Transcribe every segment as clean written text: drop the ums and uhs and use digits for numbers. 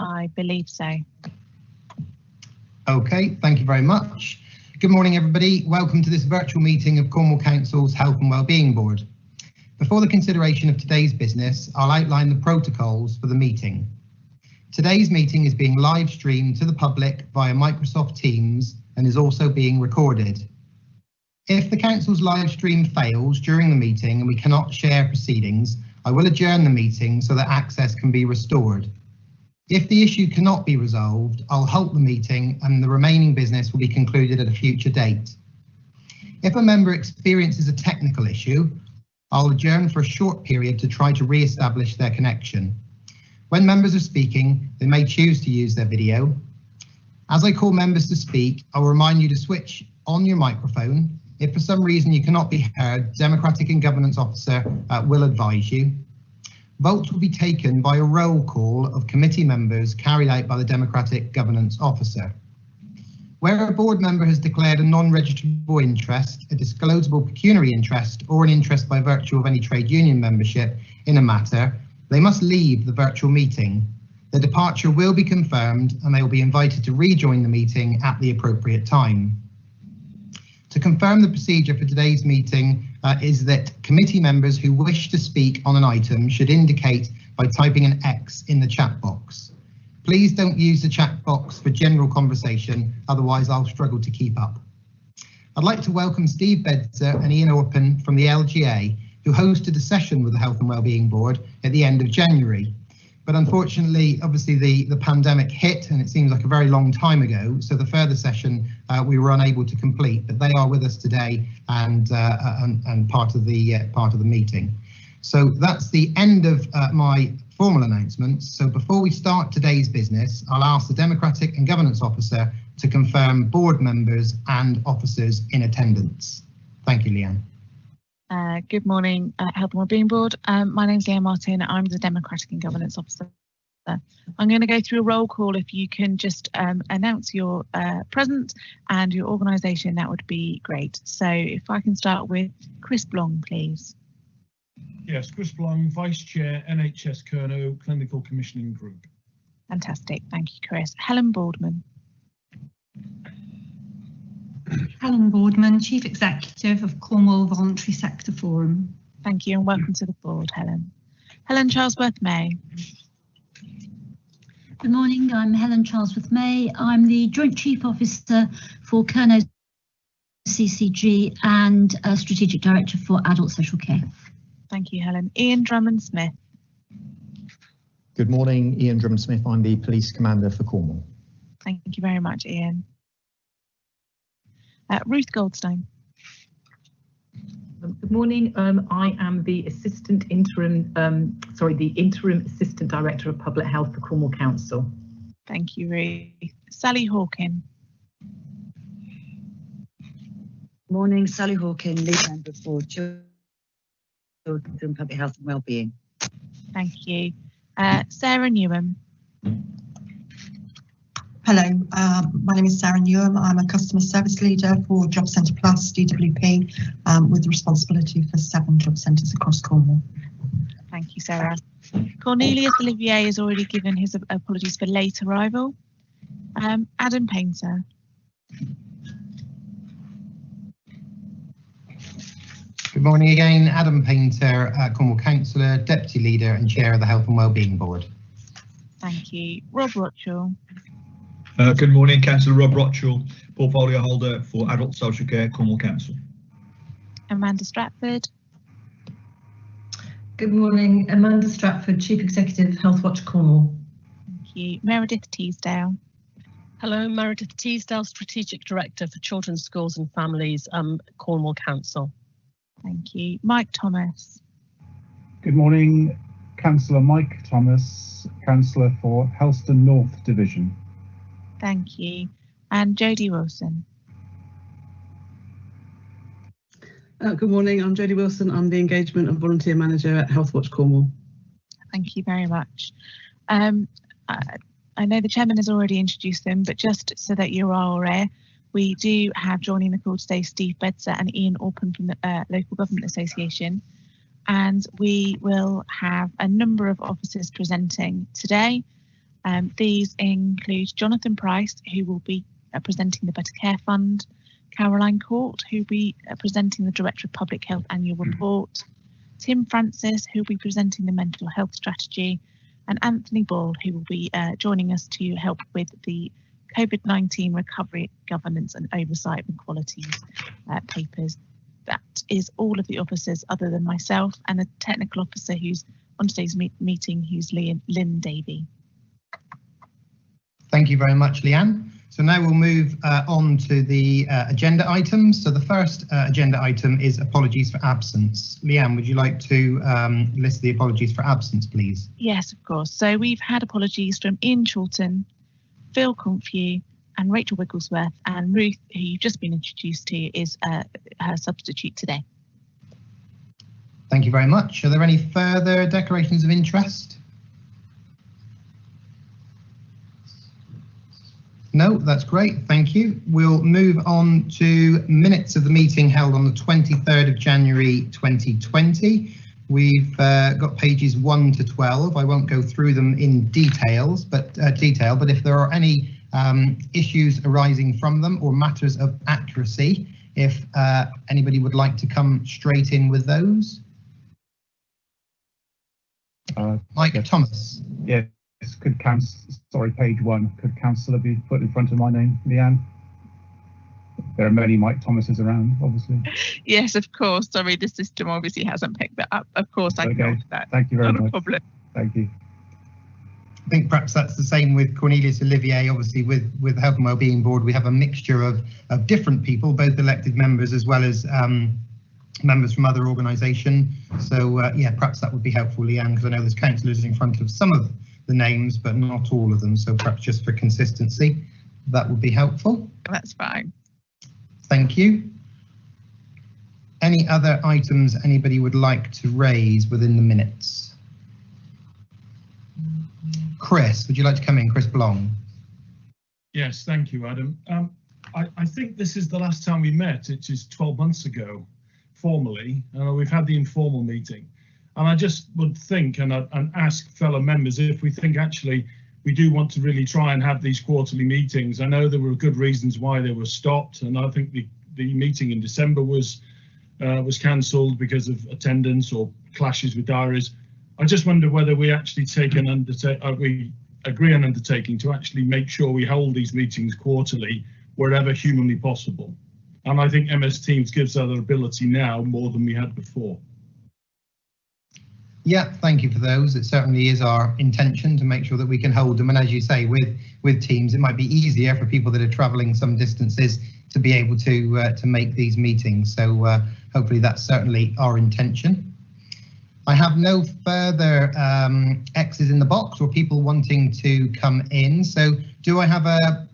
I believe so. Okay, thank you very much. Good morning, everybody. Welcome to this virtual meeting of Cornwall Council's Health and Wellbeing Board. Before the consideration of today's business, I'll outline the protocols for the meeting. Today's meeting is being live streamed to the public via Microsoft Teams and is also being recorded. If the Council's live stream fails during the meeting and we cannot share proceedings, I will adjourn the meeting so that access can be restored. If the issue cannot be resolved, I'll halt the meeting and the remaining business will be concluded at a future date. If a member experiences a technical issue, I'll adjourn for a short period to try to re-establish their connection. When members are speaking, they may choose to use their video. As I call members to speak, I'll remind you to switch on your microphone. If for some reason you cannot be heard, Democratic and Governance Officer will advise you. Votes will be taken by a roll call of committee members carried out by the Democratic Governance Officer. Where a board member has declared a non-registrable interest, a disclosable pecuniary interest, or an interest by virtue of any trade union membership in a matter, they must leave the virtual meeting. Their departure will be confirmed and they will be invited to rejoin the meeting at the appropriate time. To confirm the procedure for today's meeting is that committee members who wish to speak on an item should indicate by typing an X in the chat box. Please don't use the chat box for general conversation, otherwise I'll struggle to keep up. I'd like to welcome Steve Bedser and Ian Orpen from the LGA, who hosted a session with the Health and Wellbeing Board at the end of January. But unfortunately, obviously the pandemic hit and it seems like a very long time ago. So the further session we were unable to complete, but they are with us today and part of the meeting. So that's the end of my formal announcements. So before we start today's business, I'll ask the Democratic and Governance Officer to confirm board members and officers in attendance. Thank you, Leanne. Good morning, Health and Wellbeing Board. My name's Leanne Martin. I'm the Democratic and Governance Officer. I'm going to go through a roll call. If you can just announce your presence and your organisation, that would be great. So if I can start with Chris Blong, please. Yes, Chris Blong, Vice Chair, NHS Kerno Clinical Commissioning Group. Fantastic, thank you, Chris. Helen Boardman. Helen Boardman, Chief Executive of Cornwall Voluntary Sector Forum. Thank you and welcome to the board, Helen. Helen Charlesworth-May. Good morning, I'm Helen Charlesworth-May. I'm the Joint Chief Officer for Kerno CCG and Strategic Director for Adult Social Care. Thank you, Helen. Ian Drummond-Smith. Good morning, Ian Drummond-Smith. I'm the Police Commander for Cornwall. Thank you very much, Ian. Ruth Goldstein. Good morning. I am the the Interim Assistant Director of Public Health for Cornwall Council. Thank you, Ruth. Sally Hawkin. Morning, Sally Hawkin, Lead Member for Children, Public Health and Wellbeing. Thank you. Sarah Newham. Hello, my name is Sarah Newham. I'm a Customer Service Leader for Job Centre Plus, DWP, with responsibility for 7 job centres across Cornwall. Thank you, Sarah. Cornelius Olivier has already given his apologies for late arrival. Adam Painter. Good morning again, Adam Painter, Cornwall Councillor, Deputy Leader and Chair of the Health and Wellbeing Board. Thank you. Rob Rochell. Good morning, Councillor Rob Rochell, Portfolio Holder for Adult Social Care, Cornwall Council. Amanda Stratford. Good morning, Amanda Stratford, Chief Executive, Healthwatch Cornwall. Thank you. Meredith Teasdale. Hello, Meredith Teasdale, Strategic Director for Children's Schools and Families, Cornwall Council. Thank you. Mike Thomas. Good morning, Councillor Mike Thomas, Councillor for Helston North Division. Thank you. And Jodie Wilson. Good morning, I'm Jodie Wilson. I'm the Engagement and Volunteer Manager at Healthwatch Cornwall. Thank you very much. I know the Chairman has already introduced them, but just so that you are aware, we do have joining the call today Steve Bedser and Ian Orpen from the Local Government Association, and we will have a number of officers presenting today. These include Jonathan Price, who will be presenting the Better Care Fund, Caroline Court, who will be presenting the Director of Public Health Annual Report, Tim Francis, who will be presenting the Mental Health Strategy, and Anthony Ball, who will be joining us to help with the COVID-19 Recovery, Governance and Oversight and Qualities papers. That is all of the officers other than myself and the technical officer who's on today's meeting, who's Lynn Davey. Thank you very much, Leanne. So now we'll move on to the agenda items. So the first agenda item is apologies for absence. Leanne, would you like to list the apologies for absence, please? Yes, of course. So we've had apologies from Ian Chorlton, Phil Confew and Rachel Wigglesworth, and Ruth, who you've just been introduced to, is her substitute today. Thank you very much. Are there any further declarations of interest? No, that's great. Thank you. We'll move on to minutes of the meeting held on the 23rd of January 2020. We've got pages 1 to 12. I won't go through them in detail, but if there are any issues arising from them or matters of accuracy, if anybody would like to come straight in with those. Mike Thomas. Yes, could page 1. Could councillor be put in front of my name, Leanne? There are many Mike Thomases around, obviously. Yes, of course. Sorry, the system obviously hasn't picked that up. Of course, I can alter that. Thank you very much. Not a problem. Thank you. I think perhaps that's the same with Cornelius Olivier. Obviously, with the Health and Wellbeing Board, we have a mixture of different people, both elected members as well as members from other organisation. So yeah, perhaps that would be helpful, Leanne, because I know there's councillors in front of some of the names, but not all of them. So perhaps just for consistency, that would be helpful. That's fine. Thank you. Any other items anybody would like to raise within the minutes? Chris, would you like to come in? Chris Blong. Yes, thank you, Adam. I think this is the last time we met, which is 12 months ago, formally. We've had the informal meeting. And I just would think and ask fellow members if we think actually we do want to really try and have these quarterly meetings. I know there were good reasons why they were stopped, and I think the meeting in December was cancelled because of attendance or clashes with diaries. I just wonder whether we actually we agree on undertaking to actually make sure we hold these meetings quarterly wherever humanly possible. And I think MS Teams gives that ability now more than we had before. Yeah, thank you for those. It certainly is our intention to make sure that we can hold them. And as you say, with Teams, it might be easier for people that are travelling some distances to be able to make these meetings. So hopefully that's certainly our intention. I have no further X's in the box or people wanting to come in. So do I have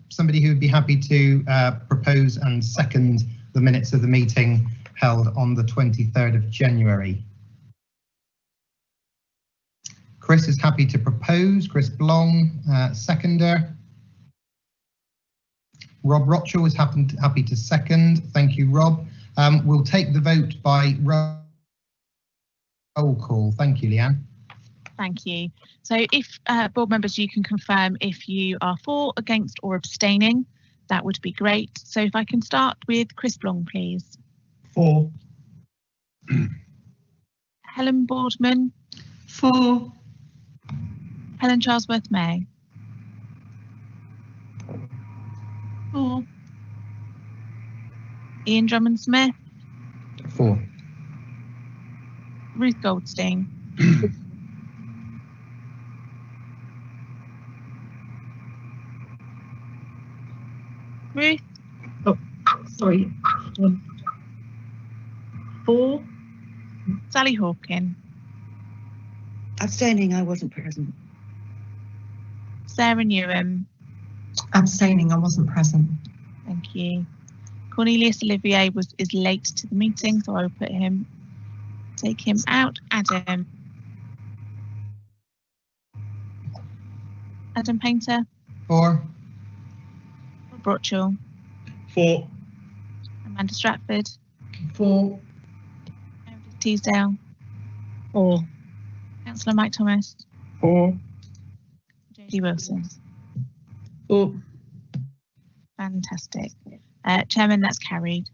somebody who would be happy to propose and second the minutes of the meeting held on the 23rd of January? Chris is happy to propose. Chris Blong, seconder. Rob Rothschild is happy to second. Thank you, Rob. We'll take the vote by roll call. Thank you, Leanne. Thank you. So if board members, you can confirm if you are for, against or abstaining, that would be great. So if I can start with Chris Blong, please. For. Helen Boardman. For. Helen Charlesworth May. For. Ian Drummond Smith. For. Ruth Goldstein. Ruth. Oh, sorry. For. Sally Hawkin. Abstaining, I wasn't present. Sarah Newham. Abstaining, I wasn't present. Thank you. Cornelius Olivier is late to the meeting, so I will take him out. Adam Painter. For. Rothschild. For. Amanda Stratford. For. Meredith Teasdale. For. Councillor Mike Thomas. For. Jodie Wilson. For. Fantastic. Chairman, that's carried.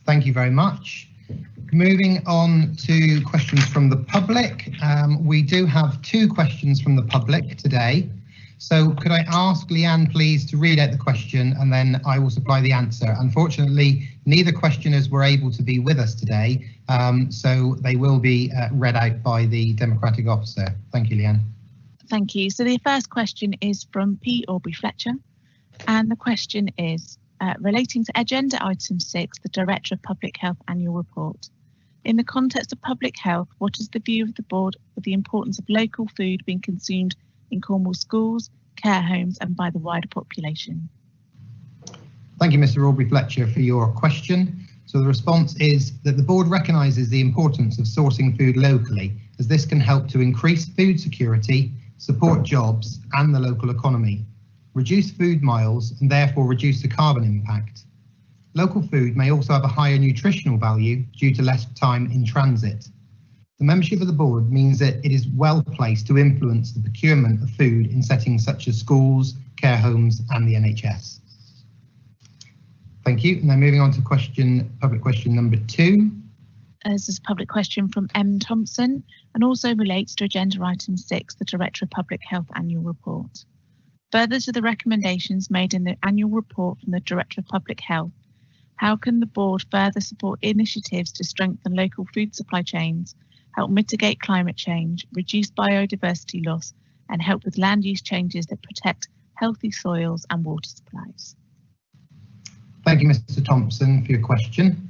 Thank you very much. Moving on to questions from the public. We do have 2 questions from the public today. So could I ask Leanne, please, to read out the question and then I will supply the answer. Unfortunately, neither questioners were able to be with us today, so they will be read out by the Democratic officer. Thank you, Leanne. Thank you. So the first question is from P. Aubrey Fletcher, and the question is relating to agenda item 6, the Director of Public Health Annual Report. In the context of public health, what is the view of the board of the importance of local food being consumed in Cornwall schools, care homes and by the wider population? Thank you, Mr. Aubrey Fletcher, for your question. So the response is that the board recognises the importance of sourcing food locally, as this can help to increase food security, support jobs and the local economy, reduce food miles and therefore reduce the carbon impact. Local food may also have a higher nutritional value due to less time in transit. The membership of the board means that it is well placed to influence the procurement of food in settings such as schools, care homes and the NHS. Thank you. Now moving on to public question number 2. This is a public question from M. Thompson and also relates to agenda item 6, the Director of Public Health Annual Report. Further to the recommendations made in the annual report from the Director of Public Health, how can the board further support initiatives to strengthen local food supply chains, help mitigate climate change, reduce biodiversity loss, and help with land use changes that protect healthy soils and water supplies? Thank you, Mr. Thompson, for your question.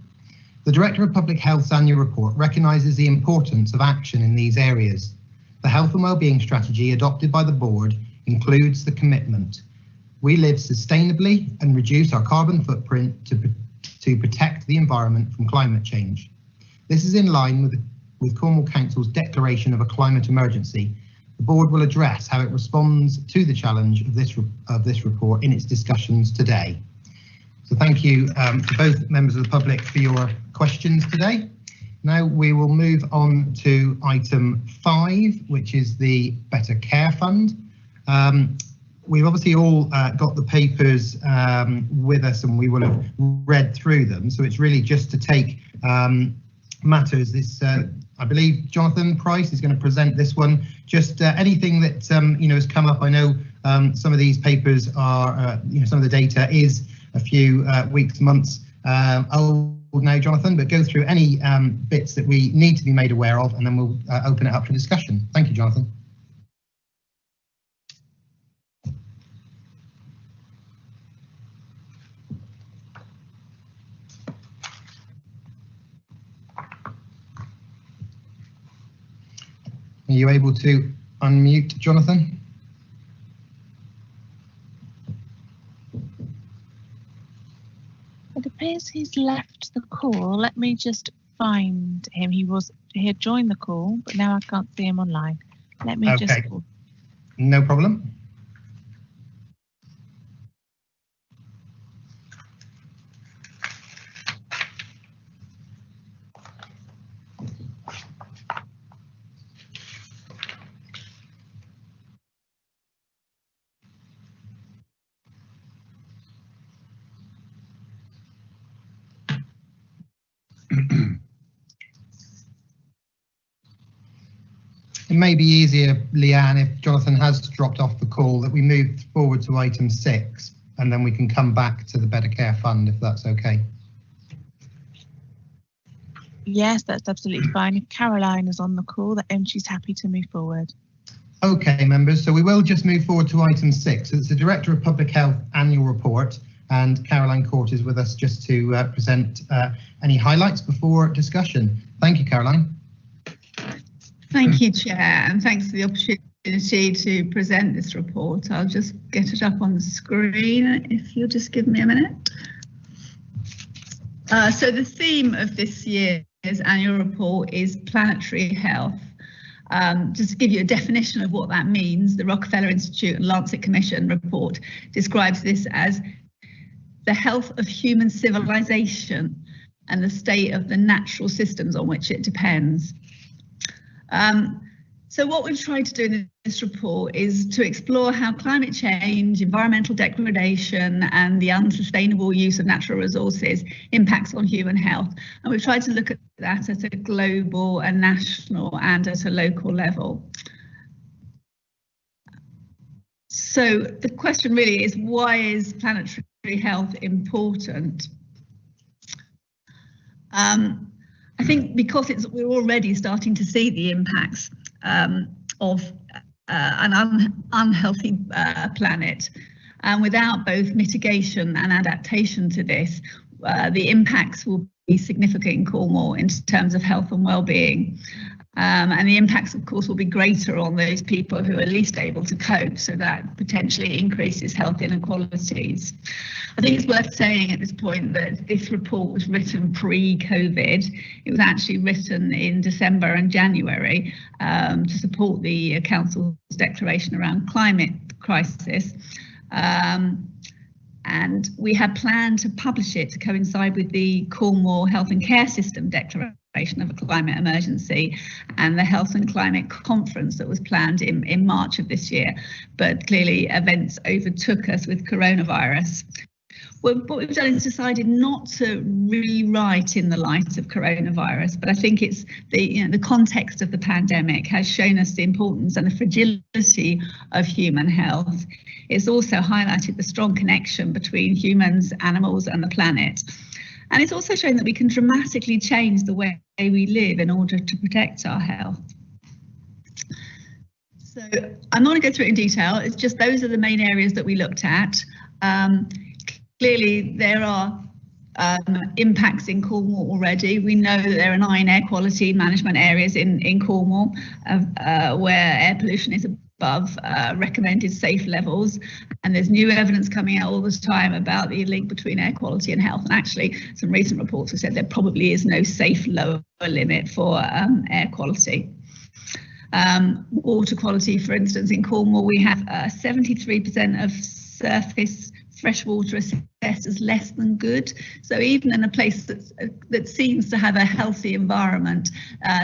The Director of Public Health's annual report recognises the importance of action in these areas. The health and wellbeing strategy adopted by the board includes the commitment: we live sustainably and reduce our carbon footprint to protect the environment from climate change. This is in line with Cornwall Council's declaration of a climate emergency. The board will address how it responds to the challenge of this report in its discussions today. So thank you to both members of the public for your questions today. Now we will move on to item 5, which is the Better Care Fund. We've obviously all got the papers with us and we will have read through them. So it's really just to take matters. This, I believe Jonathan Price is going to present this one. Just anything that has come up. I know some of these papers are, some of the data is a few weeks, months old now, Jonathan, but go through any bits that we need to be made aware of and then we'll open it up for discussion. Thank you, Jonathan. Are you able to unmute, Jonathan? It appears he's left the call. Let me just find him. He had joined the call, but now I can't see him online. Let me just. No problem. It may be easier, Leanne, if Jonathan has dropped off the call, that we move forward to item 6 and then we can come back to the Better Care Fund if that's okay. Yes, that's absolutely fine. If Caroline is on the call, then she's happy to move forward. Okay, members, so we will just move forward to item 6. So it's the Director of Public Health Annual Report, and Caroline Court is with us just to present any highlights before discussion. Thank you, Caroline. Thank you, Chair, and thanks for the opportunity to present this report. I'll just get it up on the screen if you'll just give me a minute. So the theme of this year's annual report is planetary health. Just to give you a definition of what that means, the Rockefeller Institute and Lancet Commission report describes this as the health of human civilization and the state of the natural systems on which it depends. So what we've tried to do in this report is to explore how climate change, environmental degradation and the unsustainable use of natural resources impacts on human health. And we've tried to look at that at a global, a national and at a local level. So the question really is, why is planetary health important? I think because we're already starting to see the impacts of an unhealthy planet, and without both mitigation and adaptation to this, the impacts will be significant in Cornwall in terms of health and well-being. And the impacts, of course, will be greater on those people who are least able to cope, so that potentially increases health inequalities. I think it's worth saying at this point that this report was written pre-COVID. It was actually written in December and January to support the Council's declaration around climate crisis. And we had planned to publish it to coincide with the Cornwall Health and Care System Declaration of a climate emergency and the Health and Climate Conference that was planned in March of this year. But clearly events overtook us with coronavirus. Well, what we've done is decided not to rewrite in the light of coronavirus, but I think it's the context of the pandemic has shown us the importance and the fragility of human health. It's also highlighted the strong connection between humans, animals and the planet. And it's also shown that we can dramatically change the way we live in order to protect our health. So I'm not going to go through it in detail. It's just those are the main areas that we looked at. Clearly, there are impacts in Cornwall already. We know that there are 9 air quality management areas in Cornwall where air pollution is above recommended safe levels, and there's new evidence coming out all the time about the link between air quality and health. And actually, some recent reports have said there probably is no safe lower limit for air quality. Water quality, for instance, in Cornwall, we have 73% of surface freshwater assessed as less than good. So even in a place that seems to have a healthy environment,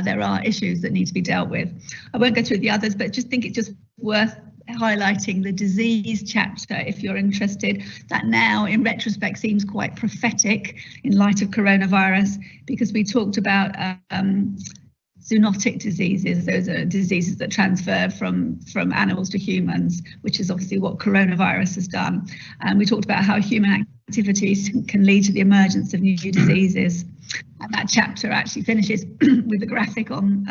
there are issues that need to be dealt with. I won't go through the others, but just think it's just worth highlighting the disease chapter if you're interested. That now in retrospect seems quite prophetic in light of coronavirus, because we talked about zoonotic diseases. Those are diseases that transfer from animals to humans, which is obviously what coronavirus has done. And we talked about how human activities can lead to the emergence of new diseases. And that chapter actually finishes with a graphic on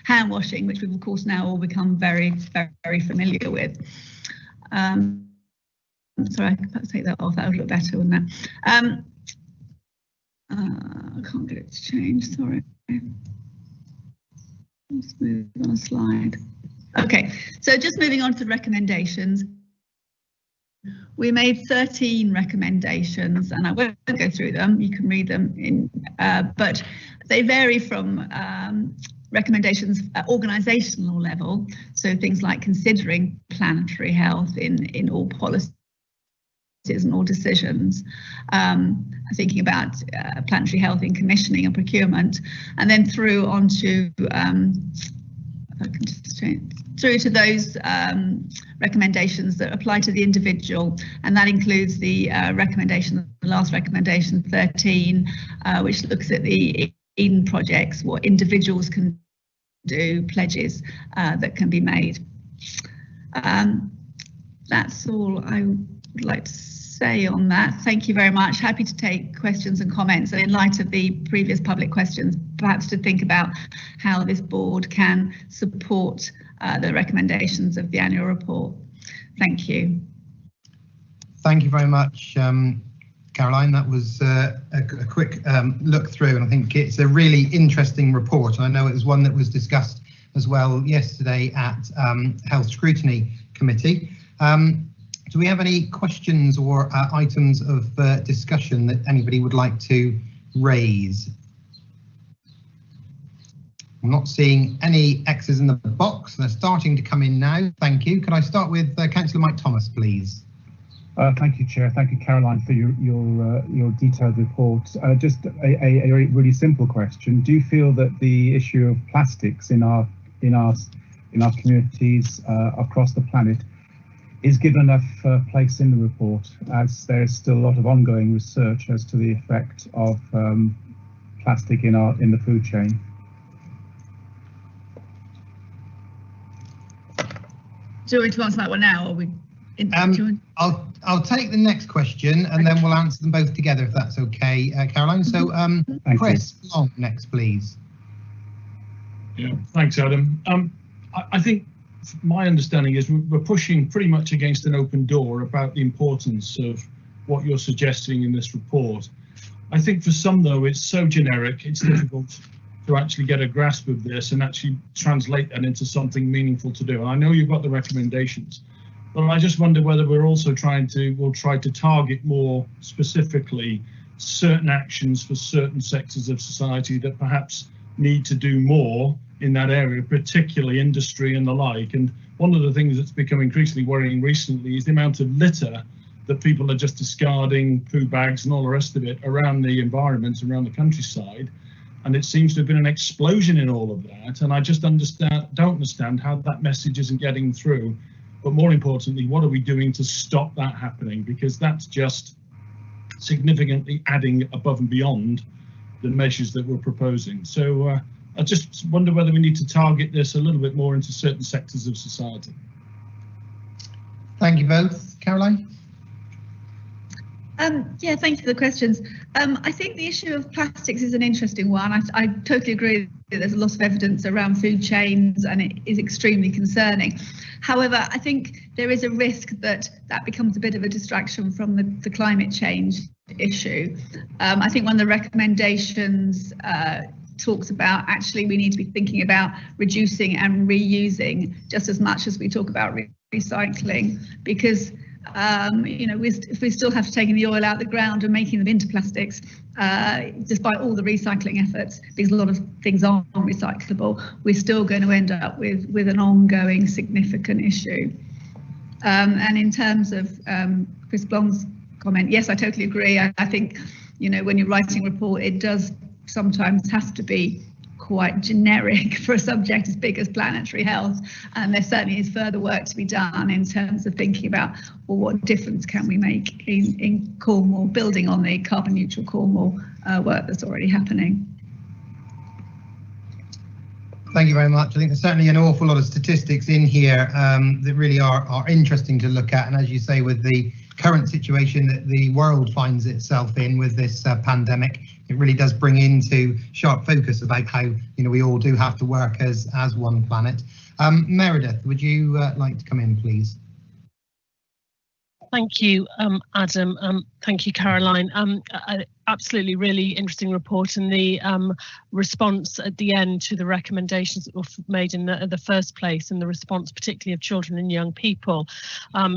hand washing, which we've of course now all become very, very familiar with. Sorry, I can perhaps take that off. That would look better, wouldn't that? I can't get it to change, sorry. Let's move on a slide. Okay, so just moving on to the recommendations. We made 13 recommendations, and I won't go through them. You can read them in, but they vary from recommendations at organisational level. So things like considering planetary health in all policies and all decisions, thinking about planetary health in commissioning and procurement, and then through onto if I can just change through to those recommendations that apply to the individual, and that includes the recommendation, the last recommendation 13, which looks at the Eden projects, what individuals can do, pledges that can be made. That's all I would like to say on that. Thank you very much. Happy to take questions and comments, and in light of the previous public questions, perhaps to think about how this board can support the recommendations of the annual report. Thank you. Thank you very much, Caroline. That was a quick look through, and I think it's a really interesting report. I know it was one that was discussed as well yesterday at Health Scrutiny Committee. Do we have any questions or items of discussion that anybody would like to raise? I'm not seeing any X's in the box. They're starting to come in now. Thank you. Could I start with Councillor Mike Thomas, please? Thank you, Chair. Thank you, Caroline, for your detailed report. Just a really simple question. Do you feel that the issue of plastics in our in our communities across the planet is given enough place in the report, as there is still a lot of ongoing research as to the effect of plastic in the food chain. Do you want me to answer that one now, or we? I'll take the next question and then we'll answer them both together if that's okay, Caroline. So Chris Long next, please. Yeah, thanks, Adam. I think my understanding is we're pushing pretty much against an open door about the importance of what you're suggesting in this report. I think for some, though, it's so generic, it's difficult to actually get a grasp of this and actually translate that into something meaningful to do. And I know you've got the recommendations, but I just wonder whether we're also try to target more specifically certain actions for certain sectors of society that perhaps need to do more in that area, particularly industry and the like. And one of the things that's become increasingly worrying recently is the amount of litter that people are just discarding, poo bags and all the rest of it around the environment, around the countryside. And it seems to have been an explosion in all of that. And I just don't understand how that message isn't getting through. But more importantly, what are we doing to stop that happening? Because that's just significantly adding above and beyond the measures that we're proposing. So I just wonder whether we need to target this a little bit more into certain sectors of society. Thank you both. Caroline? Yeah, thank you for the questions. I think the issue of plastics is an interesting one. I totally agree that there's a lot of evidence around food chains and it is extremely concerning. However, I think there is a risk that that becomes a bit of a distraction from the climate change issue. I think one of the recommendations talks about actually we need to be thinking about reducing and reusing just as much as we talk about recycling, because you know, if we still have to take the oil out of the ground and making them into plastics, despite all the recycling efforts, because a lot of things aren't recyclable, we're still going to end up with an ongoing significant issue. And in terms of Chris Blong's comment, yes, I totally agree. I think, you know, when you're writing a report, it does sometimes have to be quite generic for a subject as big as planetary health, and there certainly is further work to be done in terms of thinking about, well, what difference can we make in Cornwall, building on the carbon neutral Cornwall work that's already happening. Thank you very much. I think there's certainly an awful lot of statistics in here that really are interesting to look at, and as you say, with the current situation that the world finds itself in with this pandemic, it really does bring into sharp focus about how, you know, we all do have to work as one planet. Meredith, would you like to come in, please? Thank you, Adam. Thank you, Caroline. Absolutely really interesting report, and the response at the end to the recommendations that were made in the first place, and the response particularly of children and young people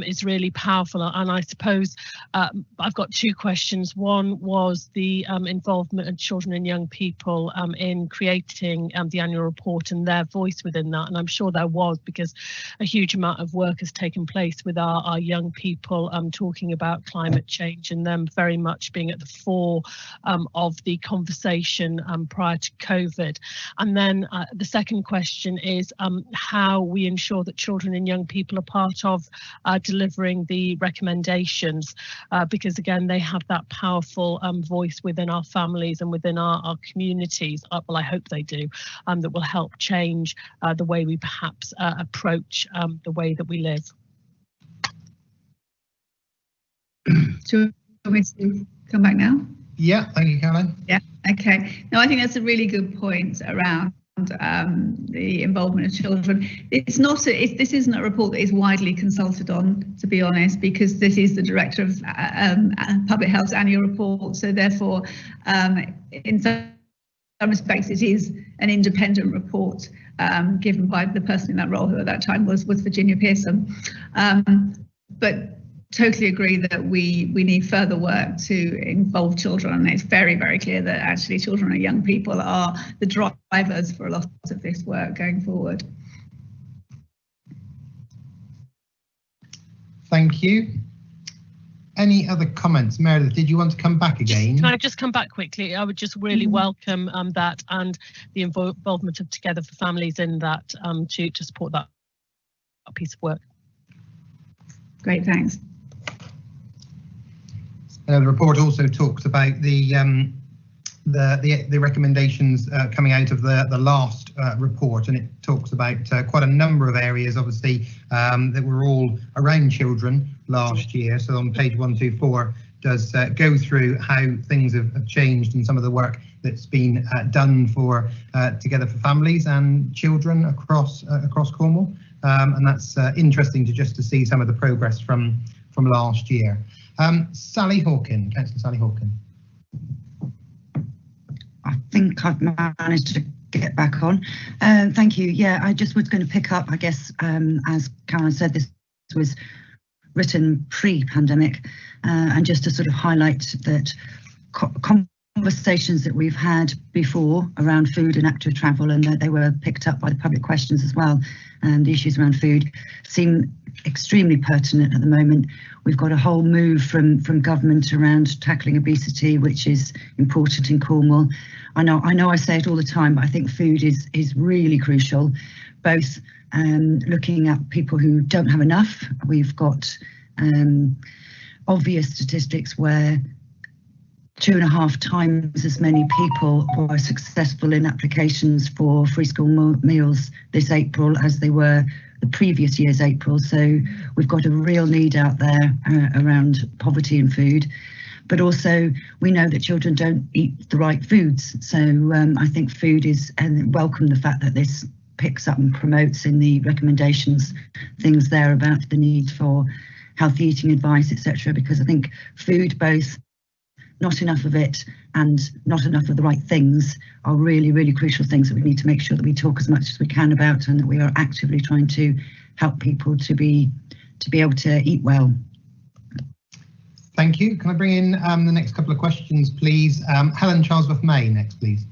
is really powerful. And I suppose I've got two questions. One was the involvement of children and young people in creating the annual report and their voice within that, and I'm sure there was, because a huge amount of work has taken place with our young people talking about climate change and them very much being at the fore of the conversation prior to COVID. And then the second question is how we ensure that children and young people are part of delivering the recommendations, because again, they have that powerful voice within our families and within our communities. Well, I hope they do, that will help change the way we perhaps approach the way that we live. Do you want me to come back now? Yeah, thank you, Caroline. Yeah, okay. No, I think that's a really good point around the involvement of children. It's not this isn't a report that is widely consulted on, to be honest, because this is the Director of Public Health's annual report. So therefore, in some respects, it is an independent report given by the person in that role, who at that time was Virginia Pearson. But totally agree that we need further work to involve children, and it's very, very clear that actually children and young people are the drivers for a lot of this work going forward. Thank you. any other comments? Meredith, did you want to come back again? Can I just come back quickly? I would just really welcome that and the involvement of Together for Families in that to support that piece of work. Great, thanks. The report also talks about the recommendations coming out of the last report, and it talks about quite a number of areas, obviously, that were all around children last year. So on page 124 does go through how things have changed and some of the work that's been done for Together for Families and children across Cornwall, and that's interesting to see some of the progress from last year. Sally Hawken, Councillor Sally Hawken. I think I've managed to get back on. Thank you. Yeah, I just was going to pick up, I guess, as Caroline said, this was written pre-pandemic, and just to sort of highlight that conversations that we've had before around food and active travel, and that they were picked up by the public questions as well, and the issues around food seem extremely pertinent at the moment. We've got a whole move from government around tackling obesity, which is important in Cornwall. I know I say it all the time, but I think food is really crucial, both looking at people who don't have enough. We've got obvious statistics where 2.5 times as many people were successful in applications for free school meals this April as they were the previous year's April. So we've got a real need out there around poverty and food. But also we know that children don't eat the right foods. So I think food is, and welcome the fact that this picks up and promotes in the recommendations things there about the need for healthy eating advice, etc. Because I think food, both not enough of it and not enough of the right things, are really, really crucial things that we need to make sure that we talk as much as we can about, and that we are actively trying to help people to be able to eat well. Thank you. Can I bring in the next couple of questions, please? Helen Charlesworth-May next, please.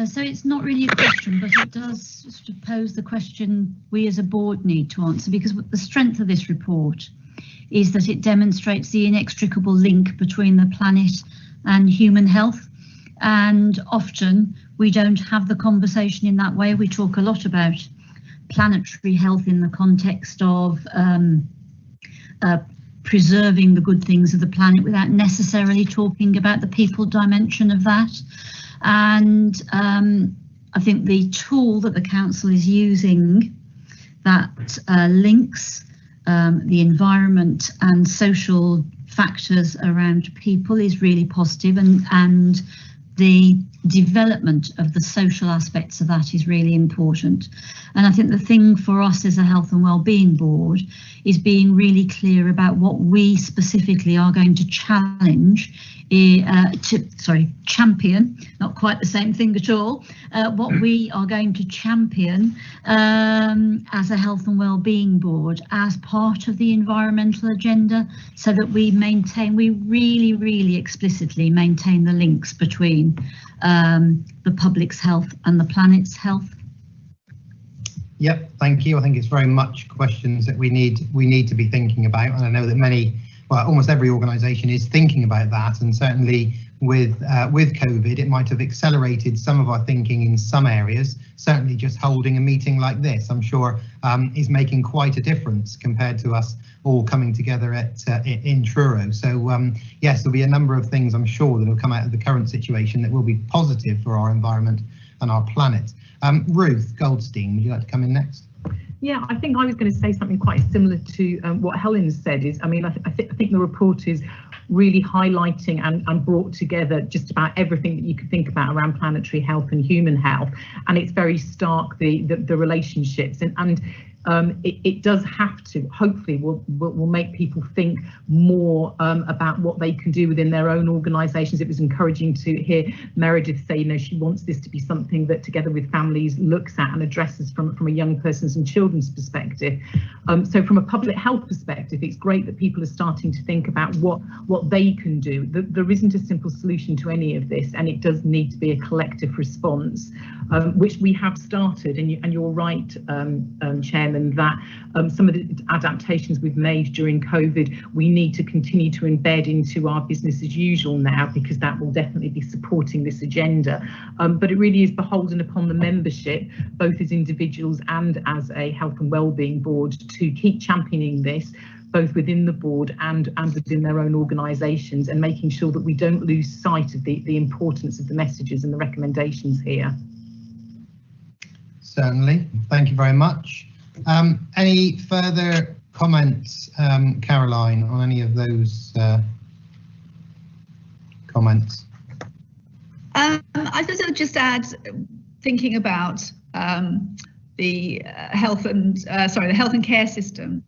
So it's not really a question, but it does sort of pose the question we as a board need to answer, because the strength of this report is that it demonstrates the inextricable link between the planet and human health. And often we don't have the conversation in that way. We talk a lot about planetary health in the context of preserving the good things of the planet without necessarily talking about the people dimension of that. And I think the tool that the council is using that links the environment and social factors around people is really positive, and the development of the social aspects of that is really important. And I think the thing for us as a health and wellbeing board is being really clear about what we specifically are going to champion, not quite the same thing at all, what we are going to champion as a health and wellbeing board as part of the environmental agenda, so that we really, really explicitly maintain the links between the public's health and the planet's health. Yep, thank you. I think it's very much questions that we need to be thinking about, and I know that almost every organisation is thinking about that, and certainly with COVID, it might have accelerated some of our thinking in some areas. Certainly, just holding a meeting like this, I'm sure, is making quite a difference compared to us all coming together in Truro. So yes, there'll be a number of things, I'm sure, that will come out of the current situation that will be positive for our environment and our planet. Ruth Goldstein, would you like to come in next? Yeah, I think I was going to say something quite similar to what Helen said. I think the report is really highlighting and brought together just about everything that you could think about around planetary health and human health, and it's very stark, the relationships, and it does have to, hopefully will make people think more about what they can do within their own organisations. It was encouraging to hear Meredith say, she wants this to be something that Together with Families looks at and addresses from a young person's and children's perspective. So from a public health perspective, it's great that people are starting to think about what they can do. There isn't a simple solution to any of this, and it does need to be a collective response, which we have started, and you're right, Chairman, again, and that some of the adaptations we've made during COVID, we need to continue to embed into our business as usual now, because that will definitely be supporting this agenda. But it really is beholden upon the membership, both as individuals and as a health and wellbeing board, to keep championing this, both within the board and within their own organisations, and making sure that we don't lose sight of the importance of the messages and the recommendations here. Certainly, thank you very much. Any further comments, Caroline, on any of those comments? I suppose I would just add, thinking about the health and care system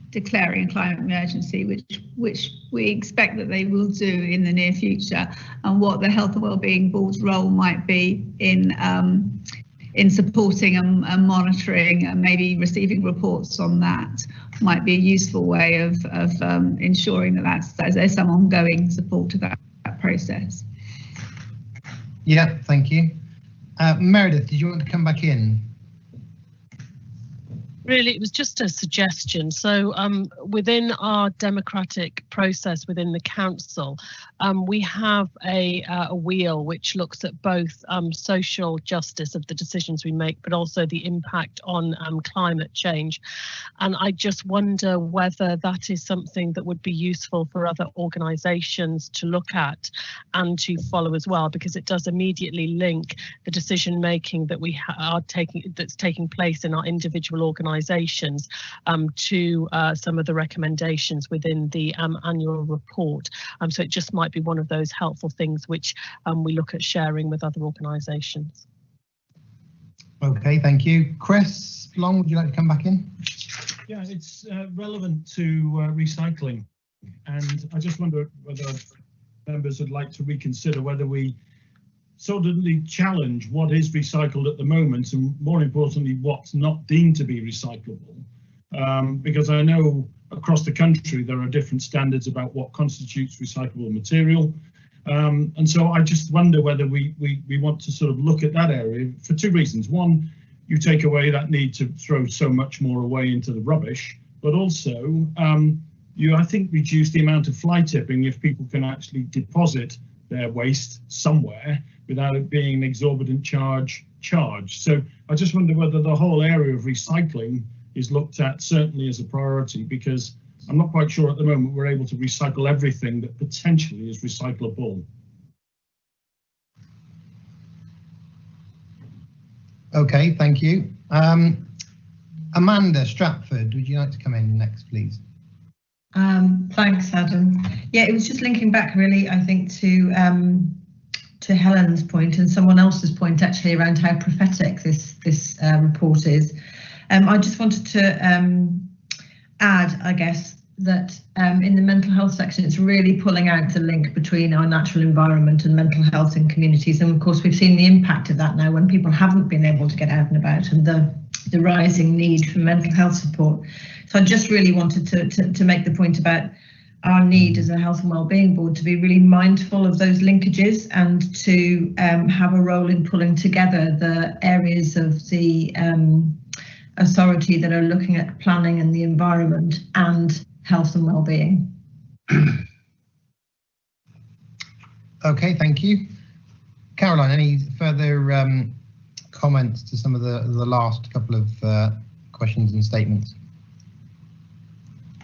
declaring a climate emergency, which we expect that they will do in the near future, and what the Health and Wellbeing Board's role might be in supporting and monitoring and maybe receiving reports on that, might be a useful way of ensuring that there's some ongoing support to that process. Yeah, thank you. Meredith, did you want to come back in? Really, it was just a suggestion. So within our democratic process within the council, we have a wheel which looks at both social justice of the decisions we make, but also the impact on climate change. And I just wonder whether that is something that would be useful for other organisations to look at and to follow as well, because it does immediately link the decision making that we are taking place in our individual organisations to some of the recommendations within the annual report. So it just might be one of those helpful things which we look at sharing with other organisations. Okay, thank you. Chris Long, would you like to come back in? Yeah, it's relevant to recycling, and I just wonder whether members would like to reconsider whether we suddenly challenge what is recycled at the moment, and more importantly, what's not deemed to be recyclable. Because I know across the country there are different standards about what constitutes recyclable material. And so I just wonder whether we want to sort of look at that area for two reasons. One, you take away that need to throw so much more away into the rubbish, but also you, I think, reduce the amount of fly tipping if people can actually deposit their waste somewhere without it being an exorbitant charge. So I just wonder whether the whole area of recycling is looked at certainly as a priority, because I'm not quite sure at the moment we're able to recycle everything that potentially is recyclable. Okay, thank you. Amanda Stratford, would you like to come in next, please? Thanks, Adam. Yeah, it was just linking back really, I think, to Helen's point and someone else's point actually around how prophetic this report is. I just wanted to add, I guess, that in the mental health section, it's really pulling out the link between our natural environment and mental health in communities. And of course, we've seen the impact of that now when people haven't been able to get out and about, and the rising need for mental health support. So I just really wanted to make the point about our need as a health and wellbeing board to be really mindful of those linkages and to have a role in pulling together the areas of the authority that are looking at planning and the environment and health and wellbeing. Okay, thank you. Caroline, any further comments to some of the last couple of questions and statements?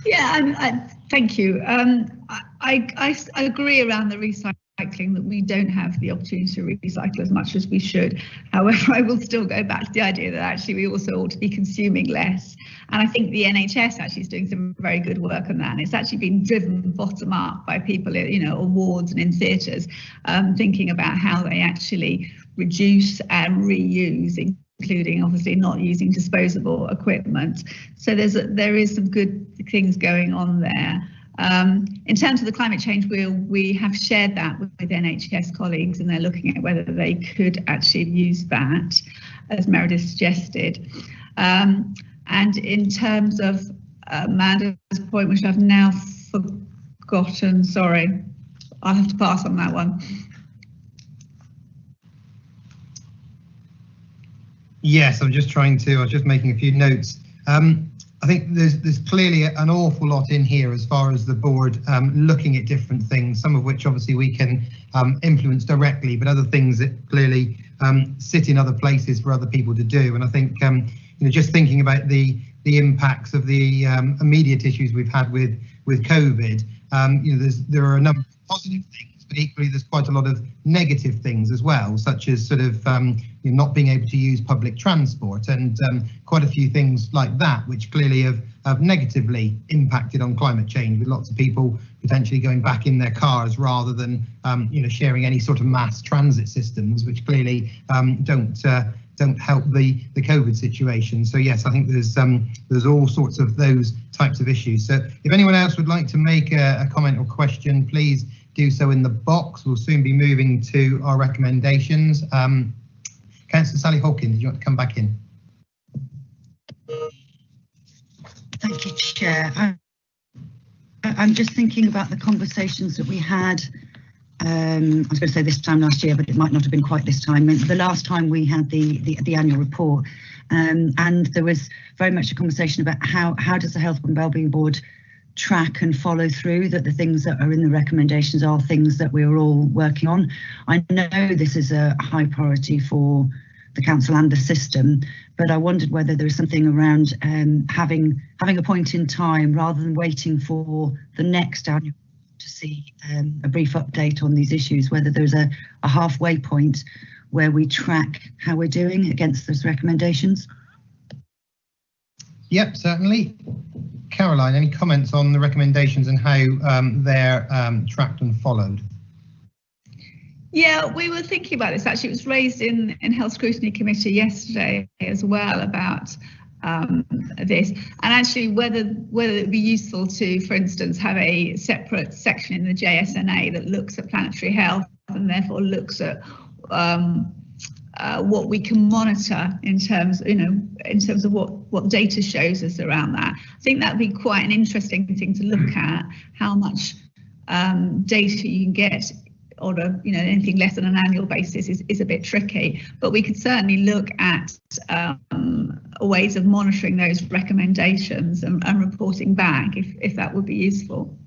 Yeah, thank you. I agree around the recycling that we don't have the opportunity to recycle as much as we should. However, I will still go back to the idea that actually we also ought to be consuming less. And I think the NHS actually is doing some very good work on that. And it's actually been driven bottom up by people, you know, awards and in theatres, thinking about how they actually reduce and reuse, including obviously not using disposable equipment. So there is some good things going on there. In terms of the climate change wheel, we have shared that with NHS colleagues, and they're looking at whether they could actually use that, as Meredith suggested. And in terms of Amanda's point, which I've now forgotten, sorry, I'll have to pass on that one. Yes, I was just making a few notes. I think there's clearly an awful lot in here as far as the board looking at different things, some of which obviously we can influence directly, but other things that clearly sit in other places for other people to do. And I think just thinking about the impacts of the immediate issues we've had with COVID, there are a number of positive things, but equally there's quite a lot of negative things as well, such as sort of not being able to use public transport and quite a few things like that, which clearly have negatively impacted on climate change, with lots of people potentially going back in their cars rather than sharing any sort of mass transit systems, which clearly don't help the COVID situation. So yes, I think there's all sorts of those types of issues. So if anyone else would like to make a comment or question, please do so in the box. We'll soon be moving to our recommendations. Councillor Sally Hawkins, did you want to come back in? Thank you, Chair. I'm just thinking about the conversations that we had. I was going to say this time last year, but it might not have been quite this time. The last time we had the annual report, and there was very much a conversation about how does the Health and Wellbeing Board track and follow through that the things that are in the recommendations are things that we're all working on. I know this is a high priority for the council and the system, but I wondered whether there was something around having a point in time rather than waiting for the next annual to see a brief update on these issues, whether there's a halfway point where we track how we're doing against those recommendations. Yep, certainly. Caroline, any comments on the recommendations and how they're tracked and followed? Yeah, we were thinking about this. Actually, it was raised in Health Scrutiny Committee yesterday as well about this, and actually whether it would be useful to, for instance, have a separate section in the JSNA that looks at planetary health and therefore looks at what we can monitor in terms of what data shows us around that. I think that would be quite an interesting thing to look at, how much data you can get on anything less than an annual basis is a bit tricky, but we could certainly look at ways of monitoring those recommendations and reporting back if that would be useful.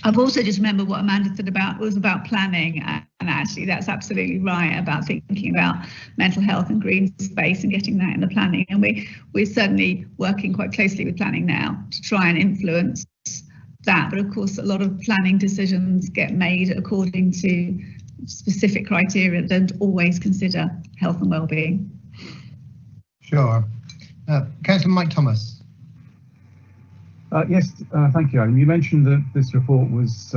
I've also just remembered what Amanda said about planning, and actually that's absolutely right about thinking about mental health and green space and getting that in the planning, and we're certainly working quite closely with planning now to try and influence that, but of course a lot of planning decisions get made according to specific criteria that don't always consider health and well-being. Sure. Councillor Mike Thomas. Yes, thank you, Adam. You mentioned that this report was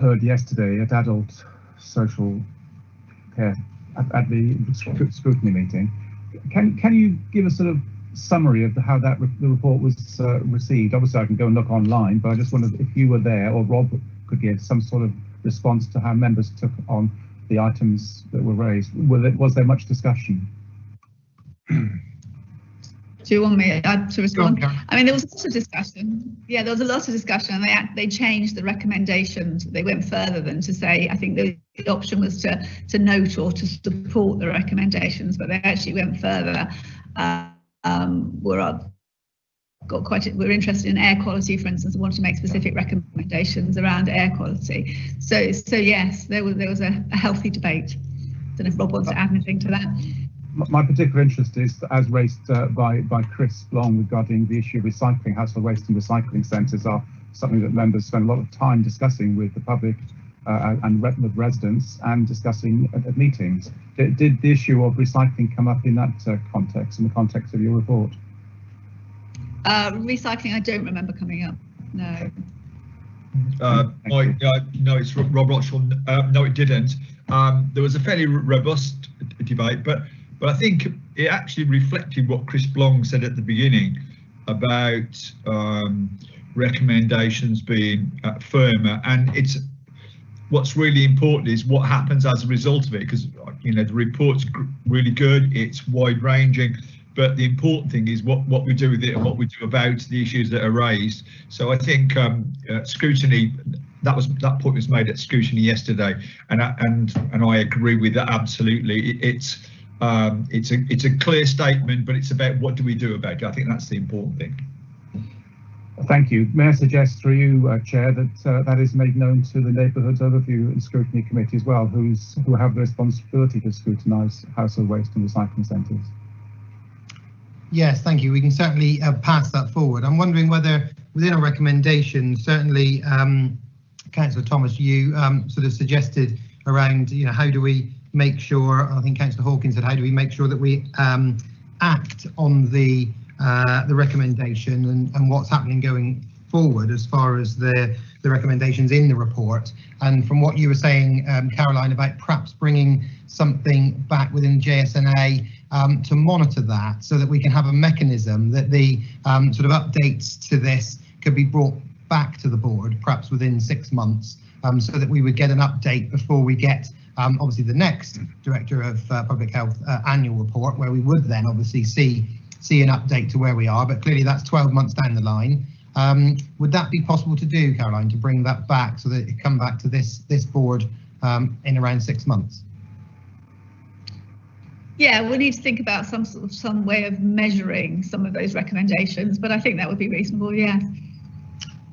heard yesterday at Adult Social Care at the scrutiny meeting. Can you give a sort of summary of how the report was received? Obviously, I can go and look online, but I just wondered if you were there or Rob could give some sort of response to how members took on the items that were raised. Was there much discussion? Do you want me to respond? I mean, there was a lot of discussion. Yeah, there was a lot of discussion, and they changed the recommendations. They went further than to say, I think the option was to note or to support the recommendations, but they actually went further. We're interested in air quality, for instance, and want to make specific recommendations around air quality. So yes, there was a healthy debate. I don't know if Rob wants to add anything to that. My particular interest is, as raised by Chris Long, regarding the issue of recycling. Household waste and recycling centres are something that members spend a lot of time discussing with the public and with residents and discussing at meetings. Did the issue of recycling come up in that context, in the context of your report? Recycling, I don't remember coming up, no. No, it's Rob Rothschild. No, it didn't. There was a fairly robust debate, but I think it actually reflected what Chris Blong said at the beginning about recommendations being firmer, and it's what's really important is what happens as a result of it, because the report's really good, it's wide ranging, but the important thing is what we do with it and what we do about the issues that are raised. So I think scrutiny, that point was made at scrutiny yesterday, and I agree with that absolutely. It's It's a clear statement, but it's about what do we do about it. I think that's the important thing. Thank you. May I suggest through you, Chair, that that is made known to the Neighbourhoods Overview and Scrutiny Committee as well, who have the responsibility to scrutinise household waste and recycling centres. Yes, thank you. We can certainly pass that forward. I'm wondering whether within a recommendation, certainly Councillor Thomas, you sort of suggested around, how do we make sure, I think Councillor Hawkins said, how do we make sure that we act on the recommendation and what's happening going forward as far as the recommendations in the report. And from what you were saying, Caroline, about perhaps bringing something back within JSNA to monitor that, so that we can have a mechanism that the sort of updates to this could be brought back to the board, perhaps within 6 months, so that we would get an update before we get obviously the next Director of Public Health annual report, where we would then obviously see an update to where we are, but clearly that's 12 months down the line. Would that be possible to do, Caroline, to bring that back so that it come back to this board in around 6 months? Yeah, we need to think about some way of measuring some of those recommendations, but I think that would be reasonable, yeah.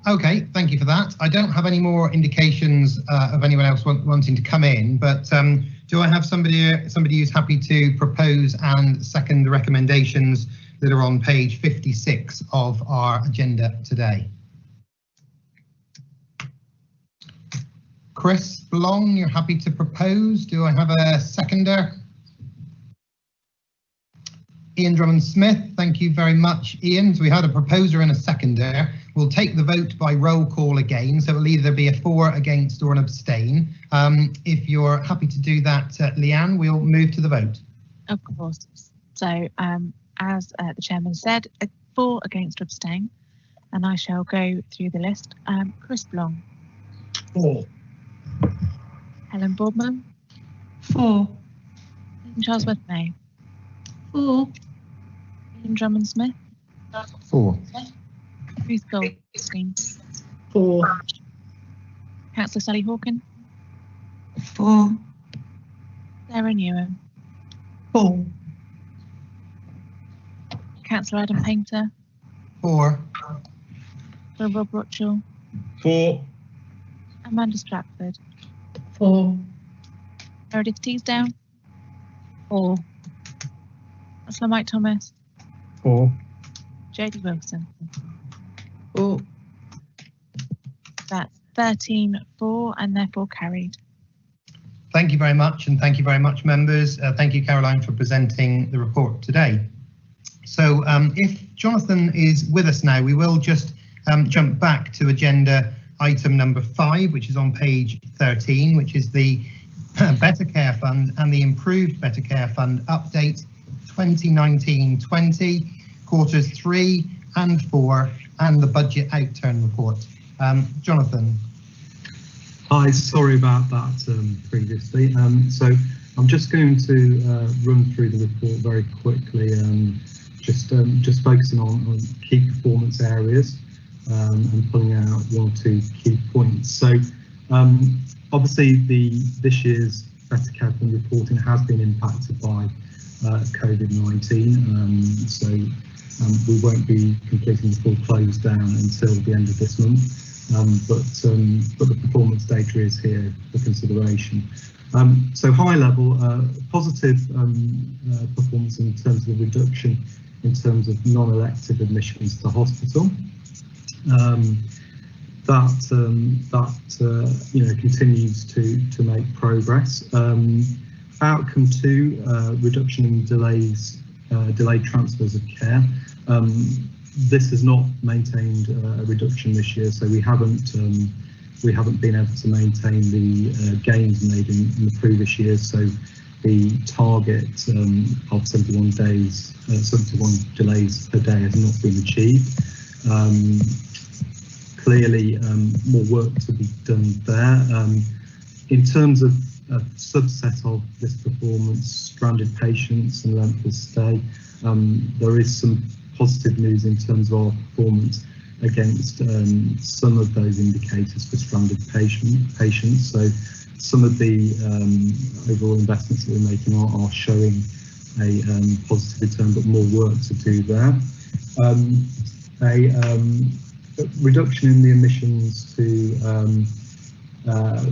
Okay, thank you for that. I don't have any more indications of anyone else wanting to come in, but do I have somebody who's happy to propose and second the recommendations that are on page 56 of our agenda today? Chris Long, you're happy to propose. Do I have a seconder? Ian Drummond-Smith, thank you very much, Ian. So we had a proposer and a seconder. We'll take the vote by roll call again, so it'll either be a for, against or an abstain. If you're happy to do that, Leanne, we'll move to the vote. Of course. So as the chairman said, for, against or abstain, and I shall go through the list. Chris Blong. For. Helen Boardman. For. Charles May. For. Ian Drummond-Smith. For. Ruth Goldstein. For. Councillor Sally Hawken. For. Sarah Newham. For. Councillor Adam Painter. For. Rob Rotchell. For. Amanda Stratford. For. Meredith Teasdale. For. Councillor Mike Thomas. For. Jodie Wilson. For. That's 13 for and therefore carried. Thank you very much, and thank you very much, members. Thank you, Caroline, for presenting the report today. So if Jonathan is with us now, we will just jump back to agenda item number 5, which is on page 13, which is the Better Care Fund and the Improved Better Care Fund update 2019-20, quarters 3 and 4, and the budget outturn report. Jonathan. Hi, sorry about that previously. So I'm just going to run through the report very quickly, just focusing on key performance areas and pulling out 1 or 2 key points. So obviously this year's Better Care Fund reporting has been impacted by COVID-19, so we won't be completing the full close down until the end of this month. But the performance data is here for consideration. So high level, positive performance in terms of the reduction in terms of non-elective admissions to hospital. That continues to make progress. Outcome 2, reduction in delayed transfers of care. This has not maintained a reduction this year, so we haven't been able to maintain the gains made in the previous years. So the target of 71 delays per day has not been achieved. Clearly, more work to be done there. In terms of a subset of this performance, stranded patients and length of stay, there is some positive news in terms of our performance against some of those indicators for stranded patients. So some of the overall investments that we're making are showing positive return, but more work to do there. A reduction in the emissions to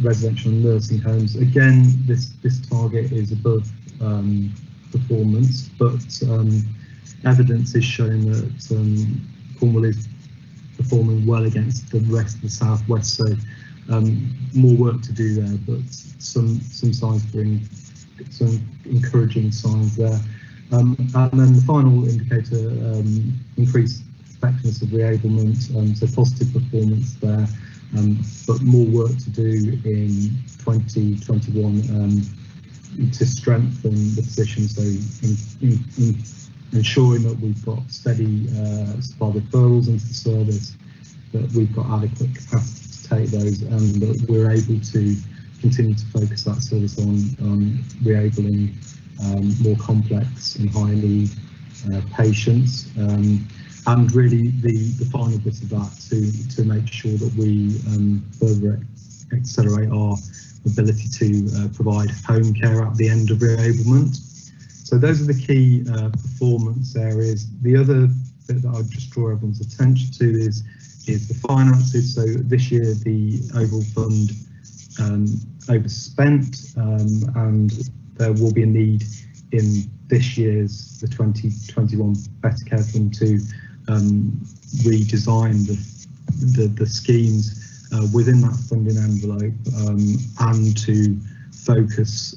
residential and nursing homes. Again, this target is above performance, but evidence is showing that Cornwall is performing well against the rest of the southwest. So more work to do there, but some signs bring some encouraging signs there. And then the final indicator, increased effectiveness of reablement, so positive performance there, but more work to do in 2021 to strengthen the position. So in ensuring that we've got steady supply referrals into the service, that we've got adequate capacity to take those, and that we're able to continue to focus that service on reabling more complex and high need patients. And really the final bit of that to make sure that we further accelerate our ability to provide home care at the end of reablement. So those are the key performance areas. The other bit that I'll just draw everyone's attention to is the finances. So this year the overall fund overspent, and there will be a need in this year's, the 2021 Better Care Fund, to redesign the schemes within that funding envelope, and to focus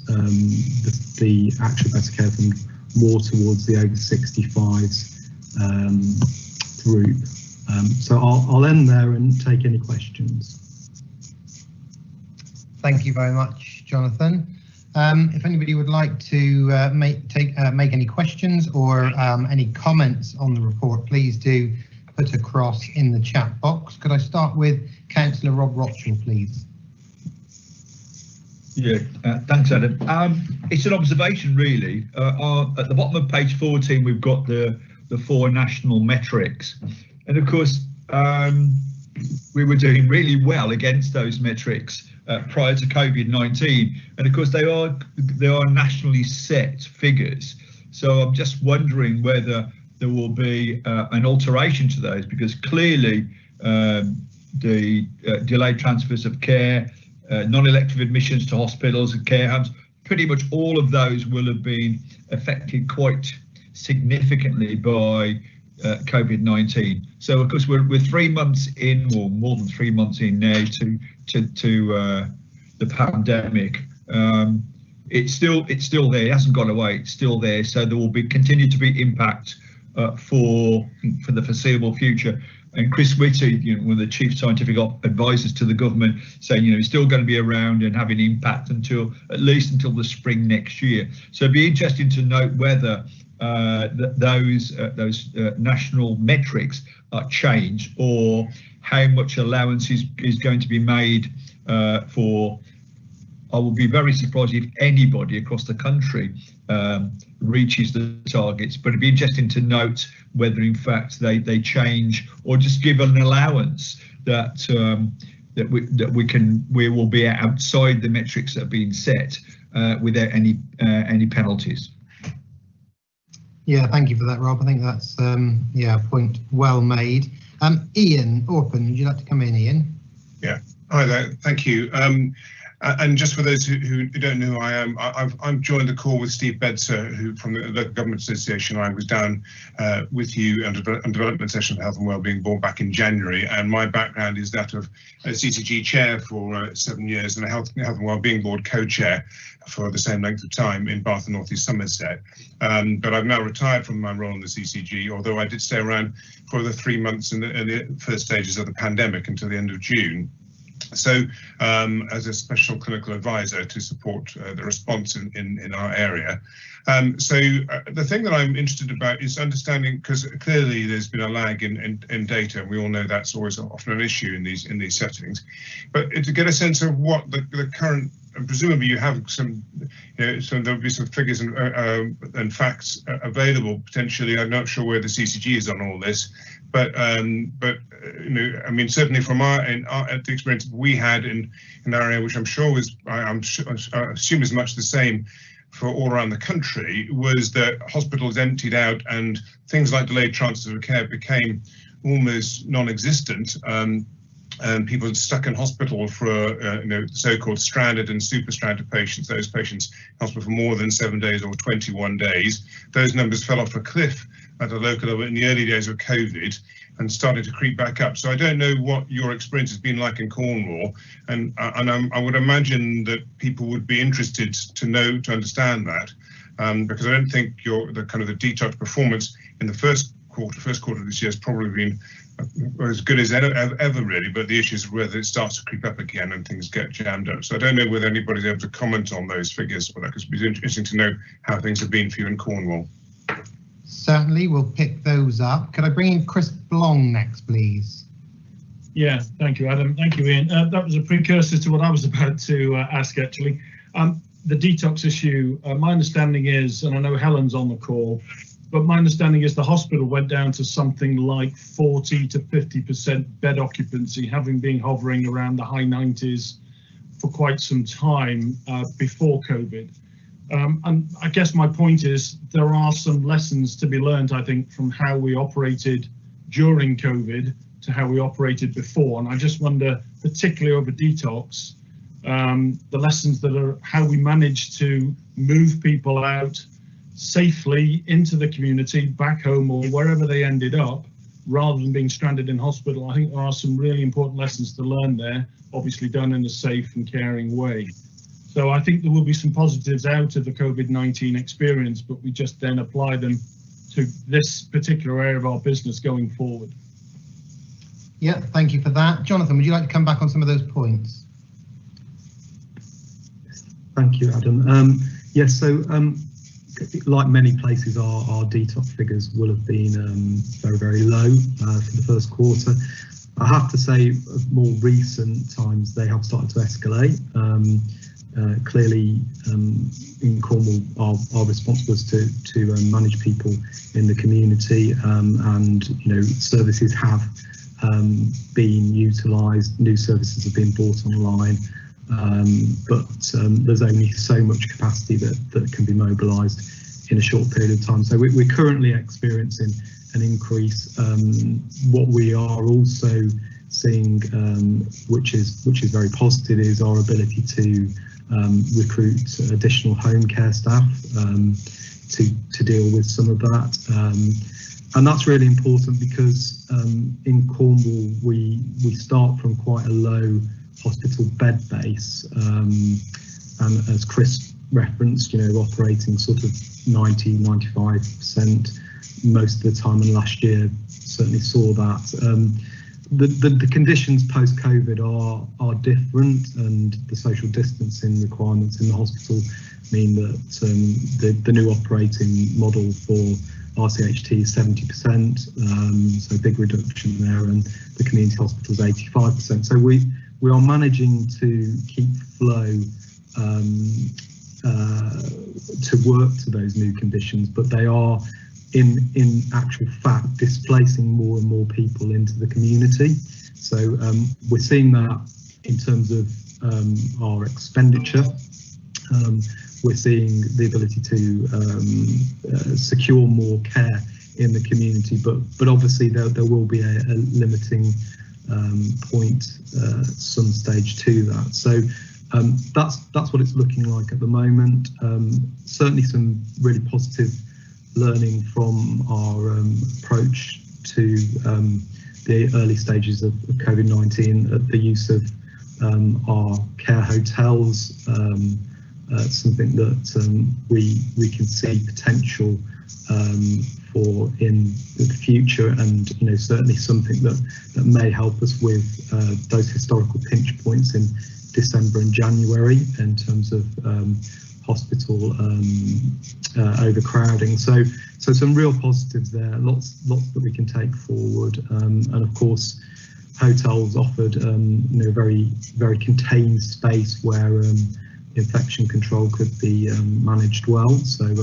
the actual Better Care Fund more towards the over 65s group. So I'll end there and take any questions. Thank you very much, Jonathan. If anybody would like to make any questions or any comments on the report, please do put across in the chat box. Could I start with Councillor Rob Rothschild, please? Yeah, thanks, Adam. It's an observation, really. At the bottom of page 14, we've got the 4 national metrics, and of course, we were doing really well against those metrics prior to COVID-19, and of course they are nationally set figures. So I'm just wondering whether there will be an alteration to those, because clearly the delayed transfers of care, non-elective admissions to hospitals and care homes, pretty much all of those will have been affected quite significantly by COVID-19. So of course we're 3 months in, or more than 3 months in now to the pandemic. It's still there. It hasn't gone away. It's still there. So there will be continue to be impact for the foreseeable future. And Chris Whitty, one of the chief scientific advisors to the government, saying it's still going to be around and having impact at least until the spring next year. So it'd be interesting to note whether those national metrics are changed, or how much allowance is going to be made for. I will be very surprised if anybody across the country reaches the targets, but it'd be interesting to note whether in fact they change, or just give an allowance that we will be outside the metrics that have been set without any penalties. Yeah, thank you for that, Rob. I think that's a point well made. Ian Orpen, would you like to come in, Ian? Yeah, hi there, thank you. And just for those who don't know who I am, I've joined the call with Steve Bedser, who from the Local Government Association. I was down with you on development session for Health and Wellbeing Board back in January, and my background is that of a CCG chair for 7 years and a Health and Wellbeing Board co-chair for the same length of time in Bath and North East Somerset. But I've now retired from my role in the CCG, although I did stay around for the 3 months in the first stages of the pandemic until the end of June. So as a special clinical advisor to support the response in our area. So the thing that I'm interested about is understanding, because clearly there's been a lag in data, and we all know that's always often an issue in these settings, but to get a sense of what the current, and presumably you have some, so there'll be some figures and facts available potentially. I'm not sure where the CCG is on all this, but I mean, certainly from the experience we had in an area which I'm sure was, I assume is much the same for all around the country was that hospitals emptied out and things like delayed transfers of care became almost non-existent. And people stuck in hospital for so-called stranded and super stranded patients, those patients in hospital for more than 7 days or 21 days. Those numbers fell off a cliff at a local level in the early days of COVID and started to creep back up. So I don't know what your experience has been like in Cornwall, and I would imagine that people would be interested to understand that, because I don't think the detox performance in the first quarter of this year has probably been as good as ever really, but the issue is whether it starts to creep up again and things get jammed up. So I don't know whether anybody's able to comment on those figures, but that could be interesting to know how things have been for you in Cornwall. Certainly, we'll pick those up. Could I bring in Chris Blong next, please? Yeah, thank you, Adam. Thank you, Ian. That was a precursor to what I was about to ask, actually. The detox issue, my understanding is, and I know Helen's on the call, but my understanding is the hospital went down to something like 40 to 50% bed occupancy, having been hovering around the high 90s for quite some time before COVID. And I guess my point is there are some lessons to be learned, I think, from how we operated during COVID to how we operated before. And I just wonder, particularly over detox, the lessons that are how we managed to move people out safely into the community, back home or wherever they ended up, rather than being stranded in hospital. I think there are some really important lessons to learn there, obviously done in a safe and caring way. So I think there will be some positives out of the COVID-19 experience, but we just then apply them to this particular area of our business going forward. Yeah, thank you for that. Jonathan, would you like to come back on some of those points? Thank you, Adam. Yes, so like many places, our detox figures will have been very, very low for the first quarter. I have to say, more recent times, they have started to escalate. Clearly, in Cornwall, our response was to manage people in the community, and services have been utilised, new services have been brought online, but there's only so much capacity that can be mobilised in a short period of time. So we're currently experiencing an increase. What we are also seeing, which is very positive, is our ability to recruit additional home care staff to deal with some of that. And that's really important because in Cornwall we start from quite a low hospital bed base, and as Chris referenced, operating sort of 90-95% most of the time, and last year certainly saw that. The conditions post-COVID are different, and the social distancing requirements in the hospital mean that the new operating model for RCHT is 70%, so big reduction there, and the community hospital is 85%. So we are managing to keep flow to work to those new conditions, but they are in actual fact displacing more and more people into the community. So we're seeing that in terms of our expenditure. We're seeing the ability to secure more care in the community, but obviously there will be a limiting point at some stage to that. So that's what it's looking like at the moment. Certainly some really positive learning from our approach to the early stages of COVID-19, the use of our care hotels, something that we can see potential for in the future, and certainly something that may help us with those historical pinch points in December and January in terms of hospital overcrowding. So some real positives there, lots that we can take forward, and of course hotels offered very, very contained space where infection control could be managed well. So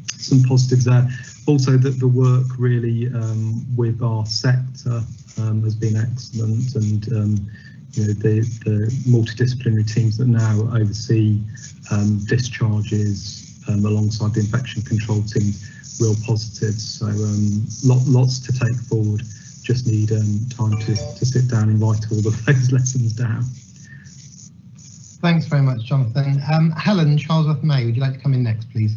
some positives there. Also that the work really with our sector has been excellent, and the multidisciplinary teams that now oversee discharges alongside the infection control team, real positives. So lots to take forward. Just need time to sit down and write all of those lessons down. Thanks very much, Jonathan. Helen Charlesworth-May, would you like to come in next, please?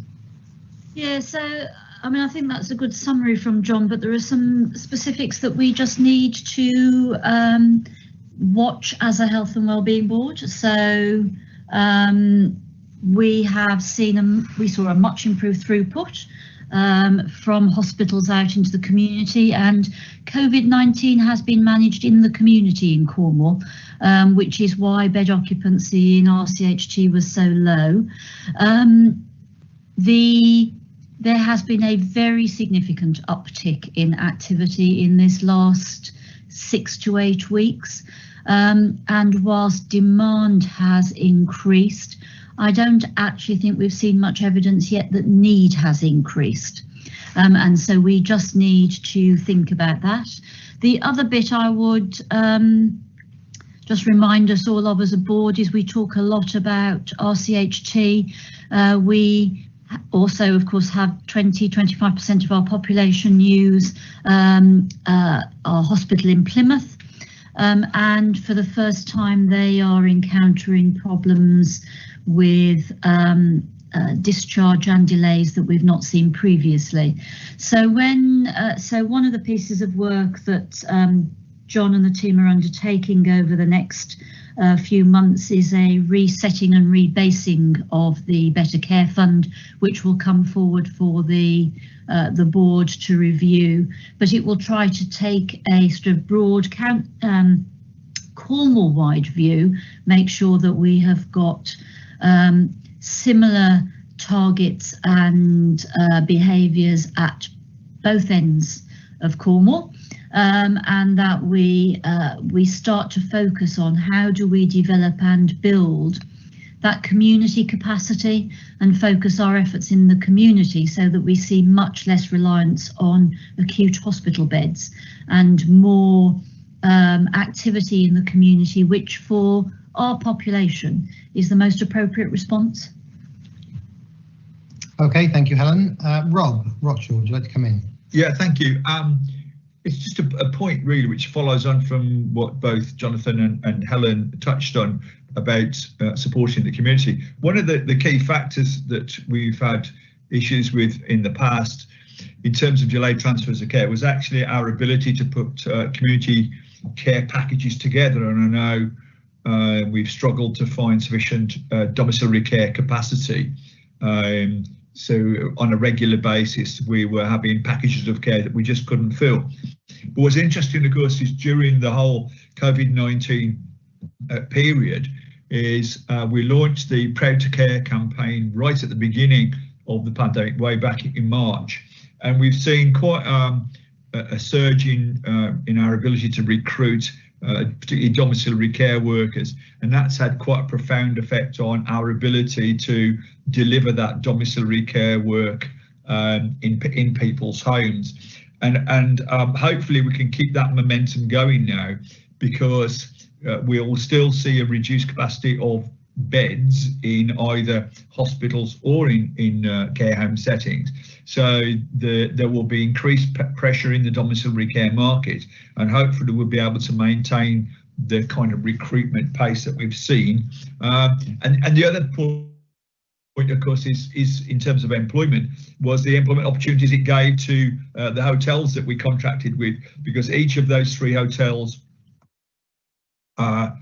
Yeah, so I mean, I think that's a good summary from John, but there are some specifics that we just need to watch as a Health and Wellbeing Board. So we saw a much improved throughput from hospitals out into the community, and COVID-19 has been managed in the community in Cornwall, which is why bed occupancy in RCHT was so low. There has been a very significant uptick in activity in this last 6 to 8 weeks, and whilst demand has increased, I don't actually think we've seen much evidence yet that need has increased. And so we just need to think about that. The other bit I would just remind us all of as a board is we talk a lot about RCHT. We also, of course, have 20–25% of our population use our hospital in Plymouth. And for the first time, they are encountering problems with discharge and delays that we've not seen previously. So one of the pieces of work that John and the team are undertaking over the next few months is a resetting and rebasing of the Better Care Fund, which will come forward for the board to review. But it will try to take a sort of broad Cornwall-wide view, make sure that we have got similar targets and behaviours at both ends of Cornwall, and that we start to focus on how do we develop and build that community capacity and focus our efforts in the community so that we see much less reliance on acute hospital beds and more activity in the community, which for our population is the most appropriate response. Okay, thank you, Helen. Rob Rothschild, would you like to come in? Yeah, thank you. It's just a point really which follows on from what both Jonathan and Helen touched on about supporting the community. One of the key factors that we've had issues with in the past in terms of delayed transfers of care was actually our ability to put community care packages together, and I know we've struggled to find sufficient domiciliary care capacity. So on a regular basis, we were having packages of care that we just couldn't fill. But what's interesting, of course, is during the whole COVID-19 period is we launched the Proud to Care campaign right at the beginning of the pandemic, way back in March. And we've seen quite a surge in our ability to recruit particularly domiciliary care workers, and that's had quite a profound effect on our ability to deliver that domiciliary care work in people's homes, and hopefully we can keep that momentum going now, because we'll still see a reduced capacity of beds in either hospitals or in care home settings. So there will be increased pressure in the domiciliary care market, and hopefully we'll be able to maintain the kind of recruitment pace that we've seen. And the other point, of course, is in terms of employment, was the employment opportunities it gave to the hotels that we contracted with, because each of those 3 hotels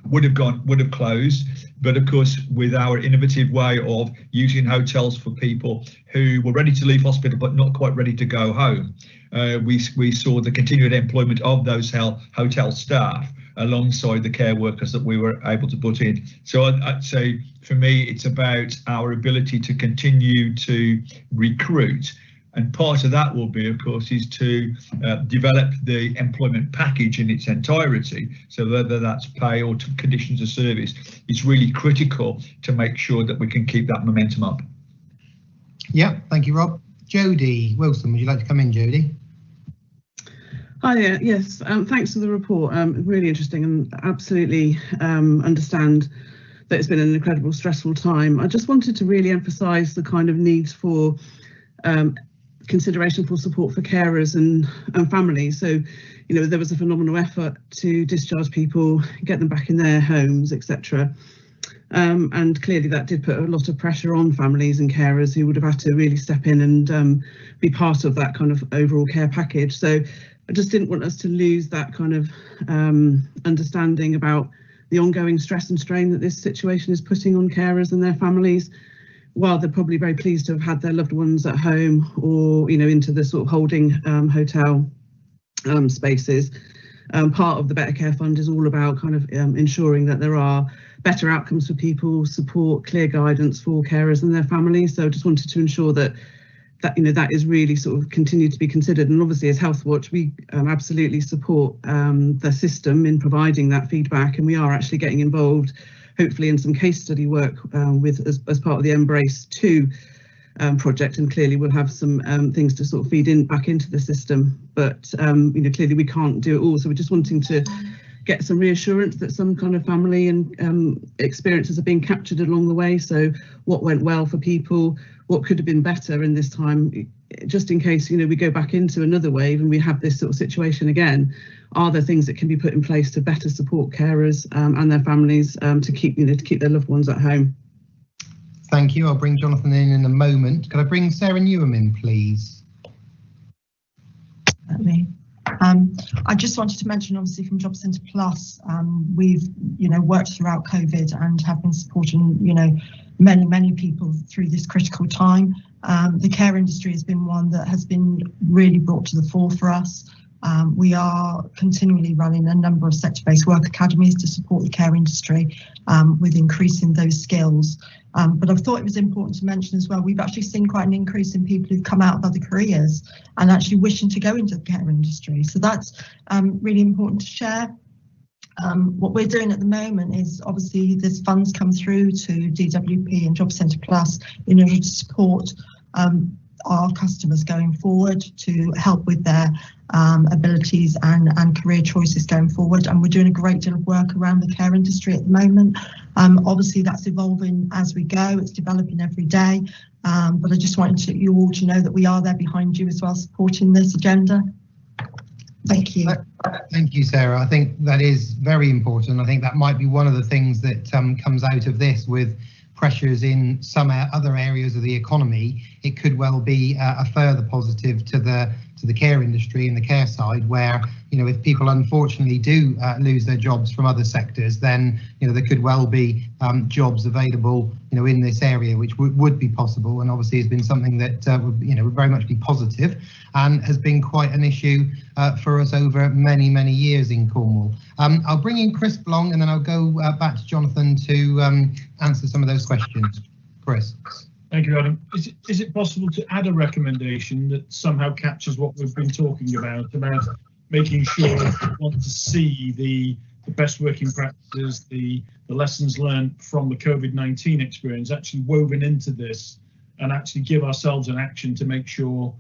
would have closed, but of course with our innovative way of using hotels for people who were ready to leave hospital but not quite ready to go home, we saw the continued employment of those hotel staff alongside the care workers that we were able to put in. So I'd say for me it's about our ability to continue to recruit, and part of that will be, of course, is to develop the employment package in its entirety. So whether that's pay or to conditions of service, it's really critical to make sure that we can keep that momentum up. Yeah, thank you, Rob. Jodie Wilson, would you like to come in, Jodie? Hi, yes, thanks for the report. Really interesting, and absolutely understand that it's been an incredible stressful time. I just wanted to really emphasise the kind of needs for consideration for support for carers and families. So, you know, there was a phenomenal effort to discharge people, get them back in their homes, etc. And clearly that did put a lot of pressure on families and carers who would have had to really step in and be part of that kind of overall care package. So I just didn't want us to lose that kind of understanding about the ongoing stress and strain that this situation is putting on carers and their families. While they're probably very pleased to have had their loved ones at home or, you know, into the sort of holding hotel spaces, part of the Better Care Fund is all about kind of ensuring that there are better outcomes for people, support, clear guidance for carers and their families. So I just wanted to ensure that you know, that is really sort of continued to be considered. And obviously as Healthwatch, we absolutely support the system in providing that feedback, and we are actually getting involved hopefully in some case study work with as part of the Embrace 2 project, and clearly we'll have some things to sort of feed in back into the system. But you know, clearly we can't do it all, so we're just wanting to get some reassurance that some kind of family and experiences are being captured along the way. So what went well for people, what could have been better in this time, just in case, you know, we go back into another wave and we have this sort of situation again. Are there things that can be put in place to better support carers and their families to keep their loved ones at home? Thank you. I'll bring Jonathan in a moment. Could I bring Sarah Newham in, please? Me. I just wanted to mention, obviously, from Job Centre Plus, we've, you know, worked throughout COVID and have been supporting, you know, many people through this critical time. The care industry has been one that has been really brought to the fore for us. We are continually running a number of sector-based work academies to support the care industry with increasing those skills. But I thought it was important to mention as well, we've actually seen quite an increase in people who've come out of other careers and actually wishing to go into the care industry. So that's really important to share. What we're doing at the moment is, obviously there's funds come through to DWP and Job Centre Plus in order to support our customers going forward, to help with their abilities and career choices going forward. And we're doing a great deal of work around the care industry at the moment. Obviously that's evolving as we go, it's developing every day. But I just wanted you all to know that we are there behind you as well, supporting this agenda. Thank you. Thank you, Sarah. I think that is very important. I think that might be one of the things that comes out of this, with pressures in some other areas of the economy. It could well be a further positive to the care industry and the care side, where, you know, if people unfortunately do lose their jobs from other sectors, then, you know, there could well be jobs available, you know, in this area, which would be possible, and obviously has been something that would, you know, would very much be positive and has been quite an issue for us over many years in Cornwall. I'll bring in Chris Blong, and then I'll go back to Jonathan to answer some of those questions. Chris. Thank you, Adam. Is it possible to add a recommendation that somehow captures what we've been talking about making sure that we want to see the best working practices, the lessons learned from the COVID-19 experience actually woven into this, and actually give ourselves an action to make sure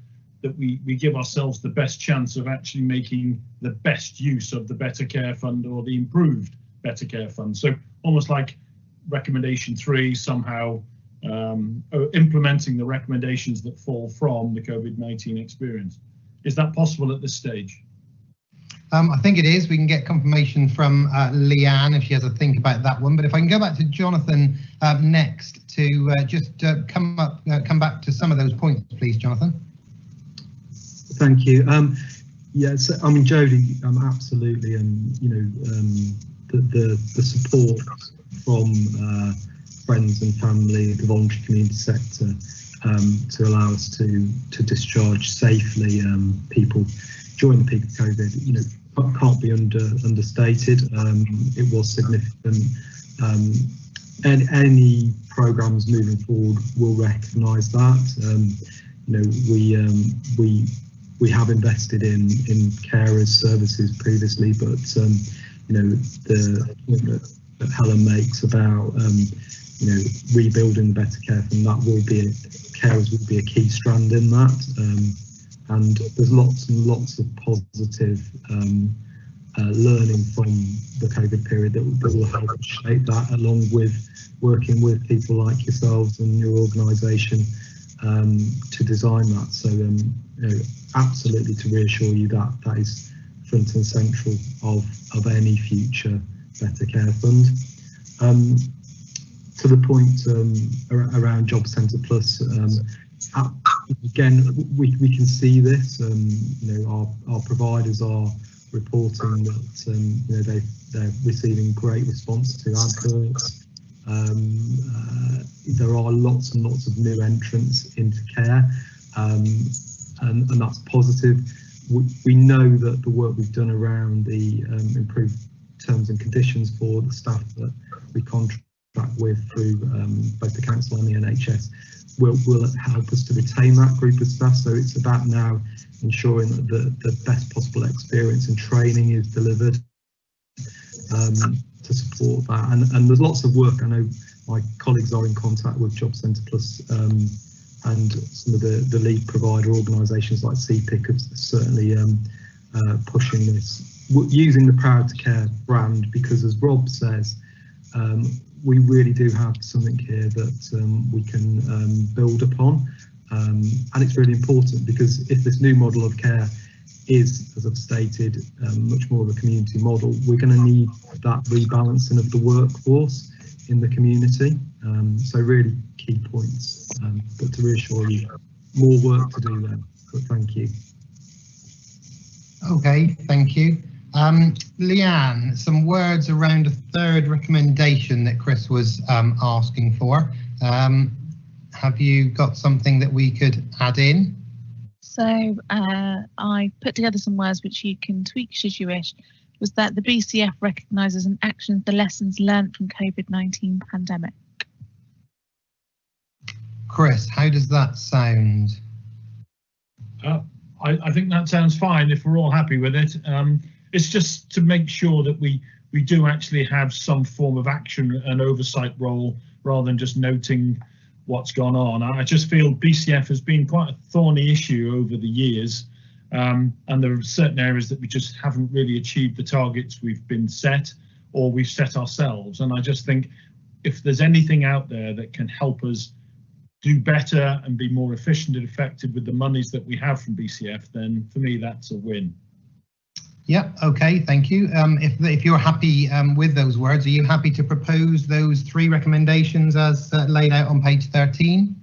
that we give ourselves the best chance of actually making the best use of the Better Care Fund or the improved Better Care Fund. So almost like recommendation 3, somehow implementing the recommendations that fall from the COVID-19 experience. Is that possible at this stage? I think it is. We can get confirmation from Leanne if she has a think about that one. But if I can go back to Jonathan next to just come back to some of those points, please, Jonathan. Thank you. Yes, I mean, Jodie, absolutely, you know, the support from friends and family, the voluntary community sector, to allow us to discharge safely people during the peak of COVID, you know, can't be understated. It was significant. And any programs moving forward will recognise that. You know, we have invested in carers services previously, but you know, the point that Helen makes about you know, rebuilding the Better Care Fund, that will be carers will be a key strand in that. and there's lots and lots of positive learning from the COVID period that will help us shape that, along with working with people like yourselves and your organisation to design that. So you know, absolutely to reassure you that that is front and central of any future Better Care Fund. To the point around Job Centre Plus, again, we can see this. You know, our providers are reporting that you know, they're receiving great response to adverts. There are lots and lots of new entrants into care, and that's positive. We know that the work we've done around the improved terms and conditions for the staff that we contract with through both the council and the NHS will help us to retain that group of staff. So it's about now ensuring that the best possible experience and training is delivered to support that. And there's lots of work. I know my colleagues are in contact with Job Centre Plus and some of the lead provider organisations like CPIC are certainly pushing this, using the Proud to Care brand, because as Rob says, we really do have something here that we can build upon, and it's really important, because if this new model of care is, as I've stated, much more of a community model, we're going to need that rebalancing of the workforce in the community. So really key points, but to reassure you, more work to do there, but thank you. Okay, thank you. Leanne, some words around a third recommendation that Chris was asking for. Have you got something that we could add in? So I put together some words which you can tweak should you wish. Was that the BCF recognises and actions the lessons learned from COVID-19 pandemic. Chris, how does that sound? I think that sounds fine if we're all happy with it. It's just to make sure that we do actually have some form of action and oversight role rather than just noting what's gone on. I just feel BCF has been quite a thorny issue over the years, and there are certain areas that we just haven't really achieved the targets we've been set or we've set ourselves. And I just think if there's anything out there that can help us do better and be more efficient and effective with the monies that we have from BCF, then for me that's a win. Yeah, okay, thank you. If you're happy with those words, are you happy to propose those three recommendations as laid out on page 13?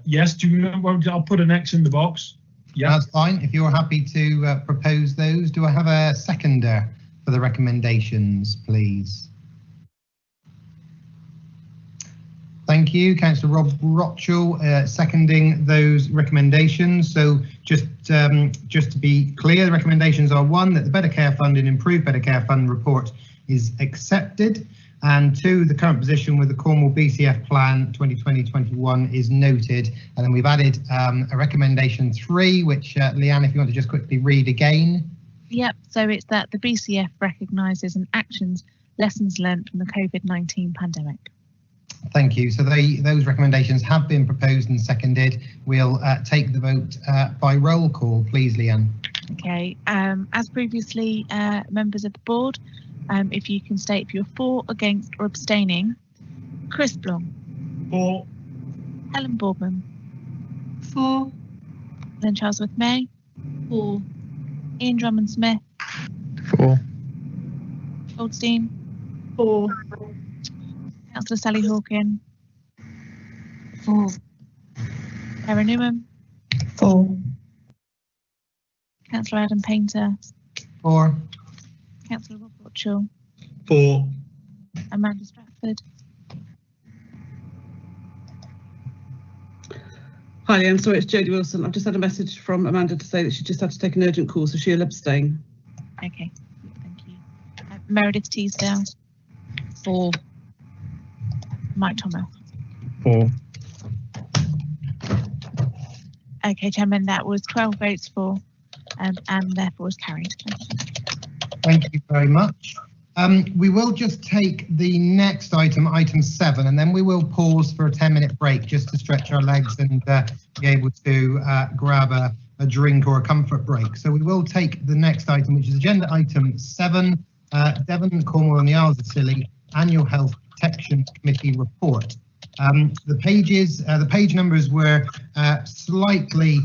Yes, do you remember? I'll put an X in the box. Yeah, that's fine. If you're happy to propose those, do I have a seconder for the recommendations, please? Thank you, Councillor Rob Rothschild, seconding those recommendations. So just to be clear, the recommendations are: 1, that the Better Care Fund and Improved Better Care Fund report is accepted, and 2, the current position with the Cornwall BCF Plan 2020-21 is noted. And then we've added a recommendation 3, which Leanne, if you want to just quickly read again. Yep, so it's that the BCF recognises and actions lessons learned from the COVID-19 pandemic. Thank you. So those recommendations have been proposed and seconded. We'll take the vote by roll call, please, Leanne. Okay. As previously, members of the board, if you can state if you're for, against or abstaining. Chris Blong. For. Helen Boardman. For. Then Charles Smith May. For. Ian Drummond-Smith. For. Goldstein. For. Councillor Sally Hawken. For. Sarah Newman. For. Councillor Adam Painter. For. Councillor Rob Rothschild. For. Amanda Stratford. Hi, I'm sorry, it's Jodie Wilson. I've just had a message from Amanda to say that she just had to take an urgent call, so she'll abstain. Okay, thank you. Meredith Teasdale. For. Mike Thomas. For. Okay, Chairman, that was 12 votes for, and therefore is carried. Thank you very much. We will just take the next item, item 7, and then we will pause for a 10-minute break just to stretch our legs and be able to grab a drink or a comfort break. So we will take the next item, which is agenda item 7, Devon, Cornwall and the Isles of Scilly Annual Health Protection Committee report. The page numbers were slightly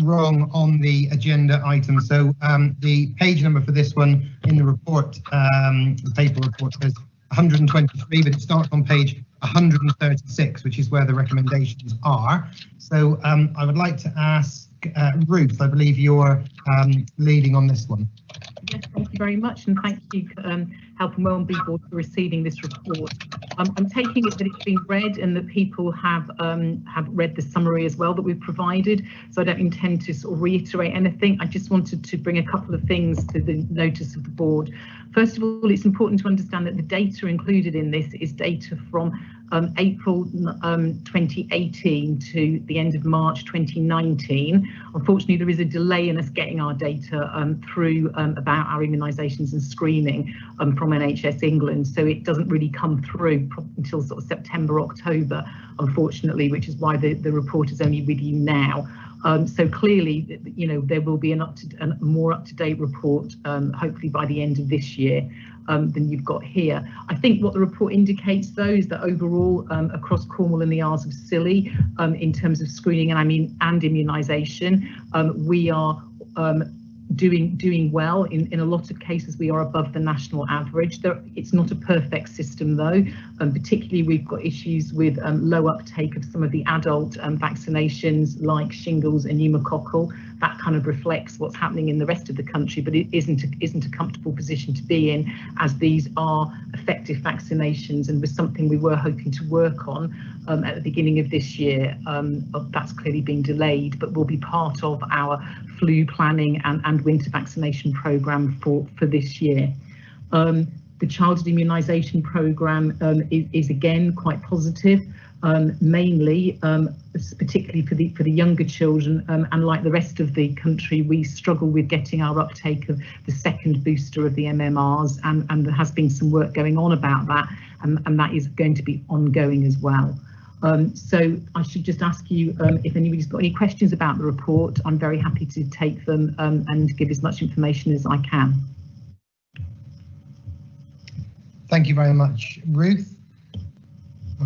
wrong on the agenda item. So the page number for this one in the report, the paper report, says 123, but it starts on page 136, which is where the recommendations are. So I would like to ask Ruth, I believe you're leading on this one. Yes, thank you very much, and thank you, Health and Wellbeing Board, for receiving this report. I'm taking it that it's been read and that people have read the summary as well that we've provided, so I don't intend to sort of reiterate anything. I just wanted to bring a couple of things to the notice of the board. First of all, it's important to understand that the data included in this is data from April 2018 to the end of March 2019. Unfortunately, there is a delay in us getting our data through about our immunisations and screening from NHS England, so it doesn't really come through until sort of September, October, unfortunately, which is why the report is only with you now. So clearly, you know, there will be a more up-to-date report, hopefully by the end of this year, than you've got here. I think what the report indicates, though, is that overall, across Cornwall and the Isles of Scilly, in terms of screening and immunisation, we are doing well. In a lot of cases, we are above the national average. It's not a perfect system, though. Particularly, we've got issues with low uptake of some of the adult vaccinations like shingles and pneumococcal. That kind of reflects what's happening in the rest of the country, but it isn't a comfortable position to be in, as these are effective vaccinations and was something we were hoping to work on at the beginning of this year. That's clearly been delayed, but will be part of our flu planning and winter vaccination programme for this year. The childhood immunisation programme is again quite positive, mainly particularly for the younger children, and like the rest of the country, we struggle with getting our uptake of the second booster of the MMRs, and there has been some work going on about that, and that is going to be ongoing as well. So I should just ask you if anybody's got any questions about the report. I'm very happy to take them and give as much information as I can. Thank you very much, Ruth.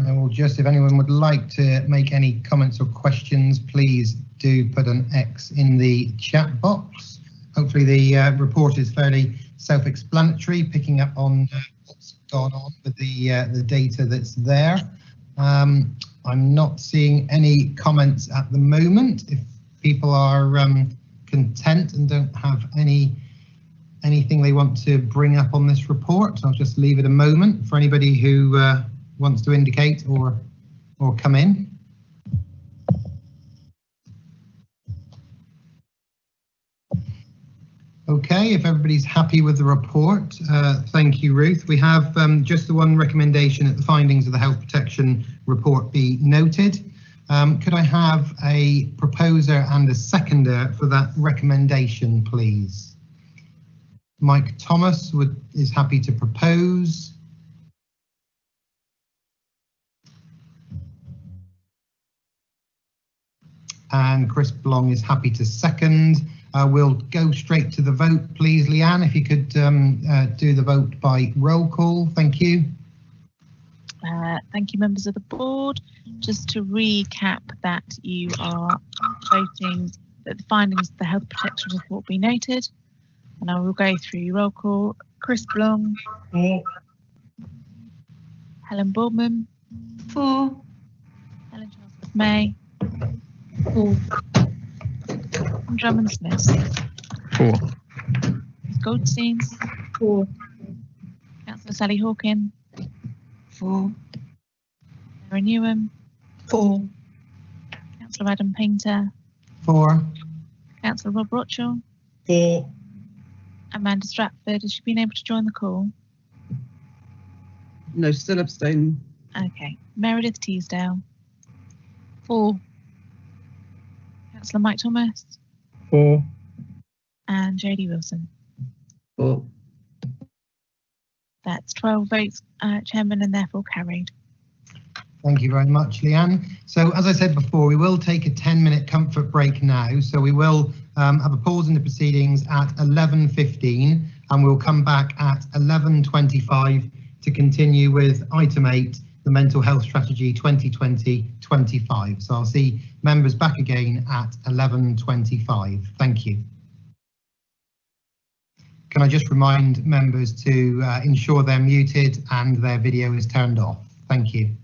I will just, if anyone would like to make any comments or questions, please do put an X in the chat box. Hopefully the report is fairly self-explanatory, picking up on what's gone on with the data that's there. I'm not seeing any comments at the moment. If people are content and don't have anything they want to bring up on this report, I'll just leave it a moment for anybody who wants to indicate or come in. Okay, if everybody's happy with the report, thank you, Ruth. We have just the one recommendation that the findings of the health protection report be noted. Could I have a proposer and a seconder for that recommendation, please? Mike Thomas is happy to propose. And Chris Blong is happy to second. We'll go straight to the vote, please. Leanne, if you could do the vote by roll call. Thank you. Thank you, members of the board. Just to recap that you are voting that the findings of the health protection report be noted. And I will go through roll call. Chris Blong. 4. Helen Boardman. 4. Helen Charles May. 4. Drummond Smith. 4. Ms Goldstein. 4. Councillor Sally Hawkin. 4. Sarah Newham. 4. Councillor Adam Painter. 4. Councillor Rob Rochell. 4. Amanda Stratford. Has she been able to join the call? No, still abstaining. Okay. Meredith Teasdale. 4. Councillor Mike Thomas. 4. And Jodie Wilson. 4. That's 12 votes, Chairman, and therefore carried. Thank you very much, Leanne. So as I said before, we will take a 10-minute comfort break now. So we will have a pause in the proceedings at 11:15 and we'll come back at 11:25 to continue with item 8, the Mental Health Strategy 2020-25. So I'll see members back again at 11:25. Thank you. Can I just remind members to ensure they're muted and their video is turned off? Thank you.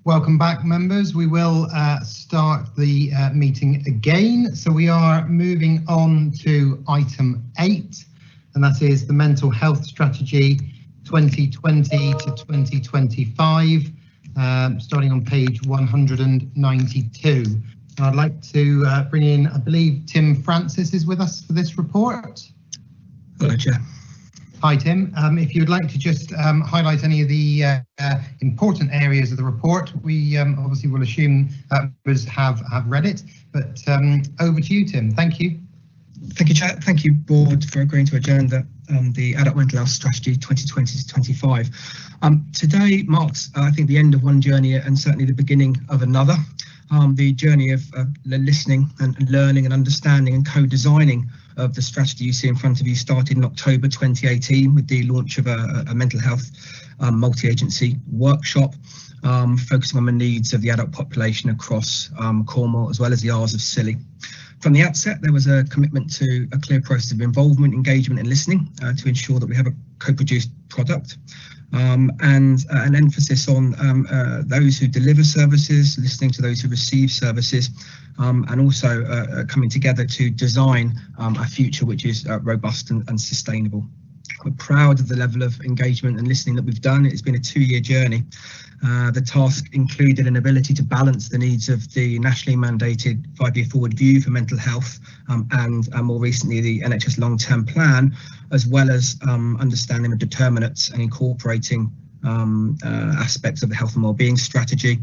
Welcome back, members. We will start the meeting again. So we are moving on to item 8, and that is the Mental Health Strategy 2020 to 2025, starting on page 192. I'd like to bring in, I believe Tim Francis is with us for this report. Hello, Chair. Hi, Tim. If you would like to just highlight any of the important areas of the report, we obviously will assume members have read it, but over to you, Tim. Thank you. Thank you, Chair. Thank you, Board, for agreeing to agenda the Adult Mental Health Strategy 2020 to 25. Today marks, I think, the end of one journey and certainly the beginning of another. The journey of listening and learning and understanding and co-designing of the strategy you see in front of you started in October 2018 with the launch of a mental health multi-agency workshop focusing on the needs of the adult population across Cornwall as well as the Isles of Scilly. From the outset, there was a commitment to a clear process of involvement, engagement and listening to ensure that we have a co-produced product. And an emphasis on those who deliver services, listening to those who receive services, and also coming together to design a future which is robust and sustainable. We're proud of the level of engagement and listening that we've done. It's been a 2-year journey. The task included an ability to balance the needs of the nationally mandated 5-year forward view for mental health and more recently the NHS long-term plan, as well as understanding the determinants and incorporating aspects of the health and wellbeing strategy.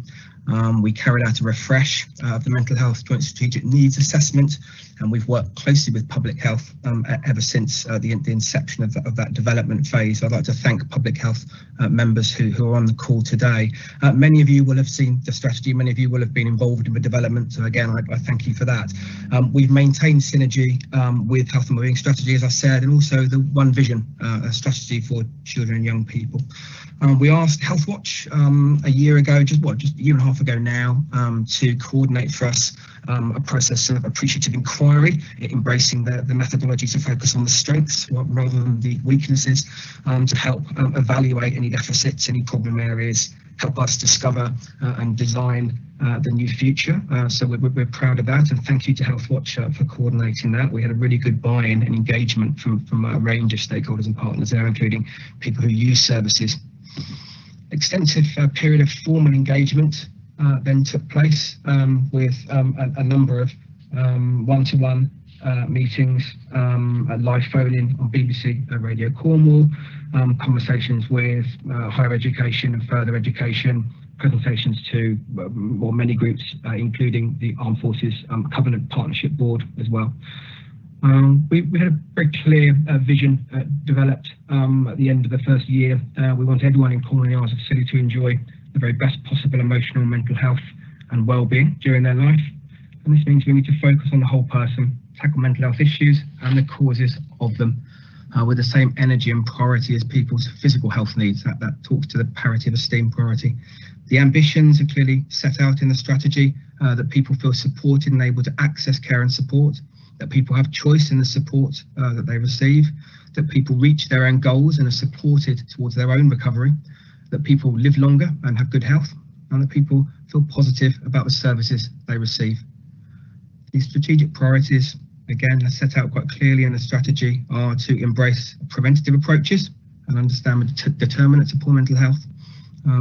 We carried out a refresh of the mental health joint strategic needs assessment, and we've worked closely with public health ever since the inception of that development phase. I'd like to thank public health members who are on the call today. Many of you will have seen the strategy, many of you will have been involved in the development, so again I thank you for that. We've maintained synergy with health and wellbeing strategy, as I said, and also the One Vision strategy for children and young people. We asked Healthwatch a year ago, just a year and a half ago now, to coordinate for us a process of appreciative inquiry, embracing the methodology to focus on the strengths rather than the weaknesses, to help evaluate any deficits, any problem areas, help us discover and design the new future. So we're proud of that, and thank you to Healthwatch for coordinating that. We had a really good buy-in and engagement from a range of stakeholders and partners there, including people who use services. Extensive period of formal engagement then took place with a number of one-to-one meetings, live phone-in on BBC Radio Cornwall, conversations with higher education and further education, presentations to many groups, including the Armed Forces Covenant Partnership Board as well. We had a very clear vision developed at the end of the first year. We want everyone in Cornwall and the Isles of Scilly to enjoy the very best possible emotional and mental health and well-being during their life. And this means we need to focus on the whole person, tackle mental health issues and the causes of them with the same energy and priority as people's physical health needs. That talks to the parity of esteem priority. The ambitions are clearly set out in the strategy, that people feel supported and able to access care and support, that people have choice in the support that they receive, that people reach their own goals and are supported towards their own recovery, that people live longer and have good health, and that people feel positive about the services they receive. These strategic priorities, again, are set out quite clearly in the strategy, are to embrace preventative approaches and understand the determinants of poor mental health,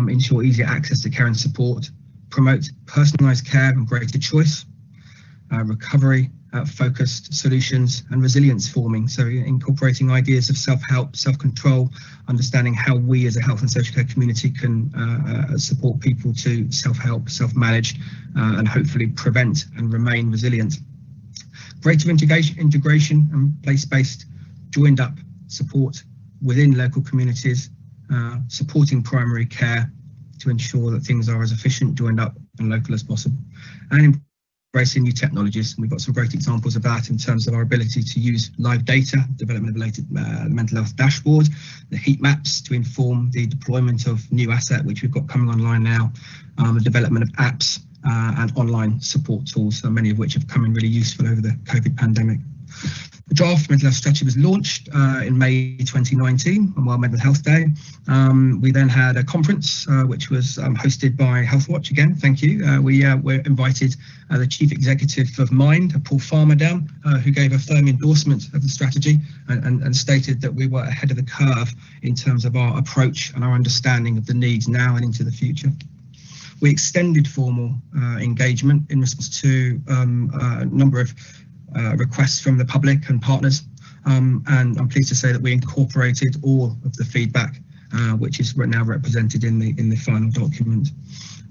ensure easier access to care and support, promote personalised care and greater choice, recovery focused solutions and resilience forming, so incorporating ideas of self-help, self-control, understanding how we as a health and social care community can support people to self-help, self-manage and hopefully prevent and remain resilient. Greater integration and place-based joined up support within local communities, supporting primary care to ensure that things are as efficient, joined up and local as possible, and embracing new technologies. And we've got some great examples of that in terms of our ability to use live data, development of related mental health dashboard, the heat maps to inform the deployment of new asset, which we've got coming online now, the development of apps and online support tools, many of which have come in really useful over the COVID pandemic. The draft mental health strategy was launched in May 2019 on World Mental Health Day. We then had a conference which was hosted by Healthwatch. Again, thank you. We were invited the Chief Executive of Mind, Paul Farmer, down, who gave a firm endorsement of the strategy and stated that we were ahead of the curve in terms of our approach and our understanding of the needs now and into the future. We extended formal engagement in response to a number of requests from the public and partners, and I'm pleased to say that we incorporated all of the feedback, which is now represented in the final document.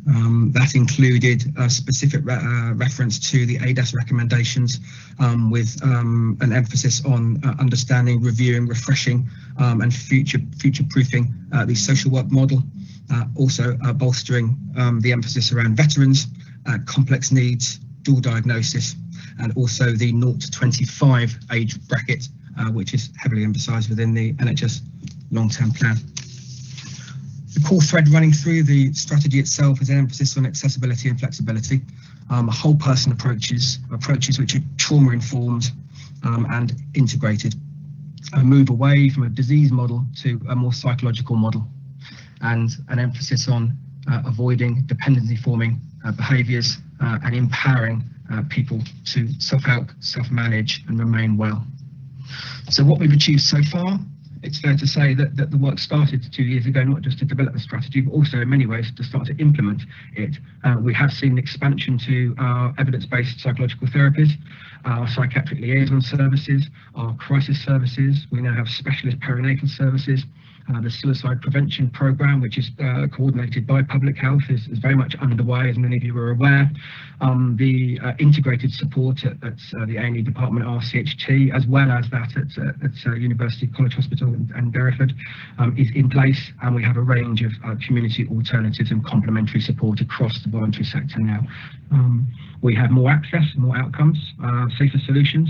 That included a specific reference to the ADAS recommendations, with an emphasis on understanding, reviewing, refreshing, and future-proofing the social work model. Also bolstering the emphasis around veterans, complex needs, dual diagnosis, and also the 0 to 25 age bracket, which is heavily emphasised within the NHS long-term plan. The core thread running through the strategy itself is an emphasis on accessibility and flexibility, whole person approaches which are trauma-informed and integrated, a move away from a disease model to a more psychological model, and an emphasis on avoiding dependency-forming behaviours and empowering people to self-help, self-manage and remain well. So what we've achieved so far, it's fair to say that the work started 2 years ago, not just to develop the strategy, but also in many ways to start to implement it. We have seen expansion to our evidence-based psychological therapies, our psychiatric liaison services, our crisis services. We now have specialist perinatal services. The suicide prevention programme, which is coordinated by Public Health, is very much underway, as many of you are aware. The integrated support at the A&E department, RCHT, as well as that at University College Hospital and Derriford, is in place, and we have a range of community alternatives and complementary support across the voluntary sector now. We have more access, more outcomes, safer solutions.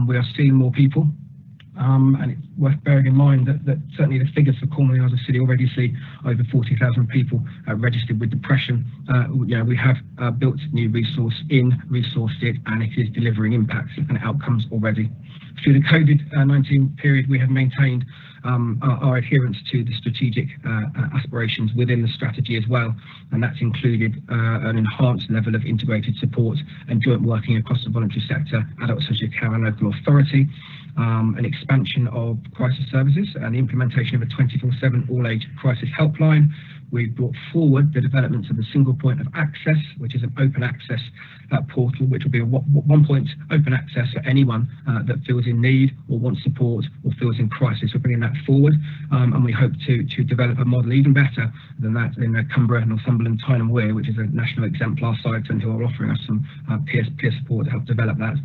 We are seeing more people. And it's worth bearing in mind that certainly the figures for Cornwall as a city already see over 40,000 people registered with depression. We have built new resourced it, and it is delivering impacts and outcomes already. Through the COVID-19 period, we have maintained our adherence to the strategic aspirations within the strategy as well, and that's included an enhanced level of integrated support and joint working across the voluntary sector, adult social care and local authority, an expansion of crisis services and the implementation of a 24/7 all-age crisis helpline. We've brought forward the development of a single point of access, which is an open access portal, which will be a one-point open access for anyone that feels in need or wants support or feels in crisis. We're bringing that forward, and we hope to develop a model even better than that in Cumbria, Northumberland, Tyne and Wear, which is a national exemplar site, and who are offering us some peer support to help develop that.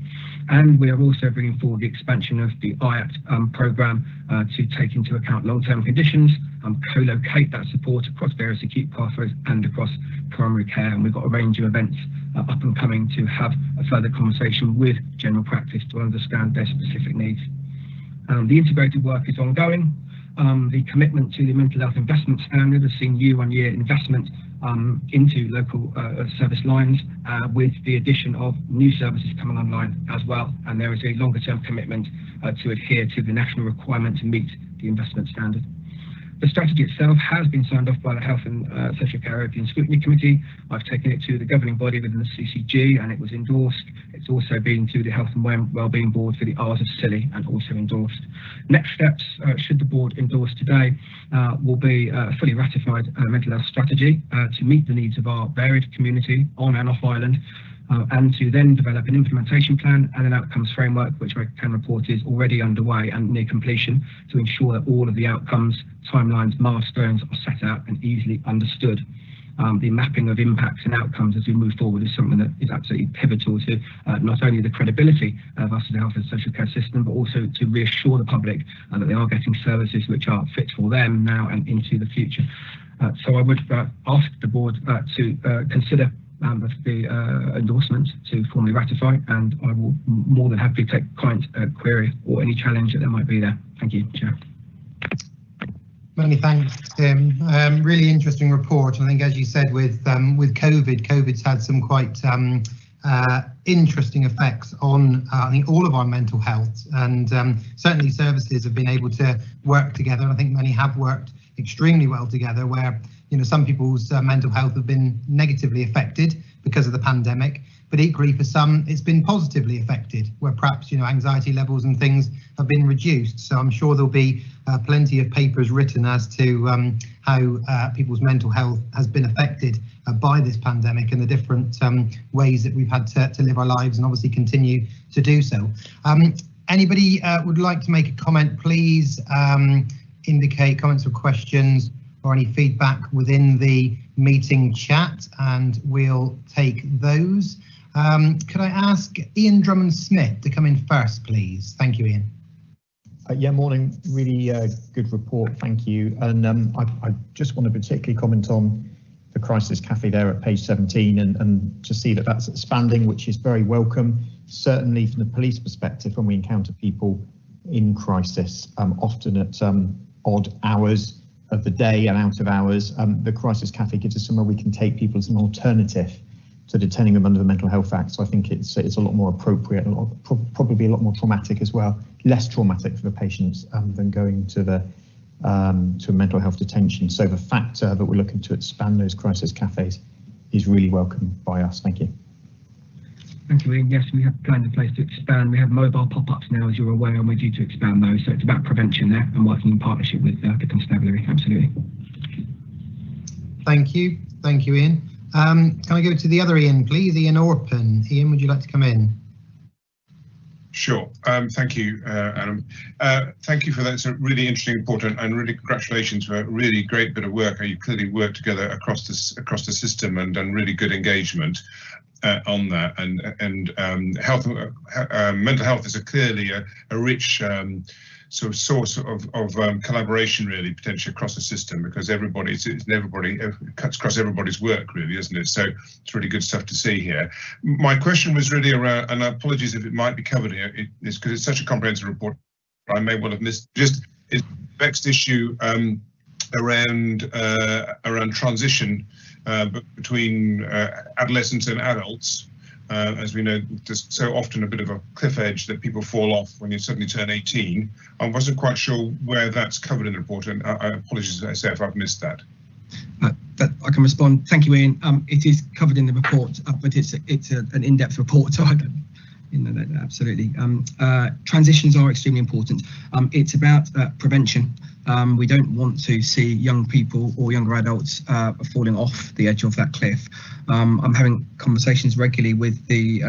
And we are also bringing forward the expansion of the IACT programme to take into account long-term conditions, co-locate that support across various acute pathways and across primary care. And we've got a range of events up and coming to have a further conversation with general practice to understand their specific needs. The integrated work is ongoing. The commitment to the mental health investment standard has seen year-on-year investment into local service lines, with the addition of new services coming online as well. And there is a longer-term commitment to adhere to the national requirement to meet the investment standard. The strategy itself has been signed off by the Health and Social Care Review and Scrutiny Committee. I've taken it to the governing body within the CCG, and it was endorsed. It's also been to the Health and Wellbeing Board for the Isles of Scilly, and also endorsed. Next steps, should the board endorse today, will be a fully ratified mental health strategy to meet the needs of our varied community on and off island, and to then develop an implementation plan and an outcomes framework, which I can report is already underway and near completion, to ensure that all of the outcomes, timelines, milestones are set out and easily understood. The mapping of impacts and outcomes as we move forward is something that is absolutely pivotal to not only the credibility of us as a health and social care system, but also to reassure the public that they are getting services which are fit for them now and into the future. So I would ask the board to consider the endorsement to formally ratify, and I will more than happily take client query or any challenge that there might be there. Thank you, Chair. Many thanks, Tim. Really interesting report. I think, as you said, with COVID's had some quite interesting effects on I think all of our mental health, and certainly services have been able to work together, and I think many have worked extremely well together, where some people's mental health have been negatively affected because of the pandemic, but equally for some it's been positively affected, where perhaps anxiety levels and things have been reduced. So I'm sure there'll be plenty of papers written as to how people's mental health has been affected by this pandemic and the different ways that we've had to live our lives and obviously continue to do so. Anybody would like to make a comment, please indicate comments or questions or any feedback within the meeting chat, and we'll take those. Could I ask Ian Drummond-Smith to come in first, please? Thank you, Ian. Yeah, morning. Really good report, thank you. And I just want to particularly comment on the Crisis Cafe there at page 17 and to see that that's expanding, which is very welcome. Certainly from the police perspective, when we encounter people in crisis, often at odd hours of the day and out of hours, the Crisis Cafe gives us somewhere we can take people as an alternative to detaining them under the Mental Health Act. So I think it's a lot more appropriate, probably a lot more traumatic as well, less traumatic for the patients than going to a mental health detention. So the fact that we're looking to expand those crisis cafes is really welcome by us. Thank you. Thank you, Ian. Yes, we have plans in place to expand. We have mobile pop-ups now, as you're aware, and we're due to expand those. So it's about prevention there and working in partnership with the constabulary. Absolutely. Thank you. Thank you, Ian. Can I go to the other Ian, please? Ian Orpen. Ian, would you like to come in? Sure. Thank you, Adam. Thank you for that. It's a really interesting, important, and really congratulations for a really great bit of work. You clearly worked together across the system and done really good engagement on that. And mental health is clearly a rich sort of source of collaboration, really, potentially across the system, because it cuts across everybody's work, really, isn't it? So it's really good stuff to see here. My question was really around, and apologies if it might be covered here, is because it's such a comprehensive report, I may well have missed, just is vexed issue around transition between adolescents and adults. As we know, there's so often a bit of a cliff edge that people fall off when you suddenly turn 18. I wasn't quite sure where that's covered in the report, and I apologize if I've missed that. That I can respond. Thank you, Ian. It is covered in the report, but it's an in-depth report, so I don't. Absolutely. Transitions are extremely important. It's about prevention. We don't want to see young people or younger adults falling off the edge of that cliff. I'm having conversations regularly with the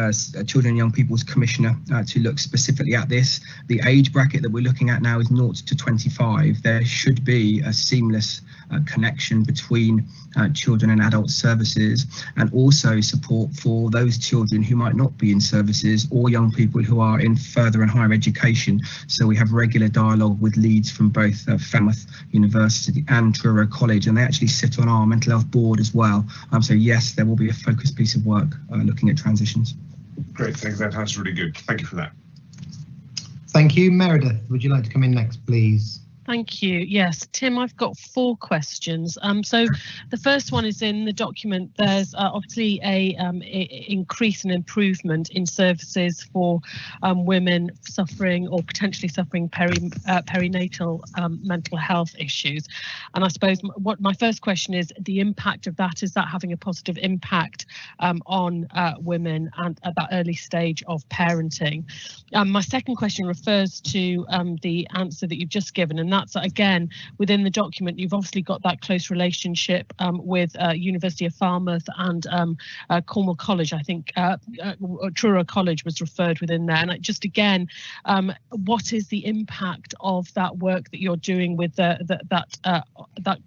Children and Young People's Commissioner to look specifically at this. The age bracket that we're looking at now is 0 to 25. There should be a seamless connection between children and adult services, and also support for those children who might not be in services or young people who are in further and higher education. So we have regular dialogue with leads from both Falmouth University and Truro College, and they actually sit on our mental health board as well. So yes, there will be a focused piece of work looking at transitions. Great, thank you. That's really good. Thank you for that. Thank you. Meredith, would you like to come in next, please? Thank you. Yes, Tim, I've got 4 questions. So the first one is in the document. There's obviously a increase and improvement in services for women suffering or potentially suffering perinatal mental health issues. And I suppose what my first question is the impact of that. Is that having a positive impact on women and at that early stage of parenting? My second question refers to the answer that you've just given, and that's again within the document. You've obviously got that close relationship with University of Falmouth and Cornwall College. I think Truro College was referred within there. And just again, what is the impact of that work that you're doing with that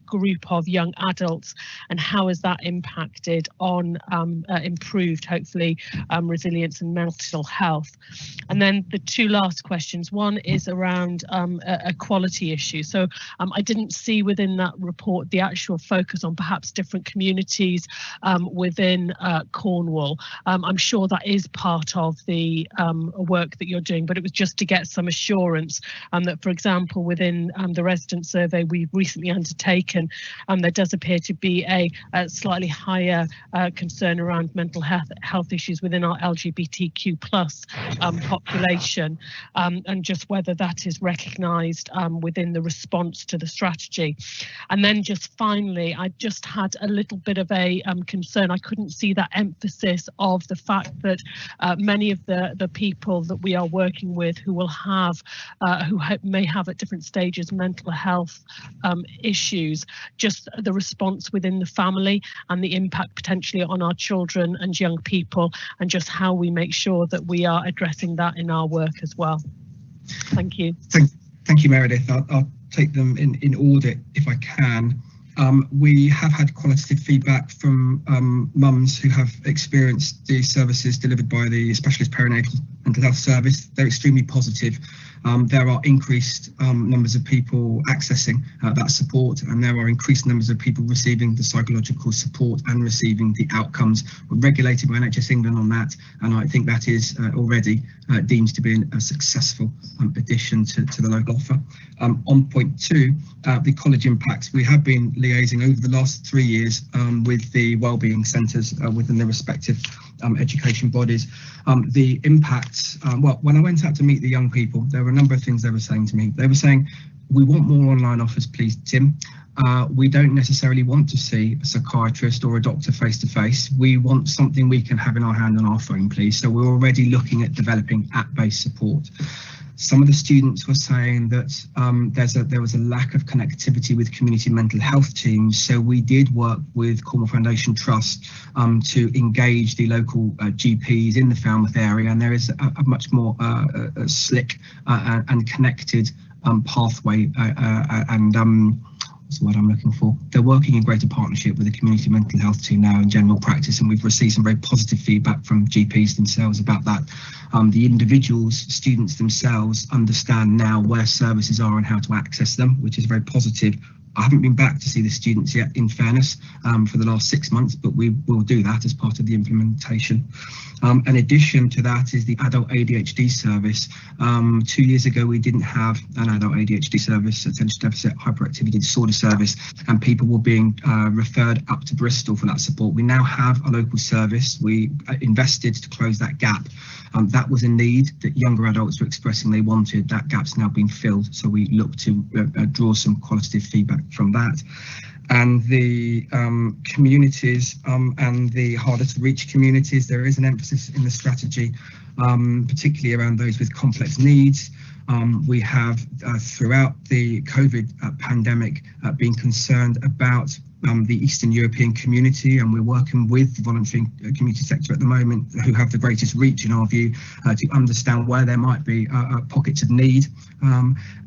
group of young adults, and how has that impacted on improved, hopefully, resilience and mental health? And then the 2 last questions. One is around equality issues. issue. So I didn't see within that report the actual focus on perhaps different communities within Cornwall. I'm sure that is part of the work that you're doing, but it was just to get some assurance that, for example, within the resident survey we've recently undertaken, there does appear to be a slightly higher concern around mental health issues within our LGBTQ plus population, and just whether that is recognised within the response to the strategy. And then just finally, I just had a little bit of a concern. I couldn't see that emphasis of the fact that many of the people that we are working with who will have, may have at different stages mental health issues, just the response within the family and the impact potentially on our children and young people, and just how we make sure that we are addressing that in our work as well. Thank you. Thank you, Meredith. I'll take them in order if I can. We have had qualitative feedback from mums who have experienced the services delivered by the Specialist Perinatal Mental Health Service. They're extremely positive. There are increased numbers of people accessing that support, and there are increased numbers of people receiving the psychological support and receiving the outcomes. We're regulated by NHS England on that, and I think that is already deemed to be a successful addition to the local offer. On point 2, the college impacts, we have been liaising over the last 3 years with the wellbeing centres within their respective education bodies. The impacts, well, when I went out to meet the young people, there were a number of things they were saying to me. They were saying, we want more online offers, please, Tim. We don't necessarily want to see a psychiatrist or a doctor face to face. We want something we can have in our hand on our phone, please. So we're already looking at developing app-based support. Some of the students were saying that there was a lack of connectivity with community mental health teams, so we did work with Cornwall Foundation Trust to engage the local GPs in the Falmouth area, and there is a much more slick and connected pathway and what's the word I'm looking for? They're working in greater partnership with the community mental health team now in general practice, and we've received some very positive feedback from GPs themselves about that. The individuals, students themselves understand now where services are and how to access them, which is very positive. I haven't been back to see the students yet, in fairness, for the last 6 months, but we will do that as part of the implementation. In addition to that is the adult ADHD service. 2 years ago, we didn't have an adult ADHD service, attention deficit hyperactivity disorder service, and people were being referred up to Bristol for that support. We now have a local service. We invested to close that gap. That was a need that younger adults were expressing they wanted. That gap's now been filled, so we look to draw some qualitative feedback from that. And the communities and the harder to reach communities, there is an emphasis in the strategy, particularly around those with complex needs. We have throughout the COVID pandemic been concerned about the Eastern European community, and we're working with the voluntary community sector at the moment, who have the greatest reach in our view, to understand where there might be pockets of need.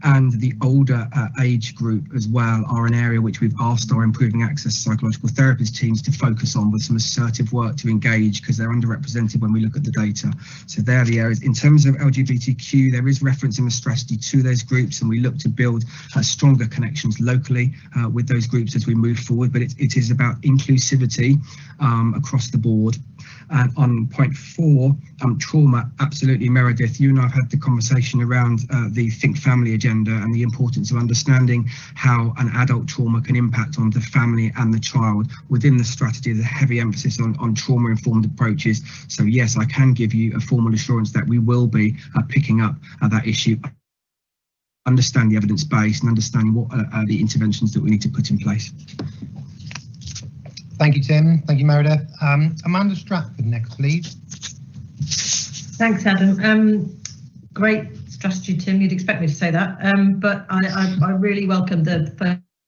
And the older age group as well are an area which we've asked our improving access psychological therapist teams to focus on with some assertive work to engage, because they're underrepresented when we look at the data. So they're the areas. In terms of LGBTQ, there is reference in the strategy to those groups, and we look to build stronger connections locally with those groups as we move forward. But it is about inclusivity across the board. And on point 4, trauma, absolutely, Meredith, you and I have had the conversation around the Think Family agenda and the importance of understanding how an adult trauma can impact on the family and the child. Within the strategy, there's a heavy emphasis on trauma-informed approaches. So yes, I can give you a formal assurance that we will be picking up that issue, understand the evidence base and understanding what are the interventions that we need to put in place. Thank you, Tim. Thank you, Meredith. Amanda Stratford next, please. Thanks, Adam. Great strategy, Tim. You'd expect me to say that, but I really welcome the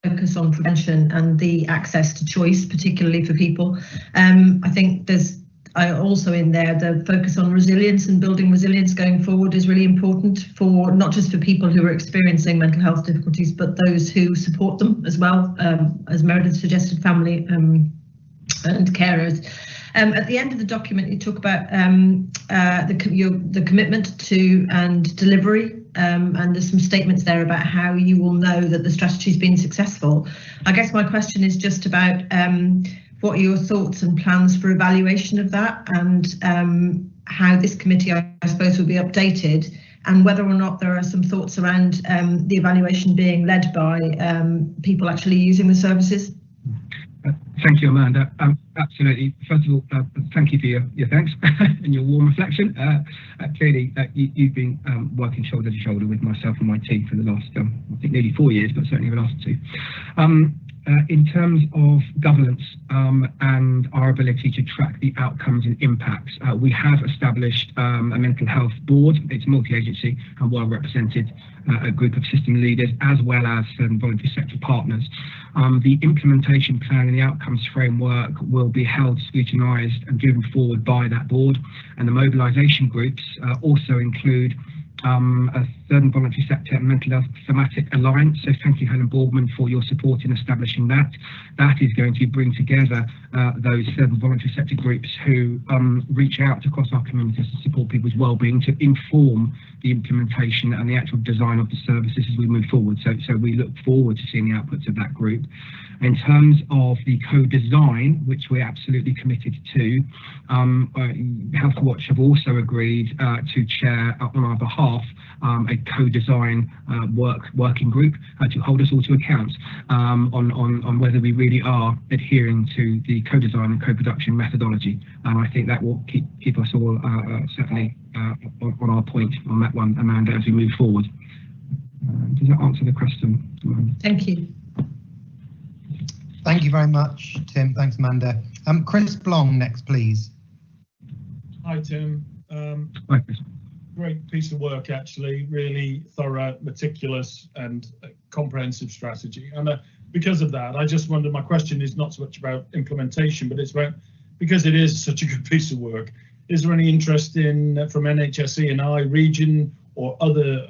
focus on prevention and the access to choice, particularly for people. I think there's also in there the focus on resilience, and building resilience going forward is really important for not just for people who are experiencing mental health difficulties, but those who support them as well, as Meredith suggested, family and carers. At the end of the document, you talk about the commitment to and delivery and there's some statements there about how you will know that the strategy's been successful. I guess my question is just about what are your thoughts and plans for evaluation of that, and how this committee, I suppose, will be updated, and whether or not there are some thoughts around the evaluation being led by people actually using the services. Thank you, Amanda. Absolutely. First of all, thank you for your thanks and your warm reflection. Clearly, you've been working shoulder to shoulder with myself and my team for the last, I think, nearly 4 years, but certainly the last 2. In terms of governance and our ability to track the outcomes and impacts, we have established a mental health board. It's multi-agency and well represented, a group of system leaders as well as voluntary sector partners. The implementation plan and the outcomes framework will be held, scrutinised and driven forward by that board, and the mobilisation groups also include a third and voluntary sector and mental health thematic alliance. So thank you, Helen Boardman, for your support in establishing that. That is going to bring together those third and voluntary sector groups who reach out across our communities to support people's wellbeing, to inform the implementation and the actual design of the services as we move forward. So we look forward to seeing the outputs of that group. In terms of the co-design, which we're absolutely committed to, Healthwatch have also agreed to chair on our behalf a co-design working group to hold us all to account on whether we really are adhering to the co-design and co-production methodology. And I think that will keep us all certainly on our point on that one, Amanda, as we move forward. Does that answer the question, Amanda? Thank you. Thank you very much, Tim. Thanks, Amanda. Chris Blong next, please. Hi, Tim. Hi, Chris. Great piece of work, actually. Really thorough, meticulous and comprehensive strategy. And because of that, I just wondered, my question is not so much about implementation, but it's about, because it is such a good piece of work, is there any interest in from NHSE and I region or other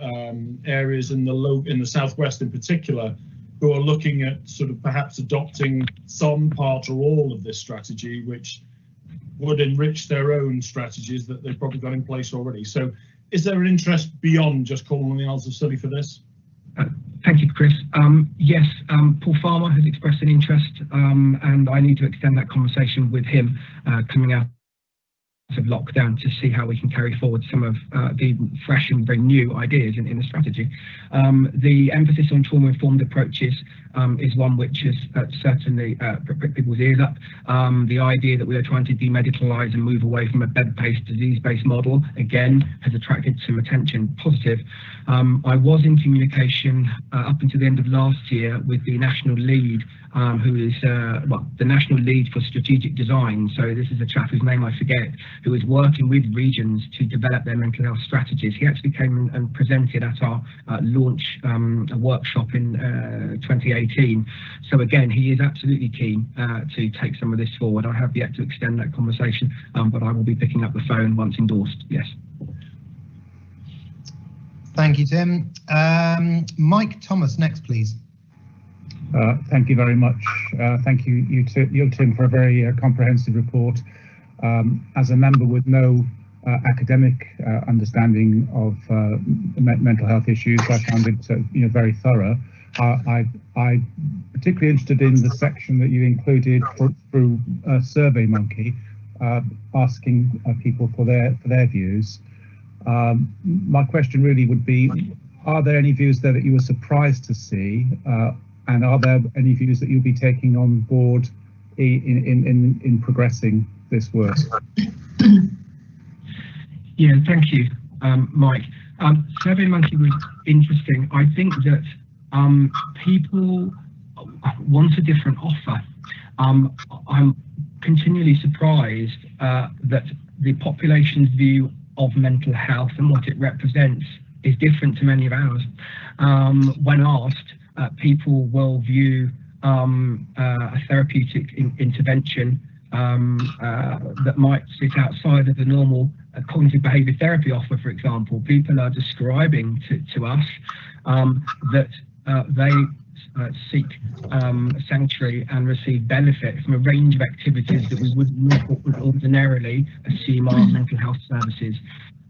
areas in the southwest in particular, who are looking at sort of perhaps adopting some part or all of this strategy, which would enrich their own strategies that they've probably got in place already? So is there an interest beyond just Cornwall and the Isles of Scilly for this? Thank you, Chris. Yes, Paul Farmer has expressed an interest, and I need to extend that conversation with him coming out of lockdown to see how we can carry forward some of the fresh and very new ideas in the strategy. The emphasis on trauma-informed approaches is one which has certainly pricked people's ears up. The idea that we are trying to demedicalise and move away from a bed-based, disease-based model, again, has attracted some attention, positive. I was in communication up until the end of last year with the national lead, who is the national lead for strategic design. So this is a chap whose name I forget, who is working with regions to develop their mental health strategies. He actually came and presented at our launch workshop in 2018. So again, he is absolutely keen to take some of this forward. I have yet to extend that conversation, but I will be picking up the phone once endorsed. Yes. Thank you, Tim. Mike Thomas next, please. Thank you very much. Thank you, Tim, for a very comprehensive report. As a member with no academic understanding of mental health issues, I found it very thorough. I'm particularly interested in the section that you included through SurveyMonkey, asking people for their views. My question really would be, are there any views there that you were surprised to see? And are there any views that you'll be taking on board in progressing this work? Yeah, thank you, Mike. SurveyMonkey was interesting. I think that people want a different offer. I'm continually surprised that the population's view of mental health and what it represents is different to many of ours. When asked, people will view a therapeutic intervention that might sit outside of the normal cognitive behaviour therapy offer, for example. People are describing to us that they seek sanctuary and receive benefit from a range of activities that we would ordinarily assume are mental health services.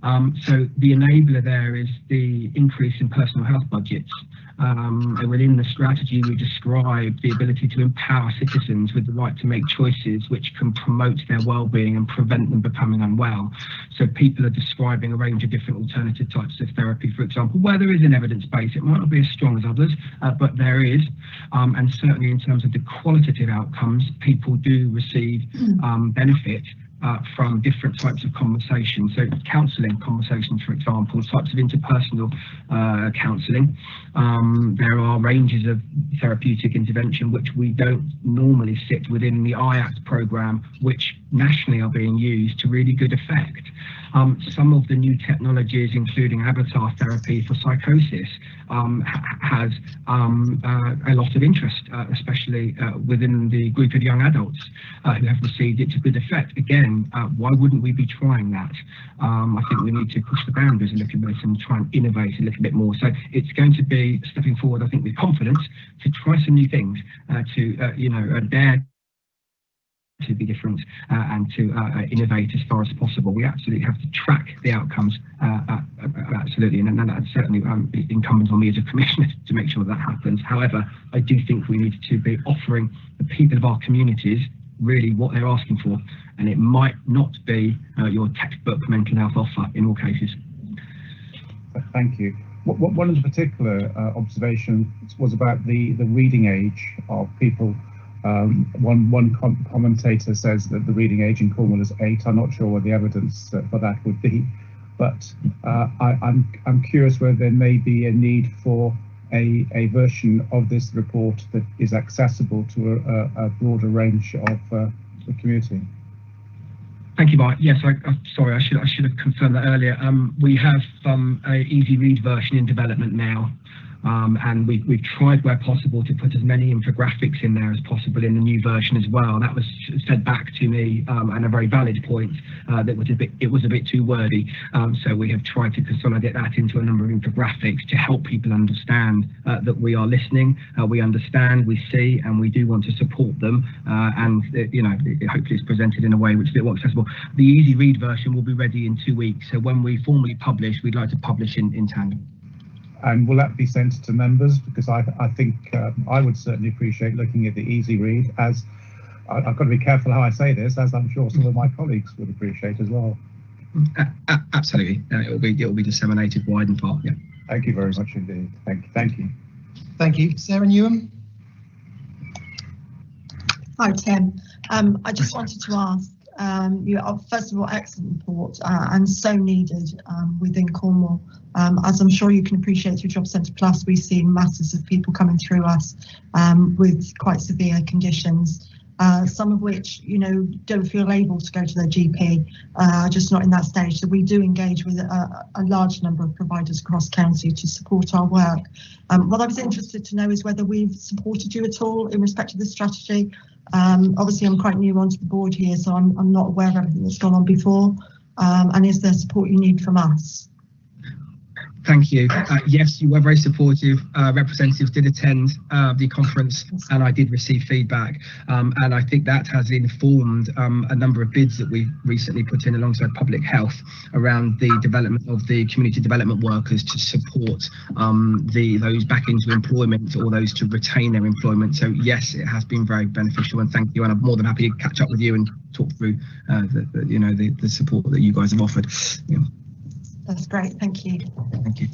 So the enabler there is the increase in personal health budgets. And within the strategy, we describe the ability to empower citizens with the right to make choices which can promote their well-being and prevent them becoming unwell. So people are describing a range of different alternative types of therapy, for example, where there is an evidence base. It might not be as strong as others, but there is. And certainly in terms of the qualitative outcomes, people do receive benefit from different types of conversation. So counselling conversations, for example, types of interpersonal counselling. There are ranges of therapeutic intervention which we don't normally sit within the IACT programme, which nationally are being used to really good effect. Some of the new technologies, including avatar therapy for psychosis, has a lot of interest, especially within the group of young adults who have received it to good effect. Again, why wouldn't we be trying that? I think we need to push the boundaries a little bit and try and innovate a little bit more. So it's going to be stepping forward, I think, with confidence to try some new things, to dare to be different and to innovate as far as possible. We absolutely have to track the outcomes, absolutely, and that's certainly incumbent on me as a commissioner to make sure that happens. However, I do think we need to be offering the people of our communities really what they're asking for, and it might not be your textbook mental health offer in all cases. Thank you. One of the particular observations was about the reading age of people. One commentator says that the reading age in Cornwall is 8. I'm not sure what the evidence for that would be, but I'm curious whether there may be a need for a version of this report that is accessible to a broader range of the community. Thank you, Mark. Yes, sorry, I should have confirmed that earlier. We have a easy read version in development now. And we've tried where possible to put as many infographics in there as possible in the new version as well. That was fed back to me, and a very valid point, that it was a bit too wordy. So we have tried to consolidate that into a number of infographics to help people understand that we are listening, we understand, we see, and we do want to support them. And hopefully it's presented in a way which is a bit more accessible. The easy read version will be ready in 2 weeks. So when we formally publish, we'd like to publish in tandem. And will that be sent to members? Because I think I would certainly appreciate looking at the easy read, as I've got to be careful how I say this, as I'm sure some of my colleagues would appreciate as well. Absolutely, it will be disseminated wide and far. Yeah. Thank you very much indeed. Thank you. Thank you, Sarah Newham. Hi Tim. I just wanted to ask. First of all, excellent report and so needed within Cornwall. As I'm sure you can appreciate through Job Centre Plus, we've seen masses of people coming through us with quite severe conditions, some of which, don't feel able to go to their GP, just not in that stage. So we do engage with a large number of providers across county to support our work. What I was interested to know is whether we've supported you at all in respect to this strategy. Obviously, I'm quite new onto the board here, so I'm not aware of everything that's gone on before. And is there support you need from us? Thank you. Yes, you were very supportive. Representatives did attend the conference, and I did receive feedback. And I think that has informed a number of bids that we've recently put in alongside public health around the development of the community development workers to support those back into employment or those to retain their employment. So yes, it has been very beneficial, and thank you. And I'm more than happy to catch up with you and talk through the support that you guys have offered. Yeah. That's great, thank you. Thank you.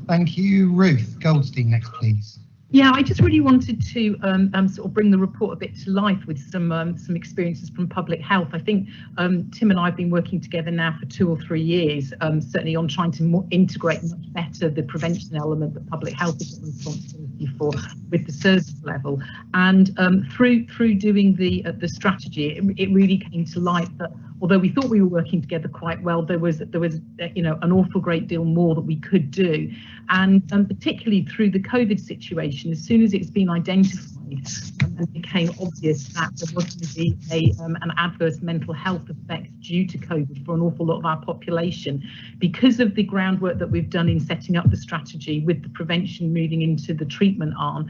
Thank you. Ruth Goldstein next, please. Yeah, I just really wanted to sort of bring the report a bit to life with some experiences from public health. I think Tim and I have been working together now for 2 or 3 years, certainly on trying to integrate much better the prevention element that public health is a responsibility for with the service level. And through doing the strategy, it really came to light that although we thought we were working together quite well, there was an awful great deal more that we could do, and particularly through the COVID situation. As soon as it's been identified and became obvious that there was going to be an adverse mental health effect due to COVID for an awful lot of our population, because of the groundwork that we've done in setting up the strategy with the prevention moving into the treatment treatment arm,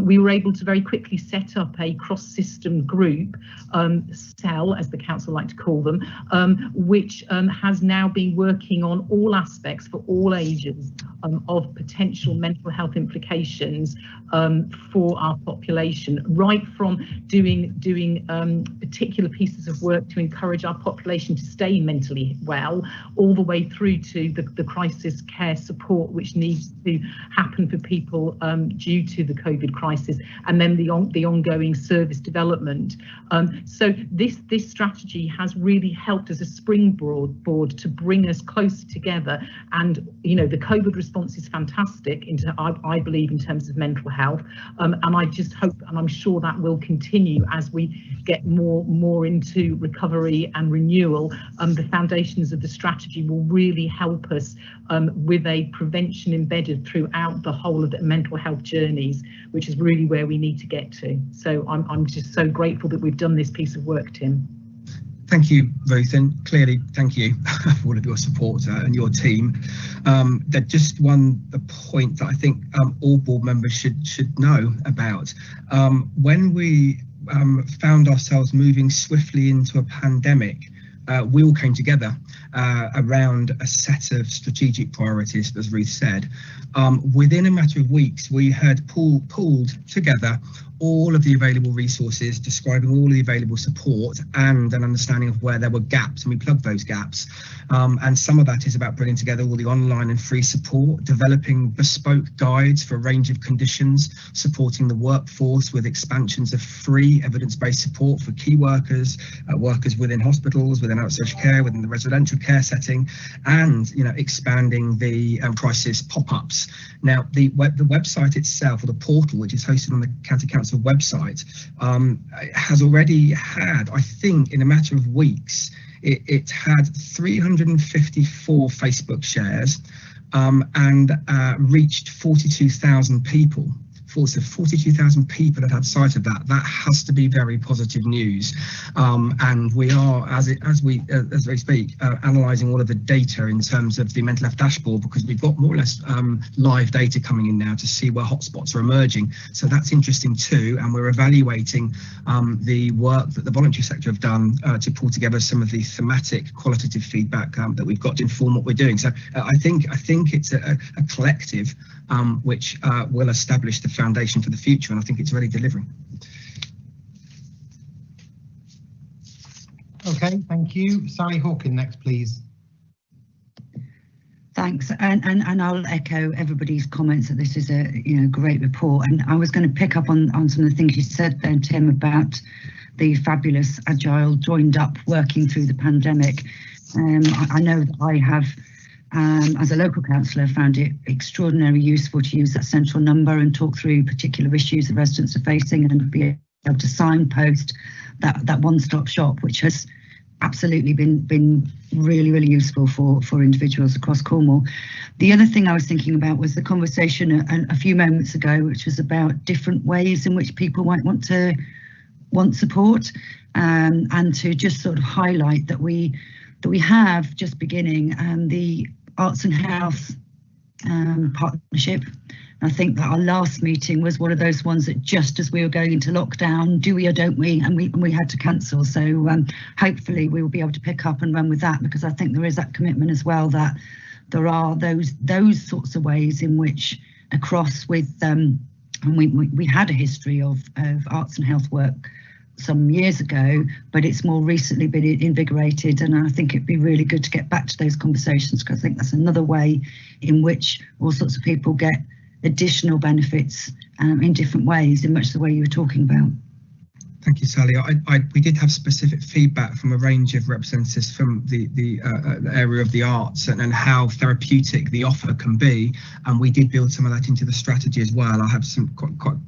we were able to very quickly set up a cross-system group, cell, as the council like to call them, which has now been working on all aspects for all ages of potential mental health implications for our population, right from doing particular pieces of work to encourage our population to stay mentally well, all the way through to the crisis care support which needs to happen for people due to the COVID crisis, and then the ongoing service development. So this strategy has really helped as a springboard to bring us closer together. And you know, the COVID response is fantastic, I believe, in terms of mental health, and I just hope, and I'm sure that will continue as we get more into recovery and renewal. The foundations of the strategy will really help us with a prevention embedded throughout the whole of the mental health journeys, which is really where we need to get to. So I'm just so grateful that we've done this piece of work, Tim. Thank you, Ruth, and clearly thank you for all of your support and your team. There's just one point that I think all board members should know about. When we found ourselves moving swiftly into a pandemic, we all came together around a set of strategic priorities, as Ruth said. Within a matter of weeks, we had pulled together all of the available resources, describing all of the available support and an understanding of where there were gaps, and we plugged those gaps. And some of that is about bringing together all the online and free support, developing bespoke guides for a range of conditions, supporting the workforce with expansions of free evidence-based support for key workers, workers within hospitals, within outsourced care, within the residential care setting, and expanding the crisis pop-ups. Now, the website itself, or the portal, which is hosted on the County Council website, has already had, I think, in a matter of weeks, it had 354 Facebook shares and reached 42,000 people. So 42,000 people had sight of that. That has to be very positive news, and we are, as we speak, analysing all of the data in terms of the mental health dashboard, because we've got more or less live data coming in now to see where hotspots are emerging. So that's interesting too, and we're evaluating the work that the voluntary sector have done to pull together some of the thematic qualitative feedback that we've got to inform what we're doing. So I think it's a collective which will establish the foundation for the future, and I think it's already delivering. Okay, thank you. Sally Hawkin next, please. Thanks, and I'll echo everybody's comments that this is a great report. And I was going to pick up on some of the things you said then, Tim, about the fabulous, agile, joined up working through the pandemic. I know that I have, as a local councillor, found it extraordinarily useful to use that central number and talk through particular issues that residents are facing, and be able to signpost that one-stop shop, which has absolutely been really useful for individuals across Cornwall. The other thing I was thinking about was the conversation a few moments ago, which was about different ways in which people might want support, and to just sort of highlight that we have just beginning the Arts and Health partnership. I think that our last meeting was one of those ones that just as we were going into lockdown, do we or don't we, and we had to cancel. So hopefully we will be able to pick up and run with that, because I think there is that commitment as well, that there are those sorts of ways in which across with and we had a history of arts and health work some years ago, but it's more recently been invigorated, and I think it'd be really good to get back to those conversations, because I think that's another way in which all sorts of people get additional benefits in different ways, in much the way you were talking about. Thank you, Sally. We did have specific feedback from a range of representatives from the area of the arts and how therapeutic the offer can be, and we did build some of that into the strategy as well. I have some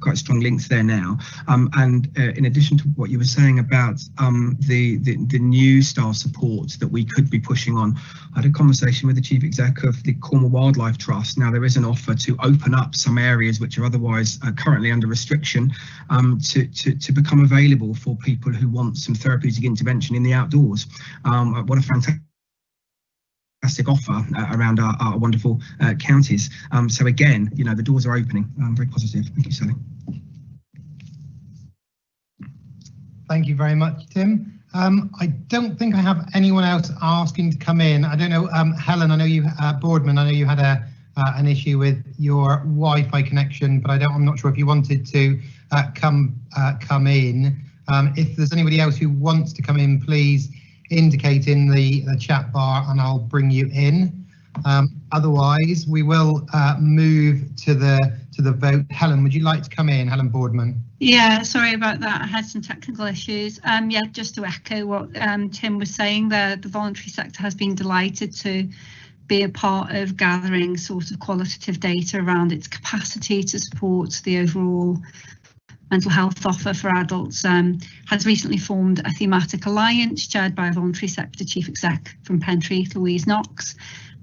quite strong links there now. And in addition to what you were saying about the new style support that we could be pushing on, I had a conversation with the Chief Exec of the Cornwall Wildlife Trust. Now, there is an offer to open up some areas which are otherwise currently under restriction to become available for people who want some therapeutic intervention in the outdoors. What a fantastic fantastic offer around our wonderful counties. So again, you know, the doors are opening. Very positive. Thank you, Sally. Thank you very much, Tim. I don't think I have anyone else asking to come in. I don't know, Helen, I know you, Boardman, I know you had an issue with your Wi-Fi connection, but I'm not sure if you wanted to come in. If there's anybody else who wants to come in, please indicate in the chat bar and I'll bring you in. Otherwise, we will move to the vote. Helen, would you like to come in, Helen Boardman? Yeah, sorry about that. I had some technical issues. Yeah, just to echo what Tim was saying, the voluntary sector has been delighted to be a part of gathering sort of qualitative data around its capacity to support the overall mental health offer for adults. Has recently formed a thematic alliance chaired by a voluntary sector chief exec from Pentreath, Louise Knox,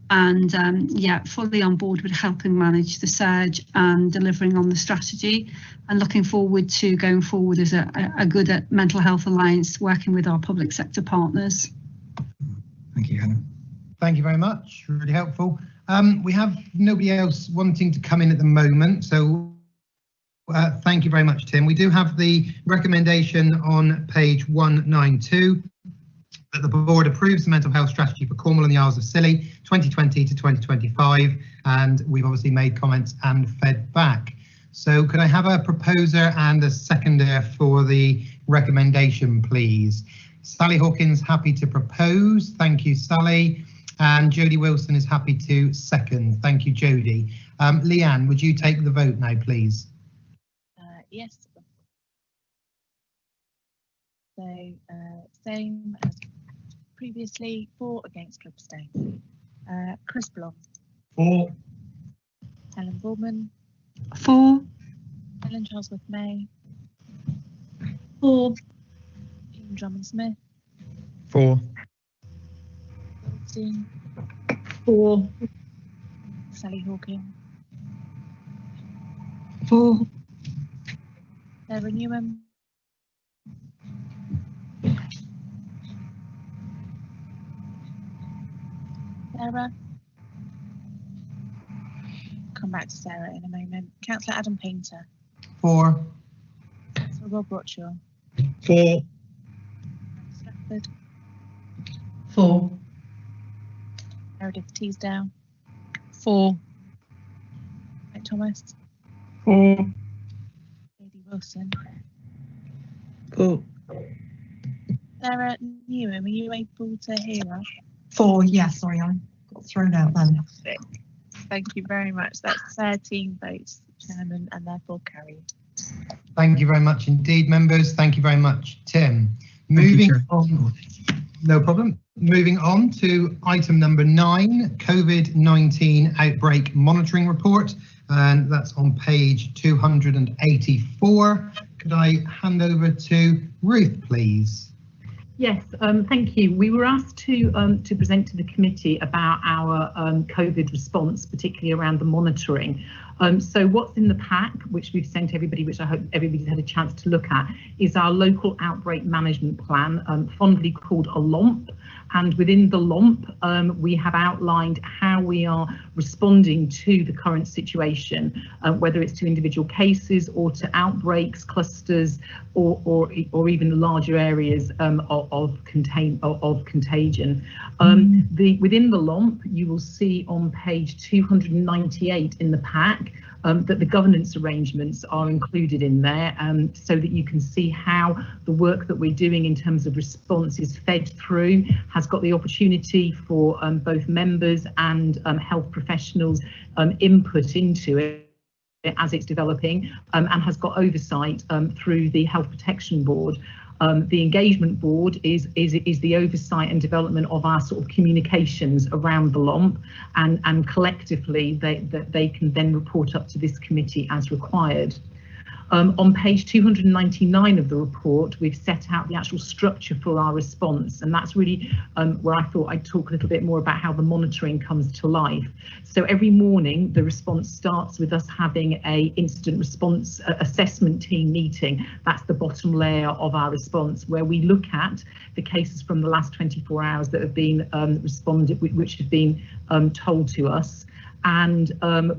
and yeah, fully on board with helping manage the surge and delivering on the strategy, and looking forward to going forward as a good mental health alliance, working with our public sector partners. Thank you, Helen. Thank you very much, really helpful. We have nobody else wanting to come in at the moment, so thank you very much, Tim. We do have the recommendation on page 192 that the board approves the mental health strategy for Cornwall and the Isles of Scilly 2020 to 2025, and we've obviously made comments and fed back. So could I have a proposer and a seconder for the recommendation, please? Sally Hawkins happy to propose. Thank you, Sally. And Jodie Wilson is happy to second. Thank you, Jodie. Leanne, would you take the vote now, please? Yes. So same as previously, 4 against, to abstain. Chris Blom. 4. Helen Boardman. 4. Helen Charlesworth May. 4. Ian Drummond Smith. 4. Goldstein. 4. Sally Hawkins. 4. Sarah Newman. 4. Come back to Sarah in a moment. Councillor Adam Painter. 4. Councillor Rob Rothschild. 4. Stratford. 4. Meredith Teasdale. 4. Mike Thomas. 4. Lady Wilson. 4. Sarah Newham, are you able to hear us? 4, yeah, sorry, I got thrown out then. Thank you very much. That's 13 votes, Chairman, and therefore carried. Thank you very much indeed, members. Thank you very much, Tim. Moving on, no problem. Moving on to item number 9, COVID-19 outbreak monitoring report, and that's on page 284. Could I hand over to Ruth, please? Yes, thank you. We were asked to present to the committee about our COVID response, particularly around the monitoring. So what's in the pack, which we've sent everybody, which I hope everybody's had a chance to look at, is our local outbreak management plan, fondly called a LOMP. And within the LOMP, we have outlined how we are responding to the current situation, whether it's to individual cases or to outbreaks, clusters, or even larger areas of contagion. Within the LOMP, you will see on page 298 in the pack that the governance arrangements are included in there, so that you can see how the work that we're doing in terms of response is fed through, has got the opportunity for both members and health professionals input into it as it's developing, and has got oversight through the Health Protection Board. The engagement board is the oversight and development of our sort of communications around the LOMP, and collectively they can then report up to this committee as required. On page 299 of the report, we've set out the actual structure for our response, and that's really where I thought I'd talk a little bit more about how the monitoring comes to life. So every morning, the response starts with us having a incident response assessment team meeting. That's the bottom layer of our response, where we look at the cases from the last 24 hours that have been responded, which have been told to us. And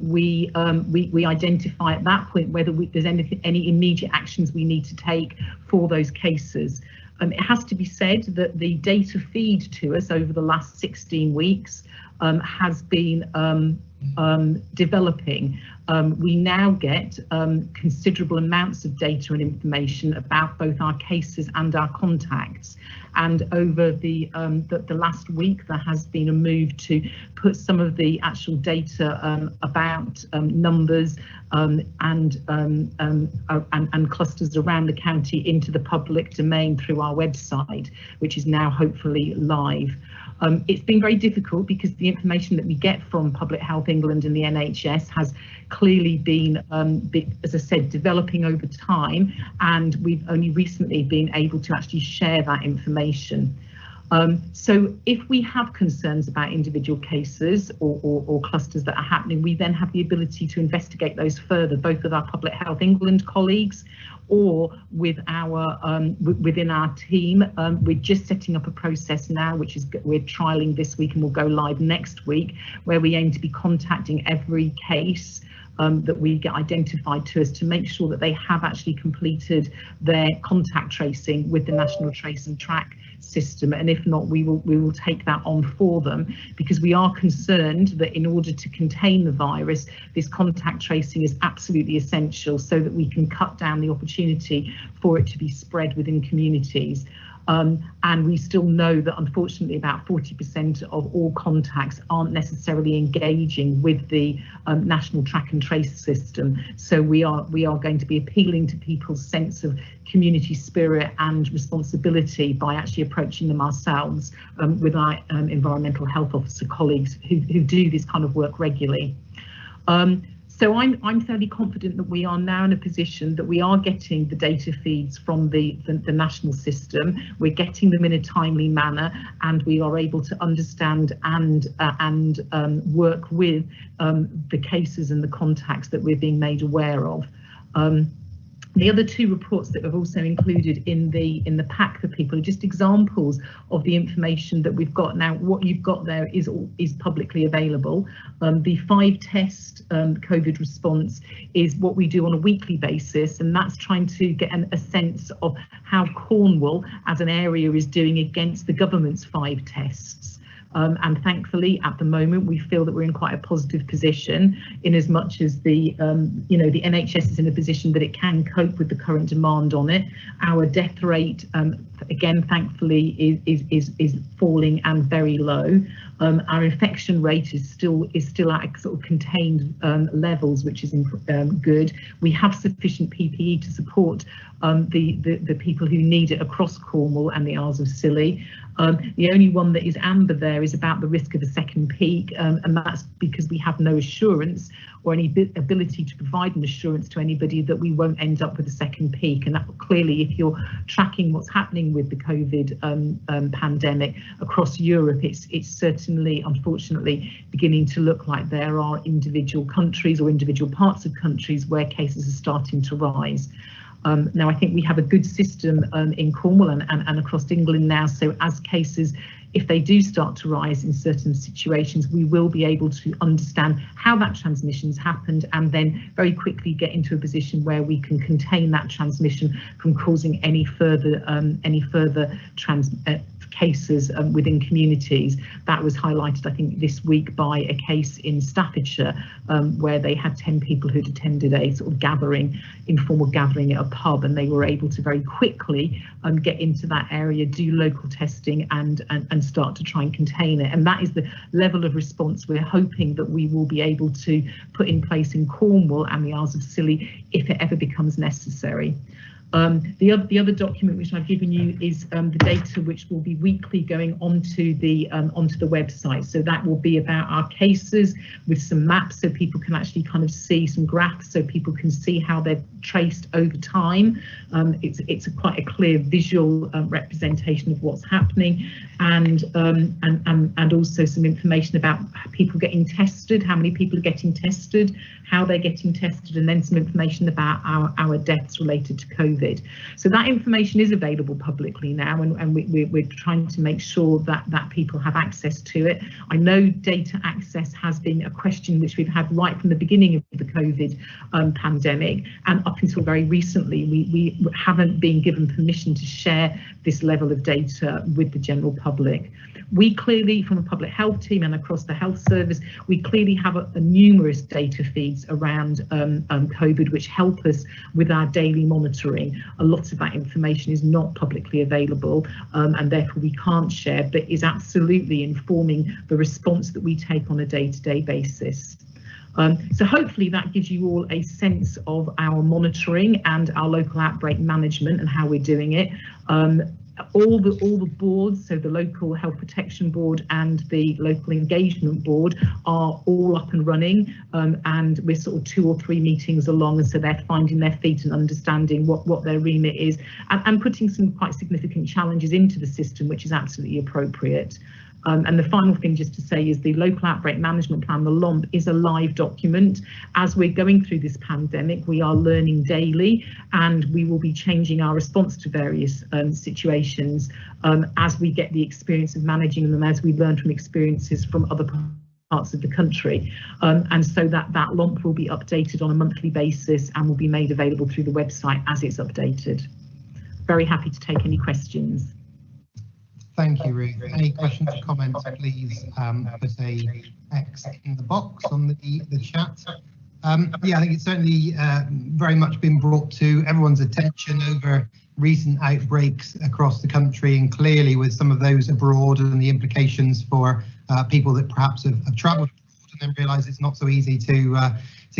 we identify at that point whether there's any immediate actions we need to take for those cases. It has to be said that the data feed to us over the last 16 weeks has been developing. We now get considerable amounts of data and information about both our cases and our contacts. And over the last week, there has been a move to put some of the actual data about numbers and clusters around the county into the public domain through our website, which is now hopefully live. It's been very difficult because the information that we get from Public Health England and the NHS has clearly been, as I said, developing over time, and we've only recently been able to actually share that information. So if we have concerns about individual cases or clusters that are happening, we then have the ability to investigate those further, both with our Public Health England colleagues or with our within our team. We're just setting up a process now, which is we're trialing this week and will go live next week, where we aim to be contacting every case that we get identified to us to make sure that they have actually completed their contact tracing with the National Trace and Track system, and if not, we will take that on for them, because we are concerned that in order to contain the virus, this contact tracing is absolutely essential so that we can cut down the opportunity for it to be spread within communities. And we still know that unfortunately about 40% of all contacts aren't necessarily engaging with the national track and trace system. So we are going to be appealing to people's sense of community spirit and responsibility by actually approaching them ourselves with our environmental health officer colleagues who do this kind of work regularly. So I'm fairly confident that we are now in a position that we are getting the data feeds from the national system. We're getting them in a timely manner, and we are able to understand and work with the cases and the contacts that we're being made aware of. The other two reports that we've also included in the pack for people are just examples of the information that we've got. Now, what you've got there is publicly available. The 5-test COVID response is what we do on a weekly basis, and that's trying to get a sense of how Cornwall as an area is doing against the government's 5 tests. And thankfully, at the moment, we feel that we're in quite a positive position, in as much as the the NHS is in a position that it can cope with the current demand on it. Our death rate, again, thankfully, is falling and very low. Our infection rate is still at sort of contained levels, which is good. We have sufficient PPE to support the people who need it across Cornwall and the Isles of Scilly. The only one that is amber there is about the risk of a second peak, and that's because we have no assurance or any ability to provide an assurance to anybody that we won't end up with a second peak. And that clearly, if you're tracking what's happening with the COVID pandemic across Europe, it's certainly, unfortunately, beginning to look like there are individual countries or individual parts of countries where cases are starting to rise. Now, I think we have a good system in Cornwall and across England now, so as cases, if they do start to rise in certain situations, we will be able to understand how that transmission's happened and then very quickly get into a position where we can contain that transmission from causing any further cases within communities. That was highlighted, I think, this week by a case in Staffordshire where they had 10 people who'd attended a sort of informal gathering at a pub, and they were able to very quickly get into that area, do local testing and start to try and contain it. And that is the level of response we're hoping that we will be able to put in place in Cornwall and the Isles of Scilly if it ever becomes necessary. The other document which I've given you is the data which will be weekly going onto the website. So that will be about our cases with some maps, so people can actually kind of see some graphs, so people can see how they're traced over time. It's quite a clear visual representation of what's happening, and also some information about people getting tested, how many people are getting tested, how they're getting tested, and then some information about our deaths related to COVID. So that information is available publicly now, and we're trying to make sure that people have access to it. I know data access has been a question which we've had right from the beginning of the COVID pandemic, and up until very recently we haven't been given permission to share this level of data with the general public. We clearly, from a public health team and across the health service, we clearly have a numerous data feeds around COVID which help us with our daily monitoring. A lot of that information is not publicly available, and therefore we can't share, but is absolutely informing the response that we take on a day-to-day basis. So hopefully that gives you all a sense of our monitoring and our local outbreak management and how we're doing it. All the boards, so the local health protection board and the local engagement board, are all up and running, and we're sort of 2 or 3 meetings along, and so they're finding their feet and understanding what their remit is, and putting some quite significant challenges into the system, which is absolutely appropriate. And the final thing just to say is the local outbreak management plan, the LOMP, is a live document. As we're going through this pandemic, we are learning daily, and we will be changing our response to various situations as we get the experience of managing them, as we learn from experiences from other parts of the country. And so that LOMP will be updated on a monthly basis and will be made available through the website as it's updated. Very happy to take any questions. Thank you, Ruth. Any questions or comments, please put a X in the box on the chat. Yeah, I think it's certainly very much been brought to everyone's attention over recent outbreaks across the country, and clearly with some of those abroad and the implications for people that perhaps have travelled abroad and then realise it's not so easy to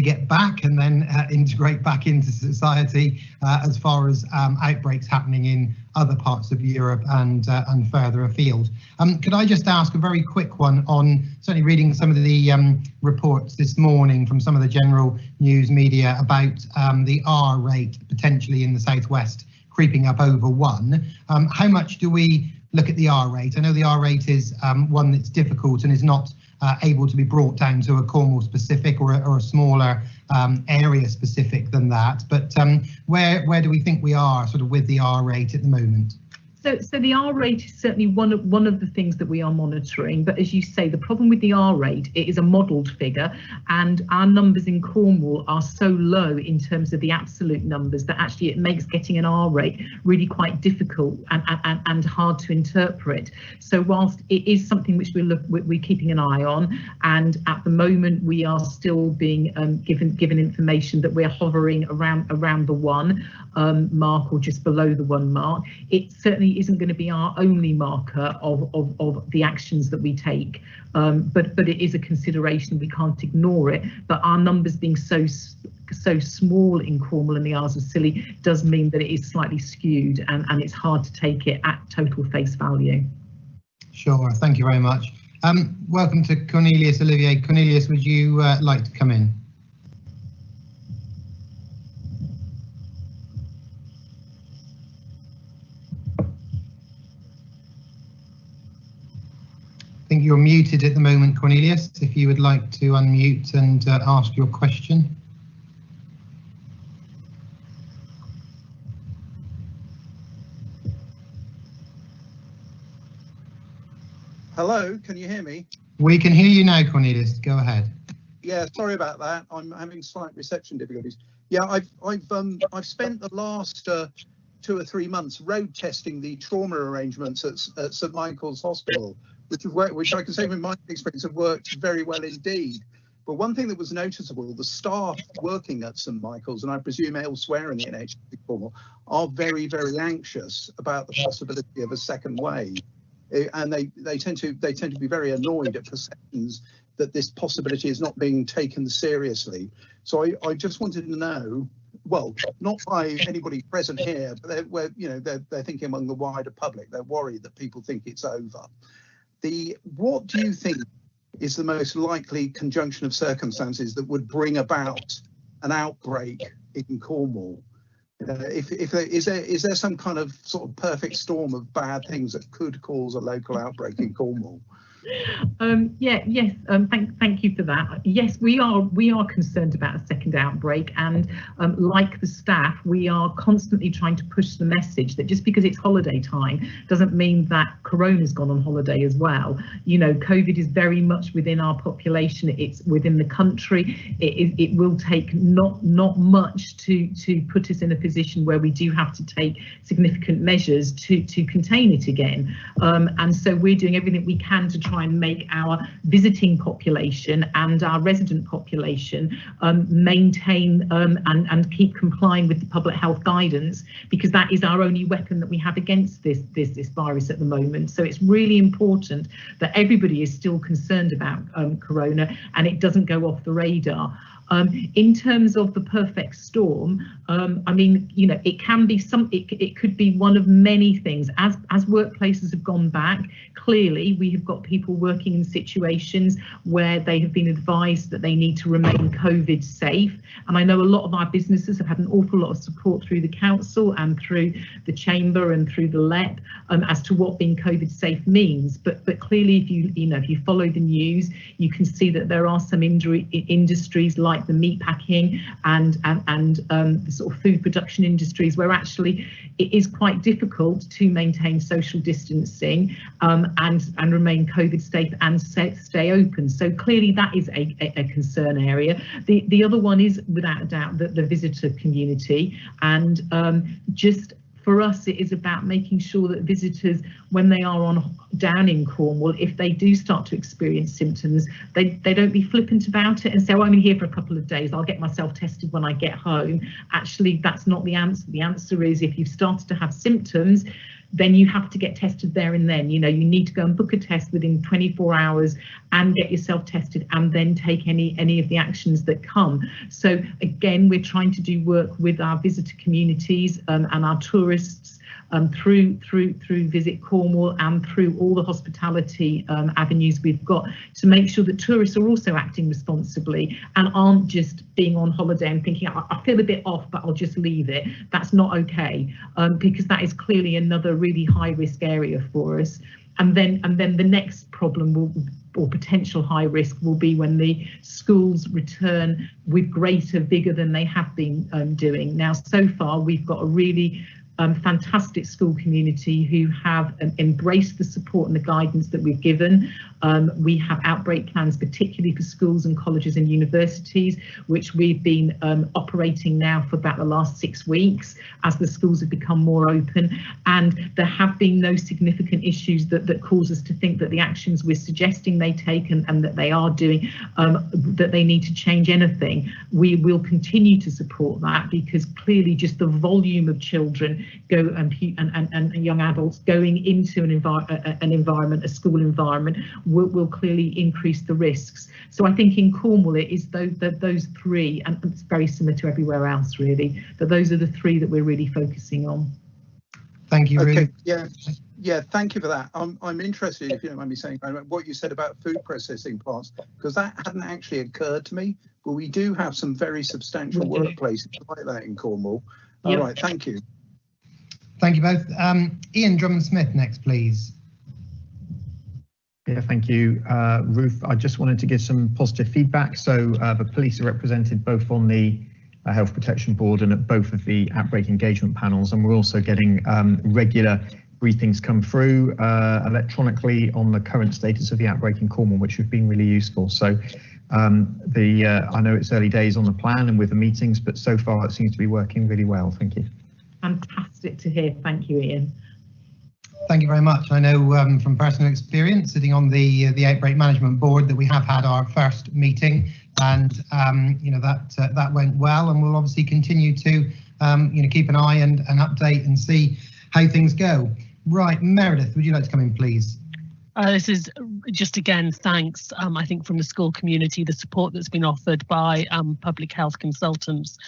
get back and then integrate back into society as far as outbreaks happening in other parts of Europe and further afield. Could I just ask a very quick one on certainly reading some of the reports this morning from some of the general news media about the R rate potentially in the southwest creeping up over 1. How much do we look at the R rate? I know the R rate is one that's difficult and is not able to be brought down to a Cornwall specific or a smaller area specific than that, but where do we think we are sort of with the R rate at the moment? So the R rate is certainly one of the things that we are monitoring, but as you say, the problem with the R rate, it is a modelled figure, and our numbers in Cornwall are so low in terms of the absolute numbers that actually it makes getting an R rate really quite difficult and hard to interpret. So whilst it is something which we're keeping an eye on, and at the moment we are still being given information that we're hovering around the 1 mark or just below the 1 mark, it certainly isn't going to be our only marker of the actions that we take, but it is a consideration. We can't ignore it, but our numbers being so small in Cornwall and the Isles of Scilly does mean that it is slightly skewed, and it's hard to take it at total face value. Sure, thank you very much. Welcome to Cornelius Olivier. Cornelius, would you like to come in? I think you're muted at the moment, Cornelius, if you would like to unmute and ask your question. Hello, can you hear me? We can hear you now, Cornelius. Go ahead. Yeah, sorry about that. I'm having slight reception difficulties. Yeah, I've spent the last 2 or 3 months road testing the trauma arrangements at St Michael's Hospital, which I can say from my experience have worked very well indeed. But one thing that was noticeable, the staff working at St Michael's, and I presume elsewhere in the NHS Cornwall, are very, very anxious about the possibility of a second wave. And they tend to be very annoyed at perceptions that this possibility is not being taken seriously. So I just wanted to know well, not by anybody present here, but they're thinking among the wider public. They're worried that people think it's over. What do you think is the most likely conjunction of circumstances that would bring about an outbreak in Cornwall? Is there some kind of sort of perfect storm of bad things that could cause a local outbreak in Cornwall? Thank you for that. Yes, we are concerned about a second outbreak, and like the staff, we are constantly trying to push the message that just because it's holiday time doesn't mean that Corona's gone on holiday as well. You know, COVID is very much within our population. It's within the country. It will take not much to put us in a position where we do have to take significant measures to contain it again. And so we're doing everything we can to try and make our visiting population and our resident population maintain and keep complying with the public health guidance, because that is our only weapon that we have against this virus at the moment. So it's really important that everybody is still concerned about Corona and it doesn't go off the radar. In terms of the perfect storm, I mean, you know, it can be it could be one of many things. As workplaces have gone back, clearly we have got people working in situations where they have been advised that they need to remain COVID safe. And I know a lot of our businesses have had an awful lot of support through the council and through the chamber and through the LEP as to what being COVID safe means. But clearly, if you follow the news, you can see that there are some industries like the meat packing and the sort of food production industries where actually it is quite difficult to maintain social distancing and remain COVID safe and stay open. So clearly that is a concern area. The other one is without a doubt the visitor community, and just for us, it is about making sure that visitors, when they are down in Cornwall, if they do start to experience symptoms, they don't be flippant about it and say, oh, I'm here for a couple of days, I'll get myself tested when I get home. Actually, that's not the answer. The answer is, if you've started to have symptoms, then you have to get tested there and then. You know, you need to go and book a test within 24 hours and get yourself tested, and then take any of the actions that come. So again, we're trying to do work with our visitor communities and our tourists through Visit Cornwall and through all the hospitality avenues we've got, to make sure that tourists are also acting responsibly and aren't just being on holiday and thinking, I feel a bit off, but I'll just leave it. That's not okay, because that is clearly another really high risk area for us. And then the next problem or potential high risk will be when the schools return with greater vigour than they have been doing. Now, so far, we've got a really fantastic school community who have embraced the support and the guidance that we've given. We have outbreak plans, particularly for schools and colleges and universities, which we've been operating now for about the last 6 weeks as the schools have become more open. And there have been no significant issues that cause us to think that the actions we're suggesting they take and that they are doing, that they need to change anything. We will continue to support that, because clearly just the volume of children and young adults going into an environment, a school environment, will clearly increase the risks. So I think in Cornwall it is those three, and it's very similar to everywhere else really, but those are the three that we're really focusing on. Thank you. Okay, yeah, thank you for that. I'm interested, if you don't mind me saying, what you said about food processing plants, because that hadn't actually occurred to me, but we do have some very substantial workplaces like that in Cornwall. All right, thank you. Thank you both. Ian Drummond-Smith next, please. Yeah, thank you, Ruth. I just wanted to give some positive feedback. So the police are represented both on the Health Protection Board and at both of the outbreak engagement panels, and we're also getting regular briefings come through electronically on the current status of the outbreak in Cornwall, which have been really useful. So I know it's early days on the plan and with the meetings, but so far it seems to be working really well. Thank you. Fantastic to hear. Thank you, Ian. Thank you very much. I know from personal experience sitting on the Outbreak Management Board that we have had our first meeting, and you know, that went well, and we'll obviously continue to you know, keep an eye and update and see how things go. Right, Meredith, would you like to come in, please? This is just again thanks, I think, from the school community, the support that's been offered by public health consultants,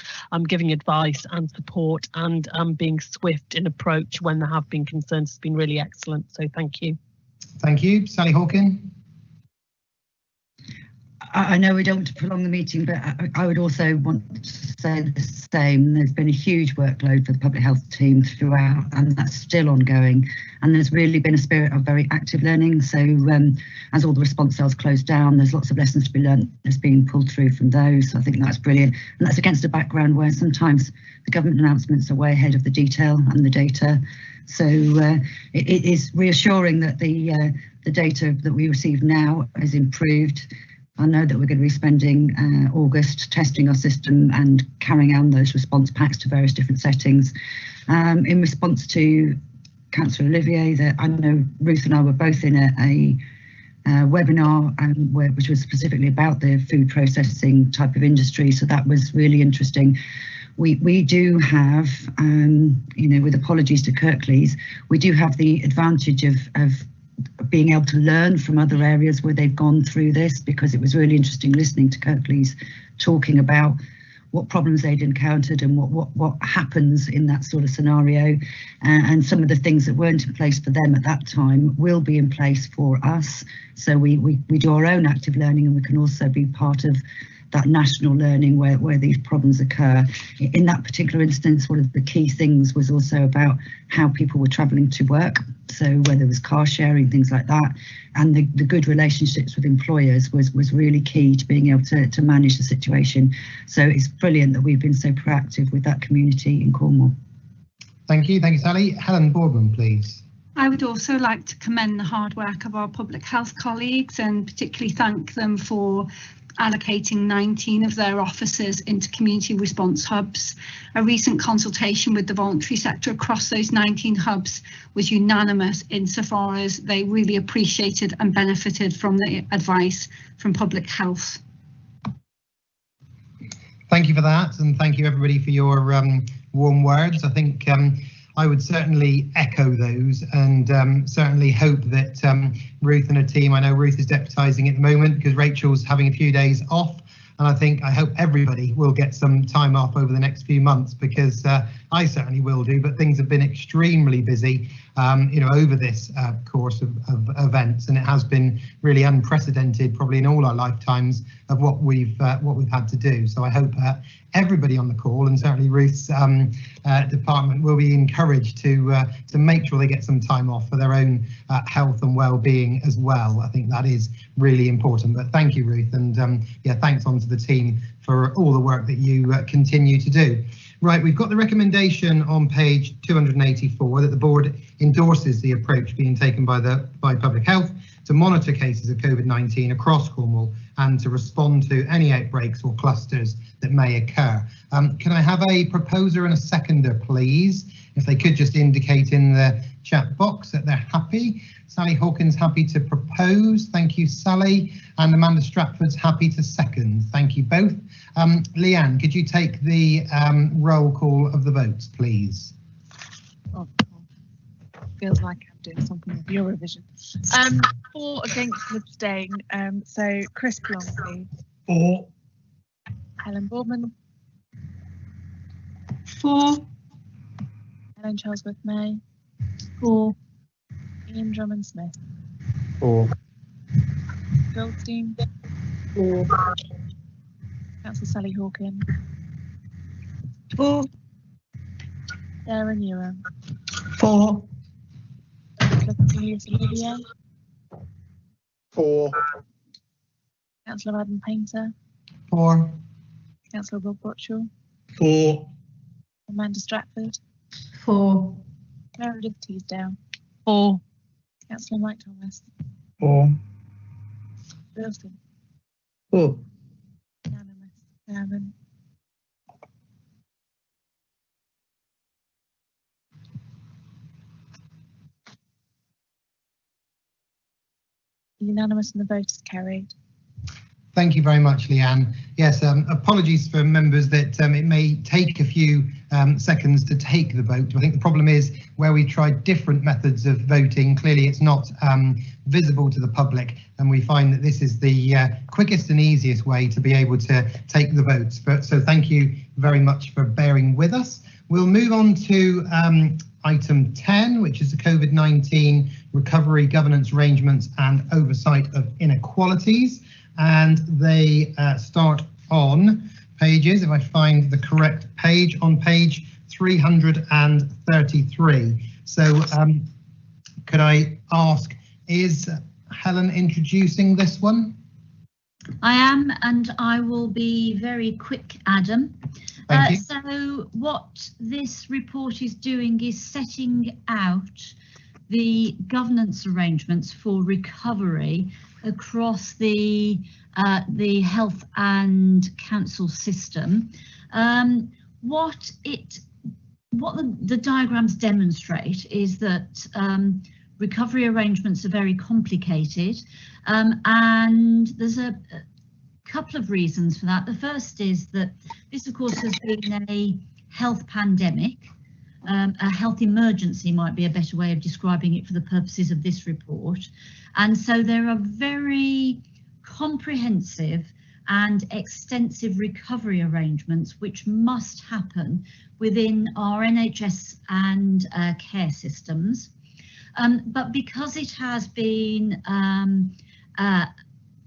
giving advice and support and being swift in approach when there have been concerns has been really excellent. So thank you. Thank you. Sally Hawken. I know we don't want to prolong the meeting, but I would also want to say the same. There's been a huge workload for the public health team throughout, and that's still ongoing. And there's really been a spirit of very active learning. So as all the response cells close down, there's lots of lessons to be learned that's being pulled through from those. So I think that's brilliant. And that's against a background where sometimes the government announcements are way ahead of the detail and the data. So it is reassuring that the data that we receive now has improved. I know that we're going to be spending August testing our system and carrying out those response packs to various different settings. In response to Councillor Olivier, that I know Ruth and I were both in a webinar which was specifically about the food processing type of industry, so that was really interesting. We do have, with apologies to Kirklees, we do have the advantage of being able to learn from other areas where they've gone through this, because it was really interesting listening to Kirklees talking about what problems they'd encountered and what happens in that sort of scenario, and some of the things that weren't in place for them at that time will be in place for us. So we do our own active learning, and we can also be part of that national learning where these problems occur. In that particular instance, one of the key things was also about how people were travelling to work. So whether it was car sharing, things like that, and the good relationships with employers was really key to being able to manage the situation. So it's brilliant that we've been so proactive with that community in Cornwall. Thank you, Sally. Helen Boardman, please. I would also like to commend the hard work of our public health colleagues and particularly thank them for allocating 19 of their officers into community response hubs. A recent consultation with the voluntary sector across those 19 hubs was unanimous insofar as they really appreciated and benefited from the advice from public health. Thank you for that, and thank you everybody for your warm words. I think I would certainly echo those, and certainly hope that Ruth and her team, I know Ruth is deputising at the moment because Rachel's having a few days off, and I hope everybody will get some time off over the next few months, because I certainly will do, but things have been extremely busy over this course of events, and it has been really unprecedented probably in all our lifetimes of what we've had to do. So I hope everybody on the call, and certainly Ruth's department, will be encouraged to make sure they get some time off for their own health and well-being as well. I think that is really important. But thank you, Ruth, and yeah, thanks on to the team for all the work that you continue to do. Right, we've got the recommendation on page 284 that the board endorses the approach being taken by Public Health to monitor cases of COVID-19 across Cornwall and to respond to any outbreaks or clusters that may occur. Can I have a proposer and a seconder, please? If they could just indicate in the chat box that they're happy. Sally Hawkins happy to propose. Thank you, Sally. And Amanda Stratford's happy to second. Thank you both. Leanne, could you take the roll call of the votes, please? Oh, feels like I'm doing something with Eurovision. For, against, and abstain. So Chris Blomley. For. Helen Boardman. For. Helen Charlesworth May. For. Ian Drummond-Smith. For. Goldstein. For. Councillor Sally Hawken. For. Darren Ewan. For. Olivier. For. Councillor Adam Painter. For. Councillor Rob Botchell. For. Amanda Stratford. For. Meredith Teasdale. For. Councillor Mike Thomas. For. Wilson. For. Unanimous. Unanimous and the vote is carried. Thank you very much, Leanne. Yes, apologies for members that it may take a few seconds to take the vote. I think the problem is where we tried different methods of voting, clearly it's not visible to the public, and we find that this is the quickest and easiest way to be able to take the votes. So thank you very much for bearing with us. We'll move on to item 10, which is the COVID-19 recovery, governance arrangements and oversight of inequalities. And they start on pages, if I find the correct page, on page 333. So could I ask, is Helen introducing this one? I am, and I will be very quick, Adam. Thank you. So what this report is doing is setting out the governance arrangements for recovery across the health and council system. What the diagrams demonstrate is that recovery arrangements are very complicated, and there's a couple of reasons for that. The first is that this, of course, has been a health pandemic. A health emergency might be a better way of describing it for the purposes of this report. And so there are very comprehensive and extensive recovery arrangements which must happen within our NHS and care systems. But because it has been an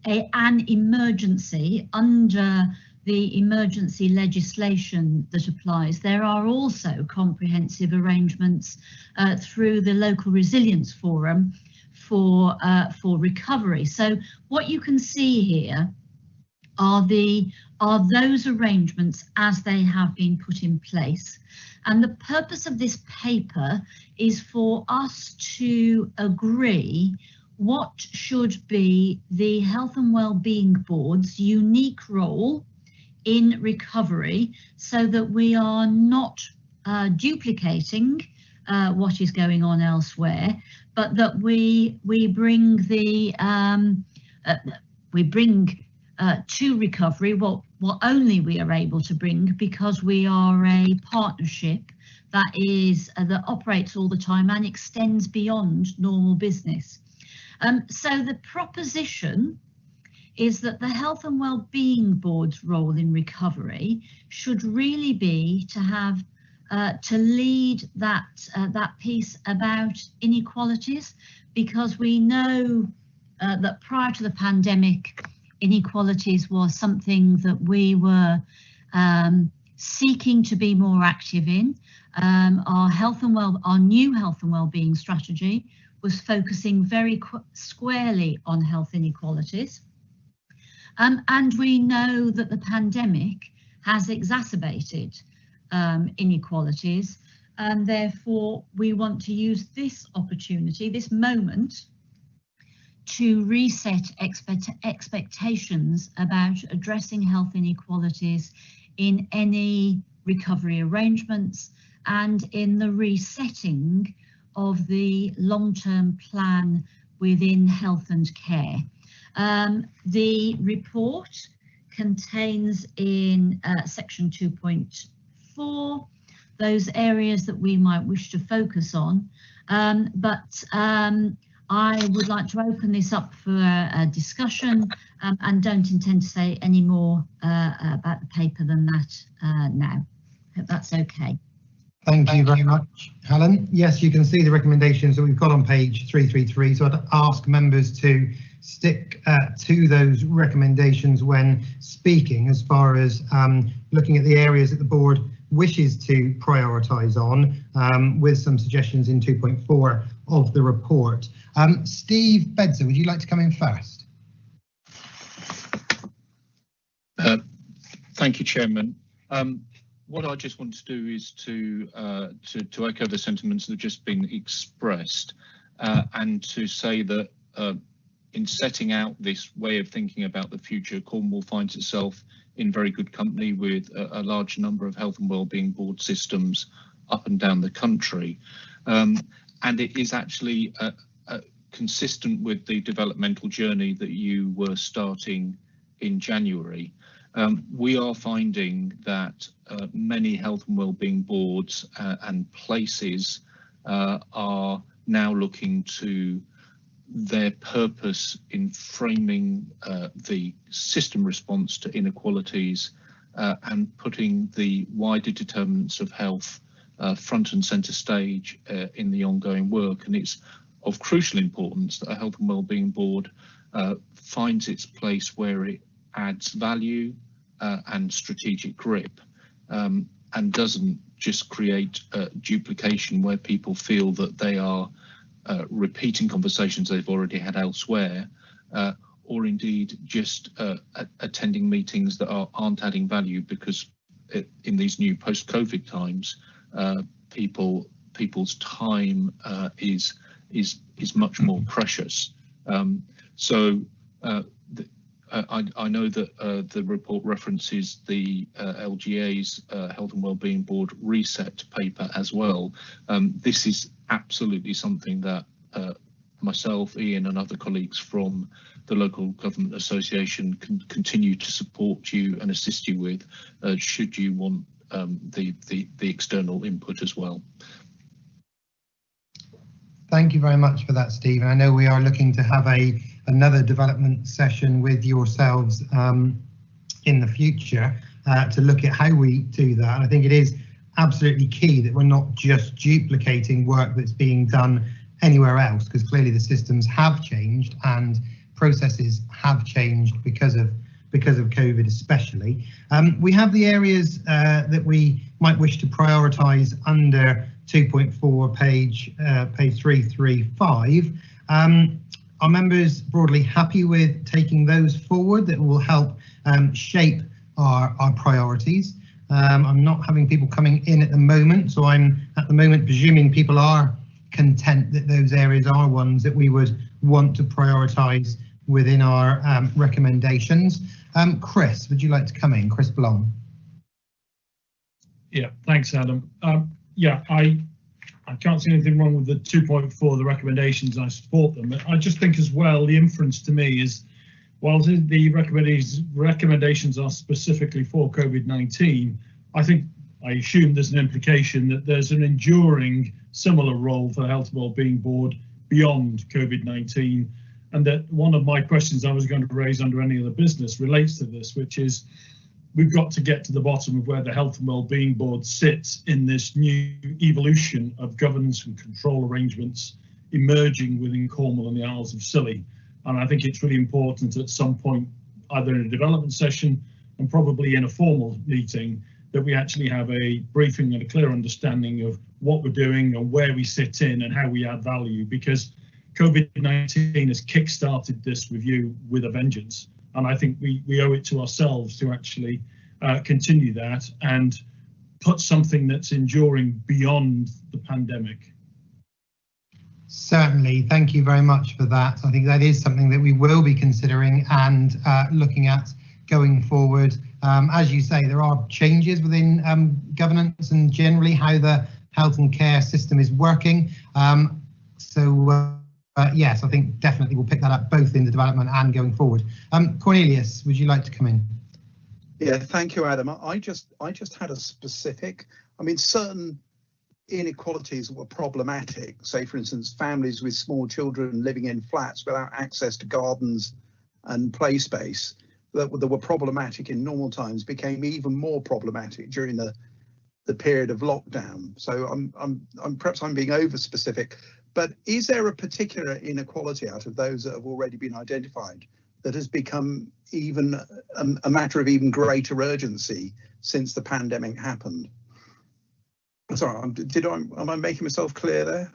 emergency under the emergency legislation that applies, there are also comprehensive arrangements through the local resilience forum for recovery. So what you can see here are those arrangements as they have been put in place. And the purpose of this paper is for us to agree what should be the Health and Wellbeing Board's unique role in recovery, so that we are not duplicating what is going on elsewhere, but that we bring to recovery what only we are able to bring, because we are a partnership that operates all the time and extends beyond normal business. So the proposition is that the Health and Wellbeing Board's role in recovery should really be to have to lead that piece about inequalities, because we know that prior to the pandemic, inequalities was something that we were seeking to be more active in. Our new health and wellbeing strategy was focusing very squarely on health inequalities. And we know that the pandemic has exacerbated inequalities, and therefore we want to use this opportunity, this moment, to reset expectations about addressing health inequalities in any recovery arrangements and in the resetting of the long-term plan within health and care. The report contains in section 2.4 those areas that we might wish to focus on, but I would like to open this up for a discussion and don't intend to say any more about the paper than that now. Hope that's okay. Thank you very much, Helen. Yes, you can see the recommendations that we've got on page 333. So I'd ask members to stick to those recommendations when speaking, as far as looking at the areas that the board wishes to prioritise on, with some suggestions in 2.4 of the report. Steve Bedser, would you like to come in first? Thank you, Chairman. What I just want to do is to echo the sentiments that have just been expressed, and to say that in setting out this way of thinking about the future, Cornwall finds itself in very good company with a large number of health and wellbeing board systems up and down the country, and it is actually consistent with the developmental journey that you were starting in January, we are finding that many health and wellbeing boards and places are now looking to their purpose in framing the system response to inequalities and putting the wider determinants of health front and centre stage in the ongoing work. And it's of crucial importance that a health and wellbeing board finds its place where it adds value and strategic grip, and doesn't just create duplication where people feel that they are repeating conversations they've already had elsewhere, or indeed just attending meetings that aren't adding value, because in these new post-COVID times, people's time is much more precious. I know that the report references the LGA's Health and Wellbeing Board reset paper as well. This is absolutely something that myself, Ian and other colleagues from the Local Government Association can continue to support you and assist you with should you want the external input as well. Thank you very much for that, Steve. I know we are looking to have another development session with yourselves in the future to look at how we do that. And I think it is absolutely key that we're not just duplicating work that's being done anywhere else, because clearly the systems have changed and processes have changed because of COVID especially. We have the areas that we might wish to prioritise under 2.4 page 335. Are members broadly happy with taking those forward? That will help shape our priorities. I'm not having people coming in at the moment, so I'm at the moment presuming people are content that those areas are ones that we would want to prioritise within our recommendations. Chris, would you like to come in? Chris Blong. Yeah, thanks, Adam. Yeah, I can't see anything wrong with the 2.4, the recommendations. I support them. I just think as well, the inference to me is, while the recommendations are specifically for COVID-19, I assume there's an implication that there's an enduring similar role for the Health and Wellbeing Board beyond COVID-19, and that one of my questions I was going to raise under any other business relates to this, which is we've got to get to the bottom of where the Health and Wellbeing Board sits in this new evolution of governance and control arrangements emerging within Cornwall and the Isles of Scilly. And I think it's really important at some point, either in a development session and probably in a formal meeting, that we actually have a briefing and a clear understanding of what we're doing and where we sit in and how we add value, because COVID-19 has kick-started this review with a vengeance. And I think we owe it to ourselves to actually continue that and put something that's enduring beyond the pandemic. Certainly, thank you very much for that. I think that is something that we will be considering and looking at going forward. As you say, there are changes within governance and generally how the health and care system is working. Yes, I think definitely we'll pick that up both in the development and going forward. Cornelius, would you like to come in? Yeah, thank you, Adam. I just had a specific, certain inequalities were problematic. Say, for instance, families with small children living in flats without access to gardens and play space that were problematic in normal times became even more problematic during the period of lockdown. So perhaps I'm being over specific, but is there a particular inequality out of those that have already been identified that has become even a matter of even greater urgency since the pandemic happened? Sorry, am I making myself clear there?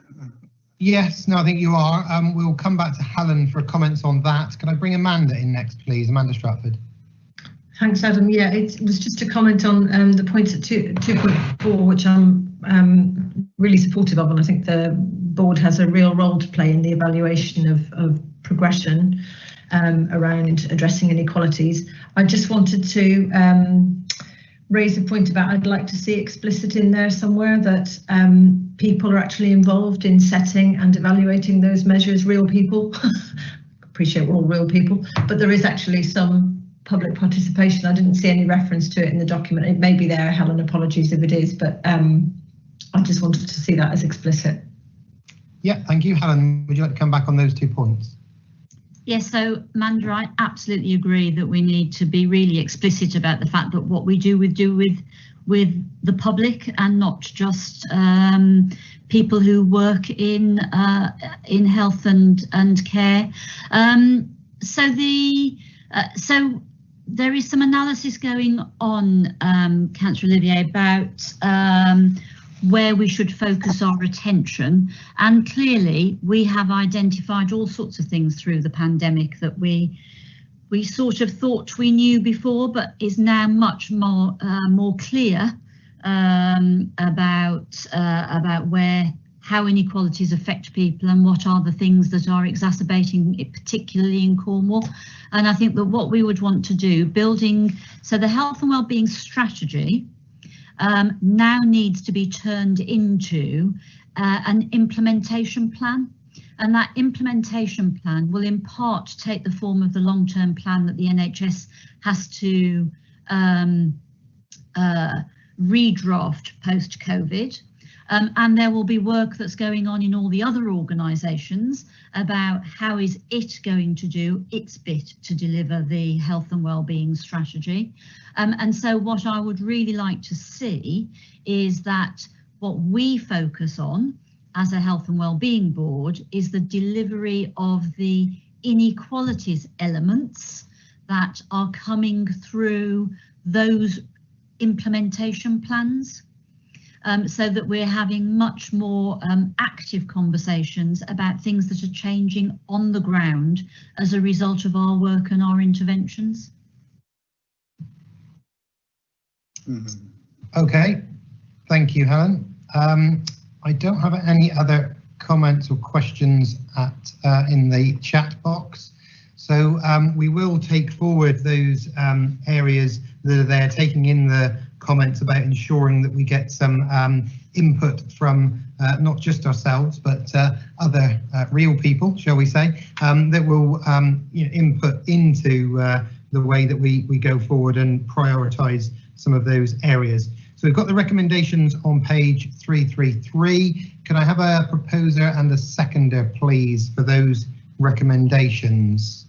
Yes, no, I think you are. We'll come back to Helen for comments on that. Can I bring Amanda in next, please? Amanda Stratford. Thanks, Adam. Yeah, it was just to comment on the points at 2.4, which I'm really supportive of, and I think the board has a real role to play in the evaluation of progression around addressing inequalities. I just wanted to raise a point about I'd like to see explicit in there somewhere that people are actually involved in setting and evaluating those measures, real people. Appreciate we're all real people, but there is actually some public participation. I didn't see any reference to it in the document. It may be there, Helen, apologies if it is, but I just wanted to see that as explicit. Yeah, thank you. Helen, would you like to come back on those 2 points? Yes, so Amanda, I absolutely agree that we need to be really explicit about the fact that what we do with the public and not just people who work in health and care. So there is some analysis going on, Councillor Olivier, about where we should focus our attention, and clearly we have identified all sorts of things through the pandemic that we sort of thought we knew before, but is now much more clear about how inequalities affect people and what are the things that are exacerbating it, particularly in Cornwall. And I think that what we would want to do, so the health and wellbeing strategy now needs to be turned into an implementation plan. And that implementation plan will in part take the form of the long-term plan that the NHS has to redraft post-COVID. And there will be work that's going on in all the other organisations about how is it going to do its bit to deliver the health and wellbeing strategy. And so what I would really like to see is that what we focus on as a health and wellbeing board is the delivery of the inequalities elements that are coming through those implementation plans. So that we're having much more active conversations about things that are changing on the ground as a result of our work and our interventions. Okay, thank you, Helen. I don't have any other comments or questions in the chat box. So we will take forward those areas that are there, taking in the comments about ensuring that we get some input from not just ourselves, but other real people, shall we say, that will input into the way that we go forward and prioritise some of those areas. So we've got the recommendations on page 333. Can I have a proposer and a seconder, please, for those recommendations?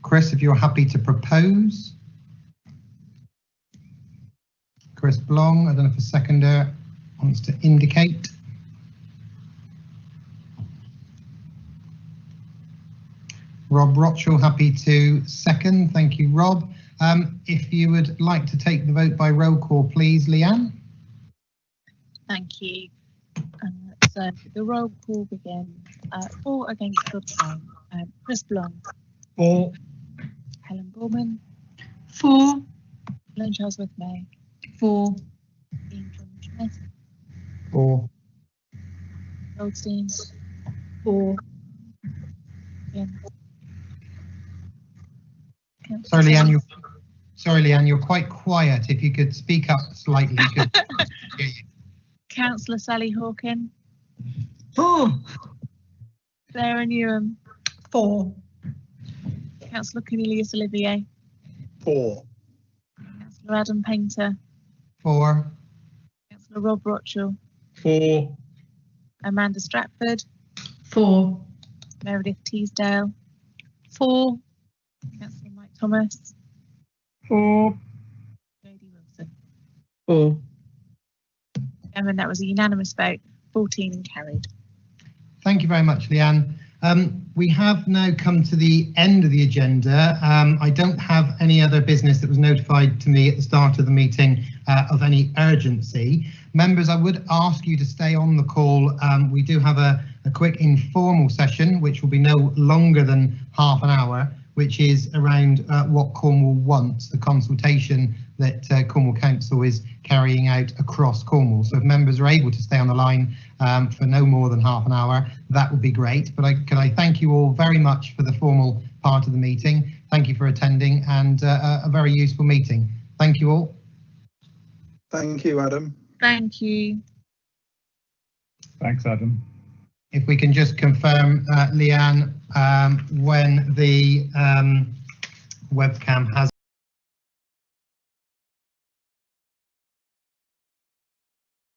Chris, if you're happy to propose. Chris Blong, I don't know if a seconder wants to indicate. Rob Rothschild, happy to second. Thank you, Rob. If you would like to take the vote by roll call, please, Leanne. Thank you. So the roll call begins. For, against, abstain. Chris Blong. For. Helen Gorman. For. Helen Charlesworth May. For. Ian Schmidt. For. Goldstein. For. Ian. Sorry, Leanne, you're quite quiet. If you could speak up slightly. Councillor Sally Hawken. For. Sarah Newham. For. Councillor Cornelius Olivier. For. Councillor Adam Painter. For. Councillor Rob Rothschild. For. Amanda Stratford. For. Meredith Teasdale. For. Councillor Mike Thomas. For. Jodie Wilson. For. And that was a unanimous vote, 14 and carried. Thank you very much, Leanne. We have now come to the end of the agenda. I don't have any other business that was notified to me at the start of the meeting of any urgency. Members, I would ask you to stay on the call. We do have a quick informal session, which will be no longer than half an hour, which is around what Cornwall wants, the consultation that Cornwall Council is carrying out across Cornwall. So if members are able to stay on the line for no more than half an hour, that would be great. But can I thank you all very much for the formal part of the meeting. Thank you for attending, and a very useful meeting. Thank you all. Thank you, Adam. Thank you. Thanks, Adam. If we can just confirm, Leanne, when the webcam has